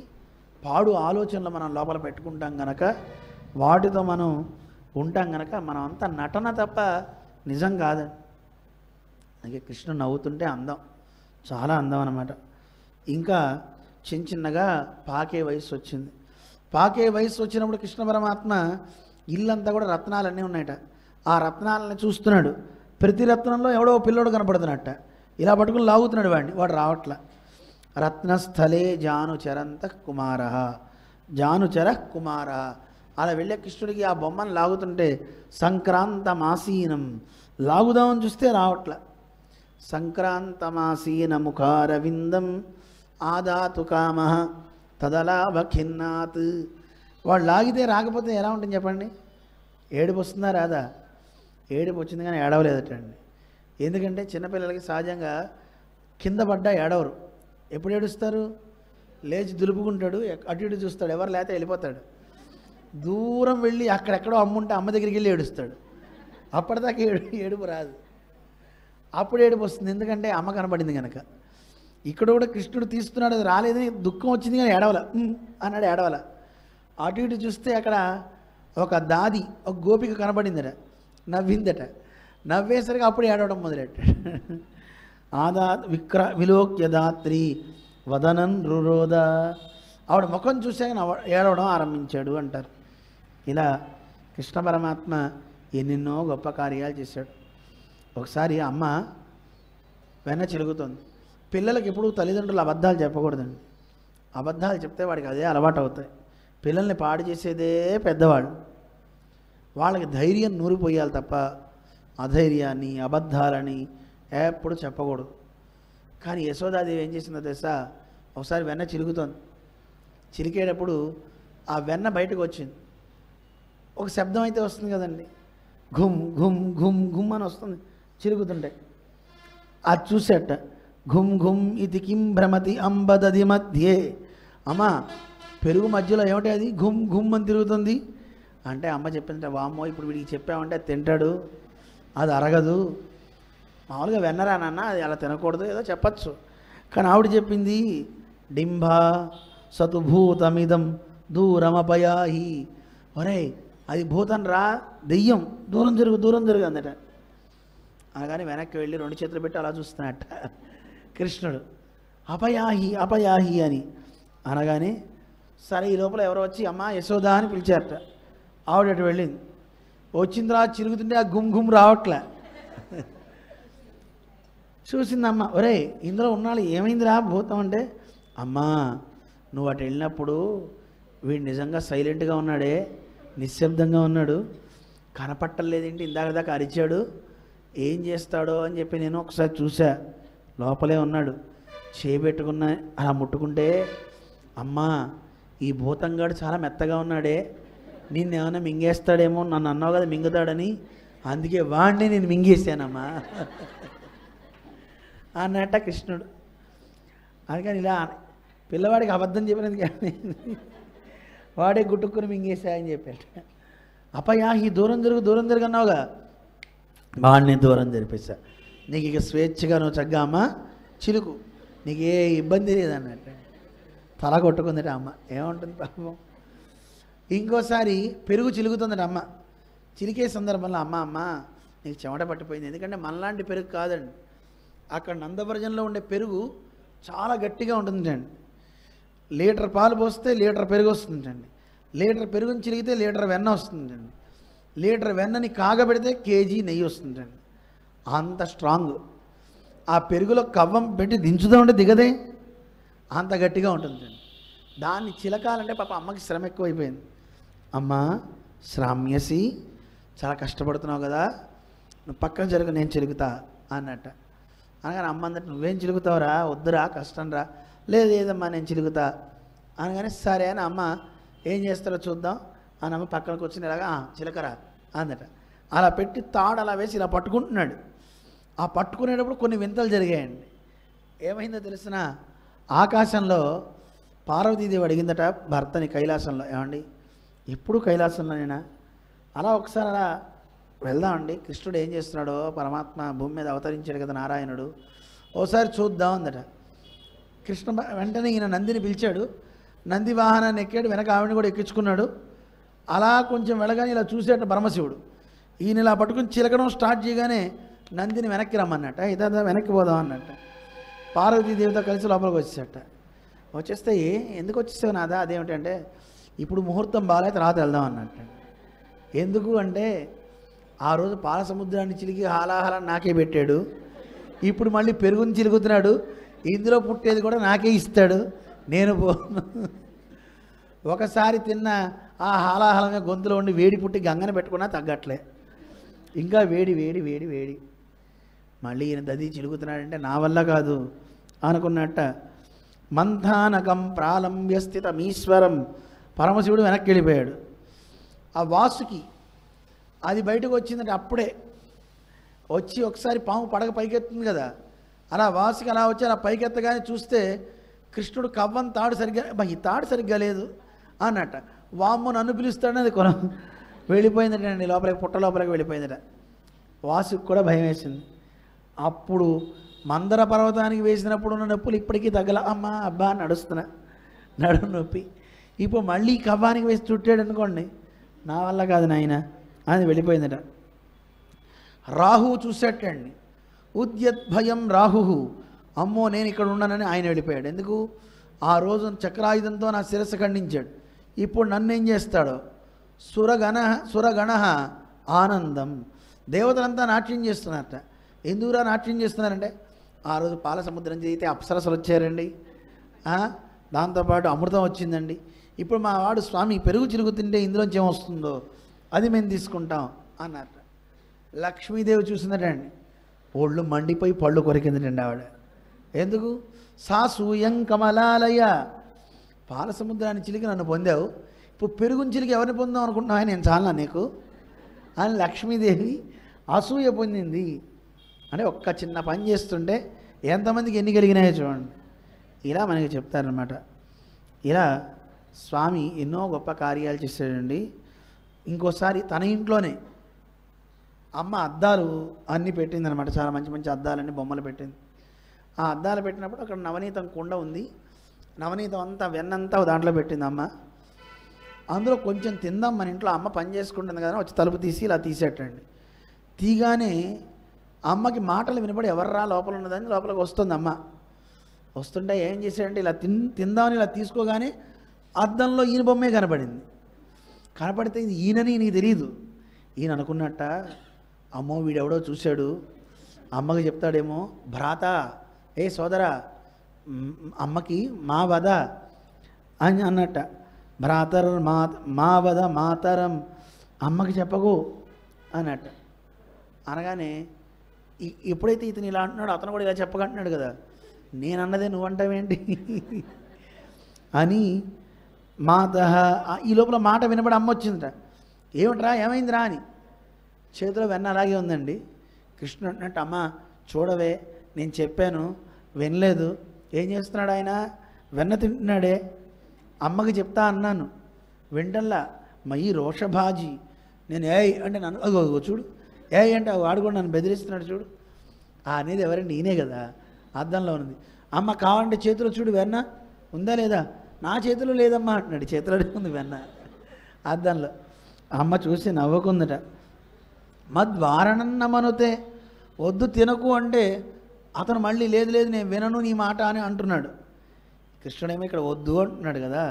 పాడు ఆలోచనలు మనం లోపల పెట్టుకుంటాం కనుక, వాటితో మనం ఉంటాం కనుక మనం అంతా నటన తప్ప నిజం కాదండి. అందుకే కృష్ణుడు నవ్వుతుంటే అందం, చాలా అందం అన్నమాట. ఇంకా చిన్న చిన్నగా పాకే వయసు వచ్చింది. పాకే వయసు వచ్చినప్పుడు కృష్ణ పరమాత్మ ఇల్లంతా కూడా రత్నాలన్నీ ఉన్నాయట. ఆ రత్నాలని చూస్తున్నాడు. ప్రతి రత్నంలో ఎవడో పిల్లోడు కనపడుతున్నట్ట. ఇలా పట్టుకుని లాగుతున్నాడు వాడిని, వాడు రావట్ల. రత్నస్థలే జానుచరంత కుమార, జానుచర కుమార. అలా వెళ్ళే కృష్ణుడికి ఆ బొమ్మను లాగుతుంటే సంక్రాంతమాసీనం, లాగుదామని చూస్తే రావట్ల. సంక్రాంతమాసీన ముఖారవిందం ఆదాతు కామ తదలాభఖిన్నాత్. వాడు లాగితే రాకపోతే ఎలా ఉంటుంది చెప్పండి? ఏడుపు వస్తుందా రాదా? ఏడుపు వచ్చింది కానీ ఏడవలేదటండి. ఎందుకంటే చిన్నపిల్లలకి సహజంగా కింద పడ్డా ఏడవరు. ఎప్పుడు ఏడుస్తారు? లేచి దులుపుకుంటాడు, అటు ఇటు చూస్తాడు, ఎవరు లేకపోతే వెళ్ళిపోతాడు. దూరం వెళ్ళి అక్కడెక్కడో అమ్ముంటే అమ్మ దగ్గరికి వెళ్ళి ఏడుస్తాడు. అప్పటిదాకా ఏడుపు రాదు, అప్పుడు ఏడుపు వస్తుంది. ఎందుకంటే అమ్మ కనబడింది కనుక. ఇక్కడ కూడా కృష్ణుడు తీస్తున్నాడు, అది రాలేదని దుఃఖం వచ్చింది కానీ ఏడవల అన్నాడు, ఏడవల. అటు ఇటు చూస్తే అక్కడ ఒక దాది, ఒక గోపిక కనబడిందట, నవ్విందట. నవ్వేసరికి అప్పుడు ఏడవడం మొదలెట్టాడు. విలోక్య దాత్రి వదనన్ రురోద. ఆవిడ ముఖం చూసాక ఏడవడం ఆరంభించాడు అంటారు. ఇలా కృష్ణ పరమాత్మ ఎన్నెన్నో గొప్ప కార్యాలు చేశాడు. ఒకసారి అమ్మ వెన్న చిలుగుతుంది. పిల్లలకి ఎప్పుడు తల్లిదండ్రులు అబద్ధాలు చెప్పకూడదండి. అబద్ధాలు చెప్తే వాడికి అదే అలవాటు అవుతాయి. పిల్లల్ని పాడు చేసేదే పెద్దవాళ్ళు. వాళ్ళకి ధైర్యం నూరిపోయాలి తప్ప అధైర్యాన్ని అబద్ధాలని ఎప్పుడు చెప్పకూడదు. కానీ యశోదాదేవి ఏం చేసిందో తెలుసా? ఒకసారి వెన్న చిలుగుతోంది. చిలికేటప్పుడు ఆ వెన్న బయటకు వచ్చింది. ఒక శబ్దం అయితే వస్తుంది కదండి, ఘుమ్ ఘుమ్ ఘుమ్ ఘుమ్ అని వస్తుంది చిలుగుతుంటే. అది చూసేట, ఘుమ్ ఘుమ్ ఇది కిం భ్రమతి అంబదది మధ్యే. అమ్మ పెరుగు మధ్యలో ఏమిటి అది ఘుమ్ ఘుమ్ అని తిరుగుతుంది అంటే అమ్మ చెప్పిందంటే, వామ్మో ఇప్పుడు వీడికి చెప్పామంటే తింటాడు, అది అరగదు. మామూలుగా వెన్నరా నాన్న, అది అలా తినకూడదు ఏదో చెప్పచ్చు. కానీ ఆవిడ చెప్పింది డింభ సతు భూతమిదం దూరమపయాహి. ఒరే అది భూతం రా, దెయ్యం, దూరం జరుగు అందట. అనగానే వెనక్కి వెళ్ళి 2 చేతులు పెట్టి అలా చూస్తున్నట్ట కృష్ణుడు. అపయాహి అని అనగానే సరే ఈ లోపల ఎవరో వచ్చి అమ్మ యశోద అని పిలిచారట. ఆవిడటు వెళ్ళింది. వచ్చిందిరా చిరుగుతుంటే ఆ గుమ్ రావట్లే. చూసిందమ్మ, ఒరే ఇందులో ఉన్నాళ్ళు ఏమైందిరా భూతం అంటే, అమ్మా నువ్వు అటు వెళ్ళినప్పుడు వీడు నిజంగా సైలెంట్గా ఉన్నాడే, నిశ్శబ్దంగా ఉన్నాడు, కనపట్టలేదేంటి, ఇందాక దాకా అరిచాడు, ఏం చేస్తాడో అని చెప్పి నేను ఒకసారి చూసా, లోపలే ఉన్నాడు, చేయబెట్టుకున్నా అలా ముట్టుకుంటే అమ్మా ఈ భూతంగాడు చాలా మెత్తగా ఉన్నాడే, నిన్నేమైనా మింగేస్తాడేమో, నన్ను అన్నావు కదా మింగుతాడని, అందుకే వాడిని నేను మింగేసానమ్మా అన్నట్ట కృష్ణుడు. అందుకని ఇలా పిల్లవాడికి అబద్ధం చెప్పినది కానీ వాడే గుట్టుకుని మింగేశాయని చెప్పాడు. అపయాహి దూరం జరుగు అన్నావుగా, వాడిని దూరం జరిపేశా, నీకు ఇక స్వేచ్ఛగా నువ్వు చక్కగా అమ్మ చిలుకు, నీకు ఏ ఇబ్బంది లేదన్నట్టు. తల కొట్టుకుందట అమ్మ. ఏముంటుంది పాపం. ఇంకోసారి పెరుగు చిలుకుతుందట అమ్మ. చిలికే సందర్భంలో అమ్మ నీకు చెమట పట్టిపోయింది, ఎందుకంటే మనలాంటి పెరుగు కాదండి, అక్కడ నందవ్రజంలో ఉండే పెరుగు చాలా గట్టిగా ఉంటుందండి. లీటర్ పాలు పోస్తే లీటర్ పెరుగు వస్తుందండి, లీటర్ పెరుగుని చిలిగితే లీటర్ వెన్న వస్తుందండి, లీటర్ వెన్నని కాగబెడితే కేజీ నెయ్యి వస్తుందండి, అంత స్ట్రాంగ్. ఆ పెరుగులో కవ్వం పెట్టి దించుదామంటే దిగదే, అంత గట్టిగా ఉంటుందండి. దాన్ని చిలకాలంటే పాప అమ్మకి శ్రమ ఎక్కువైపోయింది. అమ్మ శ్రామ్యసి, చాలా కష్టపడుతున్నావు కదా, నువ్వు పక్కన జరుగు నేను చిలుకుతా అన్నట్ట. అనగానే అమ్మ అందట నువ్వేం చిలుకుతావురా, వద్దురా కష్టం రా, లేదమ్మా నేను చిలుకుతా అనగానే సరే అని అమ్మ ఏం చేస్తారో చూద్దాం అని అమ్మ పక్కనకు వచ్చిన ఇలాగా చిలకరా అందట. అలా పెట్టి తాడు అలా వేసి ఇలా పట్టుకుంటున్నాడు. ఆ పట్టుకునేటప్పుడు కొన్ని వింతలు జరిగాయండి. ఏమైందో తెలిసిన, ఆకాశంలో పార్వతీదేవి అడిగిందట భర్తని కైలాసంలో, ఏమండి ఎప్పుడు కైలాసంలోనేనా, అలా ఒకసారి అలా వెళ్దామండి, కృష్ణుడు ఏం చేస్తున్నాడో, పరమాత్మ భూమి మీద అవతరించాడు కదా నారాయణుడు, ఓసారి చూద్దాం అందట. కృష్ణ వెంటనే ఈయన నందిని పిలిచాడు, నంది వాహనాన్ని ఎక్కాడు, వెనక ఆవిడని కూడా ఎక్కించుకున్నాడు. అలా కొంచెం వెళ్ళగానే ఇలా చూసేట పరమశివుడు, ఈయన ఇలా పట్టుకుని చిలకడం స్టార్ట్ చేయగానే నందిని వెనక్కి రమ్మన్నట్ట, ఇదా వెనక్కి పోదాం అన్నట్ట. పార్వతీదేవితో కలిసి లోపలికి వచ్చేసట. వచ్చేస్తే ఎందుకు వచ్చేసావు నాదా, అదేమిటంటే ఇప్పుడు ముహూర్తం బాగాలే తర్వాత వెళ్దాం అన్నట్టు. ఎందుకు అంటే ఆ రోజు పాల సముద్రాన్ని చిలికి హాలాహలా నాకే పెట్టాడు, ఇప్పుడు మళ్ళీ పెరుగుని చిలుకుతున్నాడు, ఇందులో పుట్టేది కూడా నాకే ఇస్తాడు, నేను ఒకసారి తిన్న ఆ హాలాహలమే గొంతులో ఉండి వేడి పుట్టి గంగన పెట్టుకున్నా తగ్గట్లే, ఇంకా వేడి వేడి వేడి వేడి, మళ్ళీ ఈయన దది చిలుకుతున్నాడంటే నా వల్ల కాదు అనుకున్నట్ట. మంథానకం ప్రాలంబ్య స్థితమీశ్వరం, పరమశివుడు వెనక్కి వెళ్ళిపోయాడు. ఆ వాసుకి అది బయటకు వచ్చిందంటే అప్పుడే వచ్చి ఒకసారి పాము పడగ పైకెత్తుంది కదా, అలా వాసుకి అలా వచ్చి అలా పైకెత్తగానే చూస్తే కృష్ణుడు కవ్వం తాడు సరిగ్గా, ఈ తాడు సరిగ్గా లేదు అన్నట్ట. వామ్మ నన్ను పిలుస్తాడని అది వెళ్ళిపోయిందటండి, లోపలికి పుట్ట లోపలికి వెళ్ళిపోయిందట. వాసుకి కూడా భయం వేసింది. అప్పుడు మందర పర్వతానికి వేసినప్పుడు ఉన్న నొప్పులు ఇప్పటికీ తగ్గల, అమ్మ అబ్బా నడుస్తున్నా నడు నొప్పి, ఇప్పుడు మళ్ళీ కవ్వానికి వేసి చుట్టాడు అనుకోండి, నా వల్ల కాదు నాయన అని వెళ్ళిపోయిందట. రాహువు చూసేటండి, ఉద్యద్భయం రాహు, అమ్మో నేను ఇక్కడ ఉన్నానని ఆయన వెళ్ళిపోయాడు. ఎందుకు, ఆ రోజు చక్రాయుధంతో నా శిరస్సు ఖండించాడు, ఇప్పుడు నన్ను ఏం చేస్తాడో. సురగణ ఆనందం, దేవతలంతా నాట్యం చేస్తున్నారట. ఎందుకురా నాట్యం చేస్తున్నారంటే ఆ రోజు పాల సముద్రం చేయితే అప్సరసలు వచ్చారండి, దాంతోపాటు అమృతం వచ్చిందండి, ఇప్పుడు మా వాడు స్వామి పెరుగు చిలుగుతుంటే ఇందులోంచి ఏమొస్తుందో అది మేము తీసుకుంటాం అన్నట్ట. లక్ష్మీదేవి చూసిందటండి, ఒళ్ళు మండిపోయి పళ్ళు కొరికిందటండి ఆవిడ. ఎందుకు, సాసూయం కమలాలయ, పాల సముద్రాన్ని చిలికి నన్ను పొందావు, ఇప్పుడు పెరుగుని చిలికి ఎవరిని పొందాం అనుకుంటున్నావు, నేను చాలా నీకు అని లక్ష్మీదేవి అసూయ పొందింది. అంటే ఒక్క చిన్న పని చేస్తుంటే ఎంతమందికి ఎన్ని కలిగినాయో చూడండి. ఇలా మనకి చెప్తారనమాట. ఇలా స్వామి ఎన్నో గొప్ప కార్యాలు చేశాడండి. ఇంకోసారి తన ఇంట్లోనే అమ్మ అద్దాలు అన్నీ పెట్టిందనమాట, చాలా మంచి మంచి అద్దాలన్నీ బొమ్మలు పెట్టింది. ఆ అద్దాలు పెట్టినప్పుడు అక్కడ నవనీతం కుండ ఉంది, నవనీతం అంతా వెన్నంతా దాంట్లో పెట్టింది అమ్మ. అందులో కొంచెం తిందాం, మన ఇంట్లో అమ్మ పని చేసుకుంటుంది కదా, వచ్చి తలుపు తీసి ఇలా తీసేటండి. తీగానే అమ్మకి మాటలు వినపడి ఎవర్రా లోపల ఉన్నదని లోపలికి వస్తుంది అమ్మ. వస్తుంటే ఏం చేశాడంటే ఇలా తిందామని ఇలా తీసుకోగానే అద్దంలో ఈయన బొమ్మే కనపడింది. కనపడితే ఇది ఈయనని నీకు తెలియదు. ఈయన అనుకున్నట్ట, అమ్మో వీడెవడో చూశాడు, అమ్మకి చెప్తాడేమో, భ్రాత ఏ సోదరా అమ్మకి మా వద అని అన్నట్ట. భ్రాతర్ మా వద మాతరం అమ్మకి చెప్పకు అన్నట్ట. అనగానే ఎప్పుడైతే ఇతను ఇలా అంటున్నాడో అతను కూడా ఇలా చెప్పకంటున్నాడు కదా, నేనన్నదే నువ్వంటావేంటి అని మాత. ఈ లోపల మాట వినబడి అమ్మ వచ్చిందిట. ఏమిట్రా ఏమైందిరా అని. చేతిలో వెన్న అలాగే ఉందండి. కృష్ణుడు అంటున్నట్టు, అమ్మ చూడవే నేను చెప్పాను వినలేదు. ఏం చేస్తున్నాడు ఆయన, వెన్న తింటున్నాడే, అమ్మకి చెప్తా అన్నాను వింటల్లా. మయి రోషభాజీ, నేను ఏయ్ అంటే నన్ను అగో చూడు, ఏయ్ అంటే వాడు కూడా నన్ను బెదిరిస్తున్నాడు చూడు. అనేది ఎవరండి, నేనే కదా, అద్దంలో ఉంది. అమ్మ కావాలంటే చేతిలో చూడు వెన్న ఉందా లేదా, నా చేతిలో లేదమ్మా అంటున్నాడు. చేతిలో ఉంది వెన్న అద్దంలో. అమ్మ చూసి నవ్వుకుందట. మద్వారణన్న మనుతే, వద్దు తినకు అంటే అతను మళ్ళీ లేదు లేదు నేను వినను నీ మాట అని అంటున్నాడు. కృష్ణుడేమో ఇక్కడ వద్దు అంటున్నాడు కదా,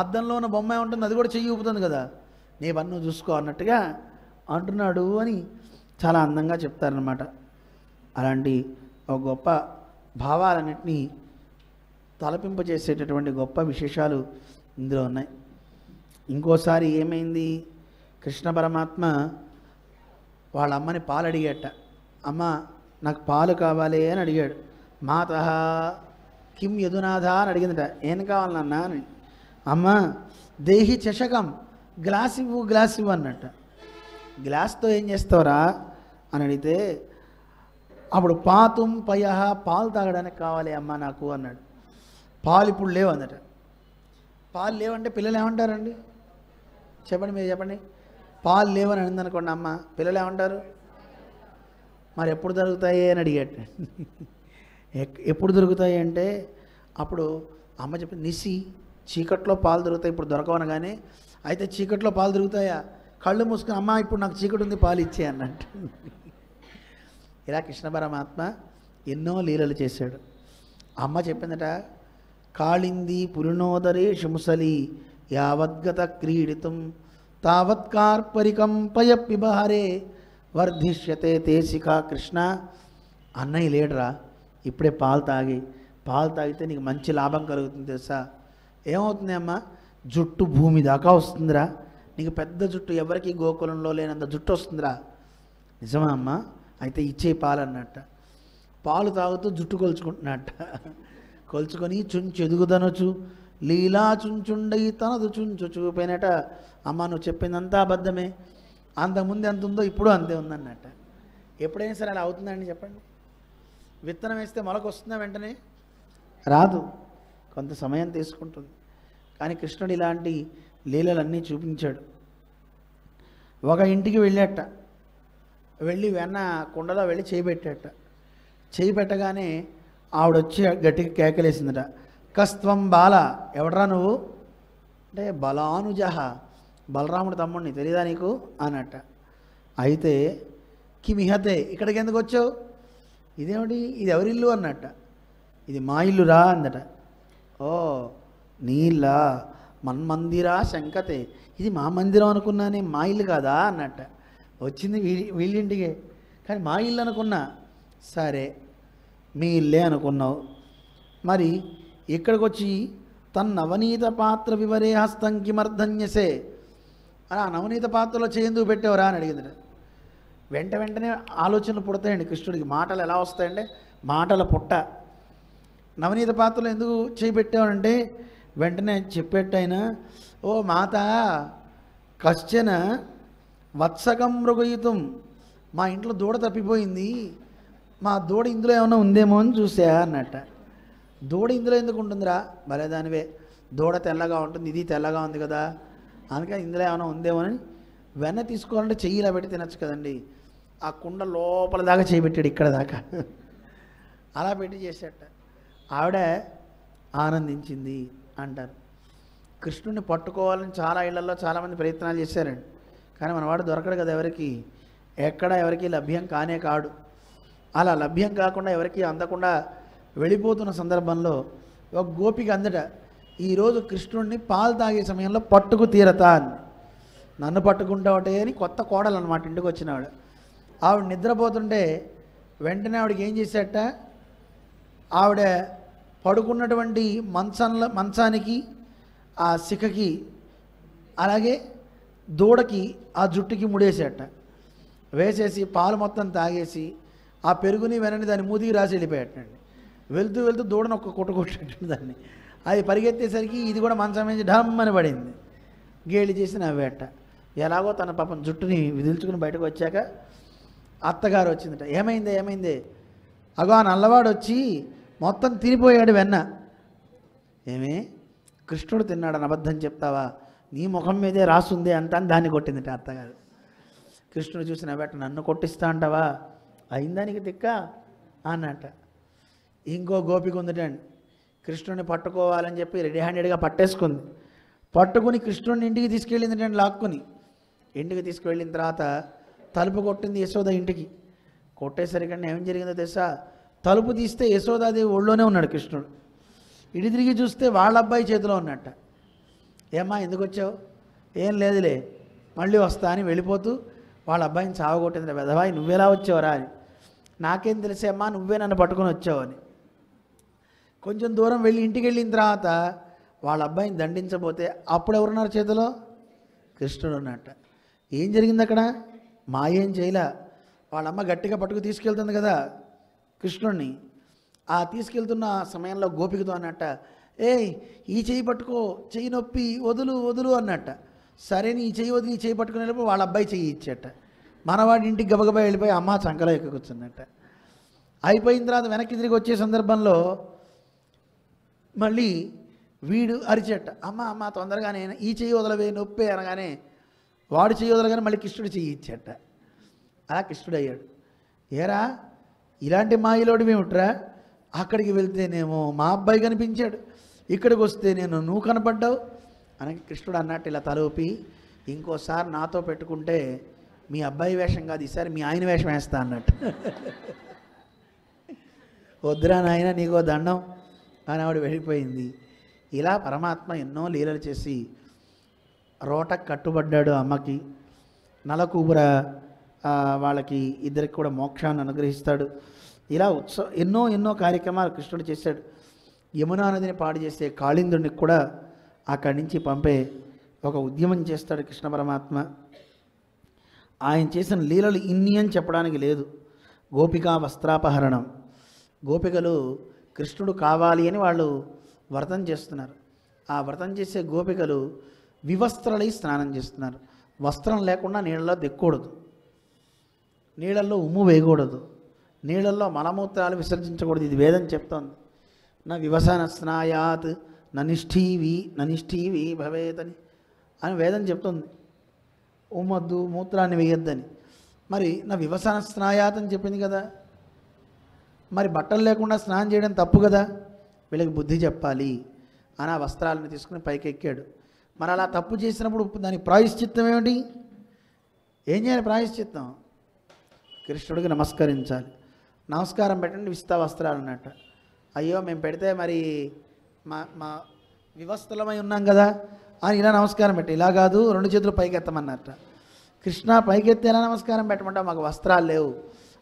అద్దంలో ఉన్న బొమ్మ ఉంటుంది అది కూడా చెయ్యి ఊపుతుంది కదా, నీ పన్ను చూసుకో అన్నట్టుగా అంటున్నాడు అని చాలా అందంగా చెప్తారనమాట. అలాంటి ఒక గొప్ప భావాలన్నింటినీ తలపింపజేసేటటువంటి గొప్ప విశేషాలు ఇందులో ఉన్నాయి. ఇంకోసారి ఏమైంది, కృష్ణ పరమాత్మ వాళ్ళ అమ్మని పాలు అడిగాట. అమ్మ నాకు పాలు కావాలి అని అడిగాడు. మాత కిం యదునాథ అని అడిగిందట. ఏం కావాలన్నా అని. అమ్మ దేహి చషకం, గ్లాస్ ఇవ్వు అన్నట్ట. గ్లాస్తో ఏం చేస్తావురా అని అడిగితే అప్పుడు పాతుం పయ, పాలు తాగడానికి కావాలి అమ్మ నాకు అన్నాడు. పాలు ఇప్పుడు లేవు అందట. పాలు లేవంటే పిల్లలు ఏమంటారండి చెప్పండి, మీరు చెప్పండి. పాలు లేవని అనింది అనుకోండి అమ్మ, పిల్లలు ఏమంటారు, మరి ఎప్పుడు దొరుకుతాయి అని అడిగాడు. ఎప్పుడు దొరుకుతాయి అంటే అప్పుడు అమ్మ చెప్పింది, నిసి చీకట్లో పాలు దొరుకుతాయి, ఇప్పుడు దొరకవనగానే. అయితే చీకట్లో పాలు దొరుకుతాయా, కళ్ళు మూసుకుని అమ్మ ఇప్పుడు నాకు చీకటి ఉంది పాలు ఇచ్చే అన్నట్టు. ఇలా కృష్ణ పరమాత్మ ఎన్నో లీలలు చేశాడు. అమ్మ చెప్పిందట, కాళింది పురుణోదరేషు ముసలి యావద్గత క్రీడితం తావత్కార్పరికం పయపిబహరే వర్ధిష్యతే తేసిక. కృష్ణ అన్నయ్య లేడరా, ఇప్పుడే పాలు తాగితే నీకు మంచి లాభం కలుగుతుంది తెలుసా. ఏమవుతుంది అమ్మ, జుట్టు భూమి దాకా వస్తుందిరా, నీకు పెద్ద జుట్టు, ఎవరికి గోకులంలో లేనంత జుట్టు వస్తుందిరా. నిజమా అమ్మ, అయితే ఇచ్చే పాలు అన్నట్ట. పాలు తాగుతూ జుట్టు కొలుచుకుంటున్నట్ట. కొలుచుకొని చుంచు ఎదుగుదనొచ్చు లీలా చుంచుండై తనదు చుంచు చూపేనట. అమ్మ నువ్వు చెప్పిందంతా అబద్ధమే, అంతకుముందు ఎంత ఉందో ఇప్పుడు అంతే ఉందన్నట్ట. ఎప్పుడైనా సరే అలా అవుతుందండి చెప్పండి. విత్తనం వేస్తే మొలకు వస్తుందా వెంటనే రాదు, కొంత సమయం తీసుకుంటుంది. కానీ కృష్ణుడు ఇలాంటి లీలలన్నీ చూపించాడు. ఒక ఇంటికి వెళ్ళాట, వెళ్ళి వెన్న కుండలో వెళ్ళి చేయి పెట్టాట. చేయి పెట్టగానే ఆవిడొచ్చి గట్టిగా కేకలేసిందట, కస్త్వం బాల, ఎవడరా నువ్వు అంటే బలానుజహ, బలరాముడు తమ్ముడిని తెలియదా నీకు అన్నట్ట. అయితే కిమిహతే, ఇక్కడికి ఎందుకు వచ్చావు, ఇదేమిటి, ఇది ఎవరిల్లు అన్నట్ట. ఇది మా ఇల్లురా అందట. ఓ నీళ్ళ మన్మందిరా శంకతే, ఇది మా మందిరం అనుకున్నానే, మా ఇల్లు కాదా అన్నట్ట. వచ్చింది వీళ్ళింటికే కానీ మా ఇల్లు అనుకున్నా. సరే మీ ఇల్లే అనుకున్నావు, మరి ఇక్కడికి వచ్చి తన నవనీత పాత్ర వివరే హస్తం కిమర్ధన్యసే అని ఆ నవనీత పాత్రలో చేయందుకు పెట్టేవరా అని అడిగింది. వెంటనే ఆలోచనలు పుడతాయండి కృష్ణుడికి. మాటలు ఎలా వస్తాయంటే మాటల పుట్ట. నవనీత పాత్రలో ఎందుకు చేపెట్టావంటే వెంటనే చెప్పేట్టయినా, ఓ మాత కశ్చన వత్సకం మృగయుతం, మా ఇంట్లో దూడ తప్పిపోయింది, మా దూడ ఇందులో ఏమైనా ఉందేమో అని చూసా అన్నట్ట. దూడ ఇందులో ఎందుకు ఉంటుందిరా, భలే దానివే, దూడ తెల్లగా ఉంటుంది, ఇది తెల్లగా ఉంది కదా, అందుకని ఇందులో ఏమైనా ఉందేమో అని. వెన్న తీసుకోవాలంటే చెయ్యి ఇలా పెట్టి తినచ్చు కదండి, ఆ కుండ లోపల దాకా చేయబెట్టాడు, ఇక్కడ దాకా అలా పెట్టి చేసేట. ఆవిడ ఆనందించింది అంటారు. కృష్ణుడిని పట్టుకోవాలని చాలా ఇళ్లలో చాలామంది ప్రయత్నాలు చేశారండి. కానీ మనవాడు దొరకడు కదా, ఎవరికి ఎక్కడ ఎవరికి లభ్యం కానే కాడు. అలా లభ్యం కాకుండా ఎవరికి అందకుండా వెళ్ళిపోతున్న సందర్భంలో ఒక గోపిక అందట, ఈరోజు కృష్ణుడిని పాలు తాగే సమయంలో పట్టుకు తీరతా అని. నన్ను పట్టుకుంటావటే అని కొత్త కోడలు అనమాట ఇంటికి వచ్చినావిడ. ఆవిడ నిద్రపోతుంటే వెంటనే ఆవిడకి ఏం చేసేట, ఆవిడ పడుకున్నటువంటి మంచానికి ఆ శిఖకి అలాగే దూడకి ఆ జుట్టుకి ముడేసేట. వేసేసి పాలు మొత్తం తాగేసి ఆ పెరుగుని వెనని దాన్ని మూతికి రాసి వెళ్ళిపోయాటండి. వెళ్తూ వెళ్తూ దూడను ఒక్క కొట్టుకొట్టండి దాన్ని. అది పరిగెత్తేసరికి ఇది కూడా మంచం మీద ఢమ్మని పడింది. గేలి చేసి నవ్వేట. ఎలాగో తన పాపం జుట్టుని విదిల్చుకుని బయటకు వచ్చాక అత్తగారు వచ్చిందట. ఏమైందే అగో ఆ నల్లవాడు వచ్చి మొత్తం తినిపోయాడు వెన్న. ఏమే కృష్ణుడు తిన్నాడని అబద్ధం చెప్తావా, నీ ముఖం మీదే రాసుంది అంత అని దాన్ని కొట్టిందట అత్తగారు. కృష్ణుడు చూసి నవ్వేట, నన్ను కొట్టిస్తా అంటావా, అయిందానికి తిక్క అన్నట. ఇంకో గోపిక ఉందటండి, కృష్ణుడిని పట్టుకోవాలని చెప్పి రెడీ హ్యాండెడ్గా పట్టేసుకుంది. పట్టుకుని కృష్ణుడిని ఇంటికి తీసుకెళ్ళిందటండి. లాక్కుని ఇంటికి తీసుకువెళ్ళిన తర్వాత తలుపు కొట్టింది యశోద ఇంటికి. కొట్టేసరికన్నా ఏం జరిగిందో తెలుసా, తలుపు తీస్తే యశోదాదేవి ఒళ్ళోనే ఉన్నాడు కృష్ణుడు. ఇటు తిరిగి చూస్తే వాళ్ళ అబ్బాయి చేతిలో ఉన్నట్ట. ఏమ్మా ఎందుకు వచ్చావు, ఏం లేదులే మళ్ళీ వస్తా అని వెళ్ళిపోతూ వాళ్ళ అబ్బాయిని చావగొట్టింది. వెధవాయి నువ్వెలా వచ్చావురా అని. నాకేం తెలిసేమ్మా నువ్వే నన్ను పట్టుకొని వచ్చావు అని. కొంచెం దూరం వెళ్ళి ఇంటికి వెళ్ళిన తర్వాత వాళ్ళ అబ్బాయిని దండించబోతే అప్పుడు ఎవరున్నారు చేతిలో, కృష్ణుడు ఉన్నట్ట. ఏం జరిగింది అక్కడ, మాయేం చేయలే. వాళ్ళమ్మ గట్టిగా పట్టుకు తీసుకెళ్తుంది కదా కృష్ణుడిని. ఆ తీసుకెళ్తున్న సమయంలో గోపికతో అన్నట్ట, ఏయ్ ఈ చెయ్యి పట్టుకో, చెయ్యి నొప్పి, వదులు అన్నట్ట. సరే నీ చెయ్యి వదిలి ఈ చెయ్యి పట్టుకునేటప్పుడు వాళ్ళ అబ్బాయి చెయ్యి ఇచ్చేట. మనవాడి ఇంటికి గబగబా వెళ్ళిపోయి అమ్మ చంకలో ఎక్క కూర్చున్నట్ట. అయిపోయిన తర్వాత వెనక్కి తిరిగి వచ్చే సందర్భంలో మళ్ళీ వీడు అరిచేట, అమ్మ తొందరగానే ఈ చెయ్యి వదలవే నొప్పే అనగానే వాడు చెయ్యి వదలగానే మళ్ళీ కృష్ణుడు చెయ్యి ఇచ్చేట. అలా కృష్ణుడు అయ్యాడు. ఏరా ఇలాంటి మాయలోడివి ఏమిట్రా, అక్కడికి వెళ్తేనేమో మా అబ్బాయి కనిపించాడు, ఇక్కడికి వస్తే నువ్వు కనపడ్డావు అని కృష్ణుడు అన్నట్టు ఇలా తలూపి, ఇంకోసారి నాతో పెట్టుకుంటే మీ అబ్బాయి వేషం కాదు ఈసారి మీ ఆయన వేషం వేస్తా అన్నట్టు. వద్దురా నాయన నీకో దండం అని ఆవిడ వెళ్ళిపోయింది. ఇలా పరమాత్మ ఎన్నో లీలలు చేసి రోటకు కట్టుబడ్డాడు అమ్మకి. నలకూబుర వాళ్ళకి ఇద్దరికి కూడా మోక్షాన్ని అనుగ్రహిస్తాడు. ఇలా ఎన్నో కార్యక్రమాలు కృష్ణుడు చేశాడు. యమునా నదిని పాడు చేసే కాళిందుడిని కూడా అక్కడి నుంచి పంపే ఒక ఉద్యమం చేస్తాడు కృష్ణ పరమాత్మ. ఆయన చేసిన లీలలు ఇన్ని అని చెప్పడానికి లేదు. గోపికా వస్త్రాపహరణం, గోపికలు కృష్ణుడు కావాలి అని వాళ్ళు వ్రతం చేస్తున్నారు. ఆ వ్రతం చేసే గోపికలు వివస్త్రలై స్నానం చేస్తున్నారు. వస్త్రం లేకుండా నీళ్ళలో దిక్కకూడదు, నీళ్ళల్లో ఉమ్ము వేయకూడదు, నీళ్ళల్లో మలమూత్రాలు విసర్జించకూడదు. ఇది వేదం చెప్తోంది. నా వివసన స్నాయాత్ ననిష్ఠీవి భవేతని అని వేదం చెప్తుంది. ఉమ్మొద్దు, మూత్రాన్ని వేయొద్దని. మరి నా వివసన స్నాయాత్ అని చెప్పింది కదా, మరి బట్టలు లేకుండా స్నానం చేయడం తప్పు కదా, వీళ్ళకి బుద్ధి చెప్పాలి అని ఆ వస్త్రాలను తీసుకుని పైకి ఎక్కాడు. మరి అలా తప్పు చేసినప్పుడు దానికి ప్రాయశ్చిత్తం ఏమిటి, ఏం చేయాలి ప్రాయశ్చిత్తం? కృష్ణుడికి నమస్కరించాలి. నమస్కారం పెట్టండి విస్తా వస్త్రాలు అన్నట్ట. అయ్యో మేము పెడితే మరి మా వివస్త్రలమై ఉన్నాం కదా అని ఇలా నమస్కారం పెట్టి, ఇలా కాదు రెండు చేతులు పైకెత్తమన్నట్ట. కృష్ణ పైకెత్తి ఎలా నమస్కారం పెట్టమంటా, మాకు వస్త్రాలు లేవు.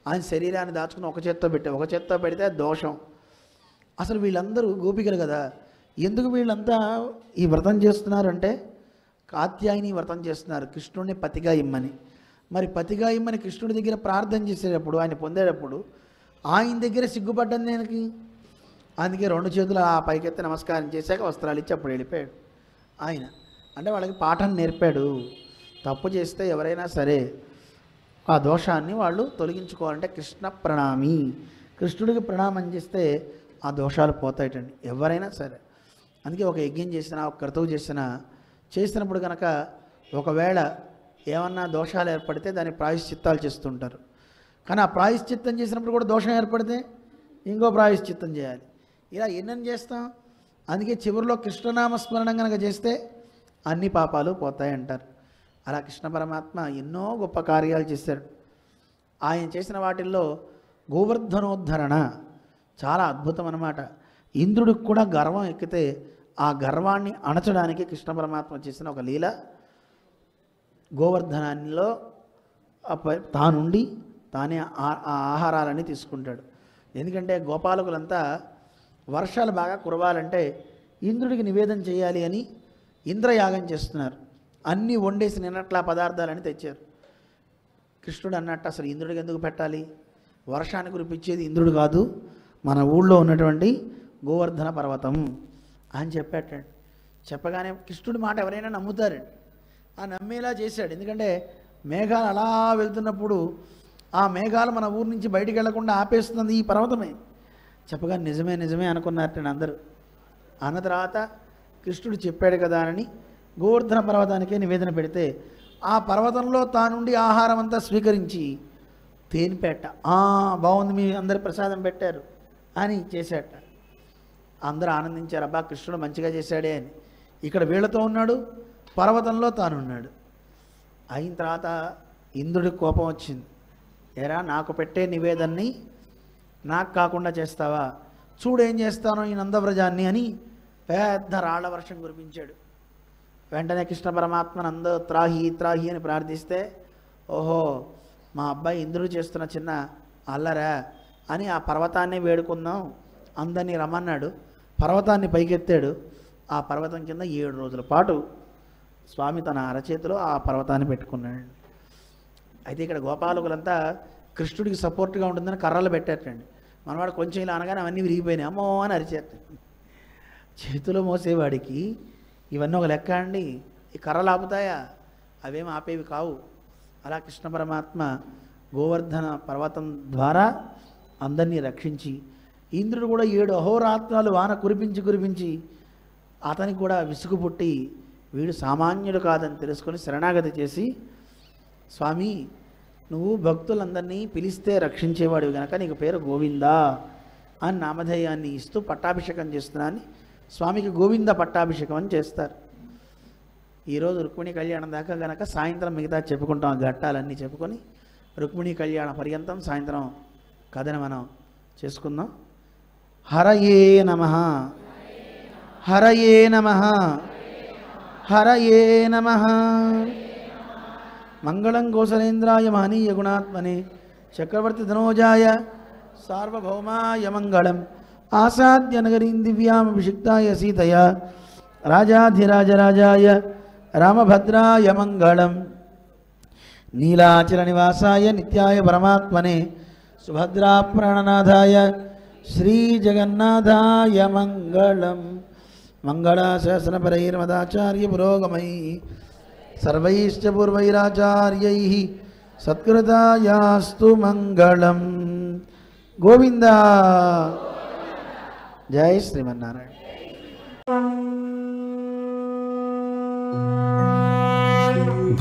ఆయన శరీరాన్ని దాచుకుని ఒక చేత్తో పెడితే దోషం. అసలు వీళ్ళందరూ గోపికలు కదా, ఎందుకు వీళ్ళంతా ఈ వ్రతం చేస్తున్నారంటే కాత్యాయని వ్రతం చేస్తున్నారు కృష్ణుడిని పతిగా ఇమ్మని. మరి పతిగా ఇమ్మని కృష్ణుడి దగ్గర ప్రార్థన చేసేటప్పుడు, ఆయన పొందేటప్పుడు ఆయన దగ్గర సిగ్గుపడ్డాను నేనకి. అందుకే రెండు చేతులు ఆ పైకెత్తి నమస్కారం చేశాక వస్త్రాలు ఇచ్చి అప్పుడు వెళ్ళిపోయాడు ఆయన. అంటే వాళ్ళకి పాఠం నేర్పాడు. తప్పు చేస్తే ఎవరైనా సరే ఆ దోషాన్ని వాళ్ళు తొలగించుకోవాలంటే కృష్ణ ప్రణామి, కృష్ణుడికి ప్రణామం చేస్తే ఆ దోషాలు పోతాయటండి ఎవరైనా సరే. అందుకే ఒక యజ్ఞం చేసినా, ఒక క్రతువు చేసినప్పుడు కనుక ఒకవేళ ఏమన్నా దోషాలు ఏర్పడితే దానికి ప్రాయశ్చిత్తాలు చేస్తుంటారు. కానీ ఆ ప్రాయశ్చిత్తం చేసినప్పుడు కూడా దోషం ఏర్పడితే ఇంకో ప్రాయశ్చిత్తం చేయాలి. ఇలా ఎన్నెన్ని చేస్తాం. అందుకే చివరిలో కృష్ణనామస్మరణం కనుక చేస్తే అన్ని పాపాలు పోతాయి అంటారు. అలా కృష్ణ పరమాత్మ ఎన్నో గొప్ప కార్యాలు చేశాడు. ఆయన చేసిన వాటిల్లో గోవర్ధనోద్ధరణ చాలా అద్భుతం అన్నమాట. ఇంద్రుడికి కూడా గర్వం ఎక్కితే ఆ గర్వాన్ని అణచడానికి కృష్ణ పరమాత్మ చేసిన ఒక లీల. గోవర్ధనాల్లో తానుండి తానే ఆ ఆహారాలన్నీ తీసుకుంటాడు. ఎందుకంటే గోపాలకులంతా వర్షాలు బాగా కురవాలంటే ఇంద్రుడికి నివేదన చేయాలి అని ఇంద్రయాగం చేస్తున్నారు. అన్నీ వండేసి నిన్నట్లా పదార్థాలని తెచ్చారు. కృష్ణుడు అన్నట్టు అసలు ఇంద్రుడికి ఎందుకు పెట్టాలి, వర్షాన్ని కురిపించేది ఇంద్రుడు కాదు, మన ఊళ్ళో ఉన్నటువంటి గోవర్ధన పర్వతం అని చెప్పాడు. చెప్పగానే కృష్ణుడి మాట ఎవరైనా నమ్ముతారండి. ఆ నమ్మేలా చేశాడు. ఎందుకంటే మేఘాలు అలా వెళ్తున్నప్పుడు ఆ మేఘాలు మన ఊరి నుంచి బయటికి వెళ్లకుండా ఆపేస్తుంది ఈ పర్వతమే. చెప్పగా నిజమే నిజమే అనుకున్నారట అందరూ. అన్న తర్వాత కృష్ణుడు చెప్పాడు కదా అని గోవర్ధన పర్వతానికే నివేదన పెడితే ఆ పర్వతంలో తానుండి ఆహారం అంతా స్వీకరించి తేనిపేట బాగుంది, మీ అందరు ప్రసాదం పెట్టారు అని చేశాట. అందరూ ఆనందించారు, అబ్బా కృష్ణుడు మంచిగా చేశాడే అని. ఇక్కడ వీళ్ళతో ఉన్నాడు, పర్వతంలో తానున్నాడు. అయిన తర్వాత ఇంద్రుడికి కోపం వచ్చింది. ఎరా, నాకు పెట్టే నివేదనని నాకు కాకుండా చేస్తావా, చూడేం చేస్తానో ఈ నందవ్రజాన్ని అని పెద్ద రాళ్ల వర్షం కురిపించాడు. వెంటనే కృష్ణ పరమాత్మ నంద త్రాహి త్రాహి అని ప్రార్థిస్తే, ఓహో మా అబ్బాయి ఇంద్రుడు చేస్తున్న చిన్న అల్లరా అని ఆ పర్వతాన్ని వేడుకుందాం అందరినీ రమ్మన్నాడు. పర్వతాన్ని పైకెత్తాడు. ఆ పర్వతం కింద 7 రోజుల పాటు స్వామి తన అరచేతిలో ఆ పర్వతాన్ని పెట్టుకున్నాడు. అయితే ఇక్కడ గోపాలకులంతా కృష్ణుడికి సపోర్ట్గా ఉంటుందని కర్రలు పెట్టారండి. మనవాడు కొంచెం ఇలా అనగానే అవన్నీ విరిగిపోయినాయి, అమ్మో అని అరిచేట. చేతిలో మోసేవాడికి ఇవన్నీ ఒక లెక్క అండి. ఈ కర్రలు ఆపుతాయా? అవేం ఆపేవి కావు. అలా కృష్ణ పరమాత్మ గోవర్ధన పర్వతం ద్వారా అందరినీ రక్షించి, ఇంద్రుడు కూడా 7 అహోరాత్రాలు వాన కురిపించి అతనికి కూడా విసుగు పుట్టి వీడు సామాన్యుడు కాదని తెలుసుకొని శరణాగతి చేసి, స్వామి నువ్వు భక్తులందరినీ పిలిస్తే రక్షించేవాడివి కనుక నీకు పేరు గోవిందా అని నామధేయాన్ని ఇస్తూ పట్టాభిషేకం చేస్తున్నాను. స్వామికి గోవింద పట్టాభిషేకం అని చేస్తారు. ఈరోజు రుక్మిణి కళ్యాణం దాకా కనుక సాయంత్రం మిగతా చెప్పుకుంటాం. ఆ ఘట్టాలన్నీ చెప్పుకొని రుక్మిణి కళ్యాణ పర్యంతం సాయంత్రం కథను మనం చేసుకుందాం. హరయే నమః, హరయే నమః, హరయే నమః. మంగళం కోసలేంద్రాయ మహనీయ గుణాత్మనే చక్రవర్తి ధనోజాయ సార్వభౌమాయ మంగళం. ఆసాద్య నగరీం దివ్యాం అభిషిక్తాయ సీతయా రాజాధిరాజరాజాయ రామభద్రాయ మంగళం. నీలాచల నివాసాయ నిత్యాయ పరమాత్మనే సుభద్రా ప్రాణనాథాయ శ్రీజగన్నాథాయ మంగళం. మంగళాశాసనపరైర్మదాచార్య పురోగమై సర్వైశ్చ పూర్వైరాచార్యై సత్కృతాయాస్తు మంగళం. గోవింద. జై శ్రీమన్నారాయణ.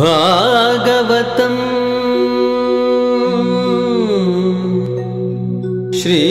భాగవతం శ్రీ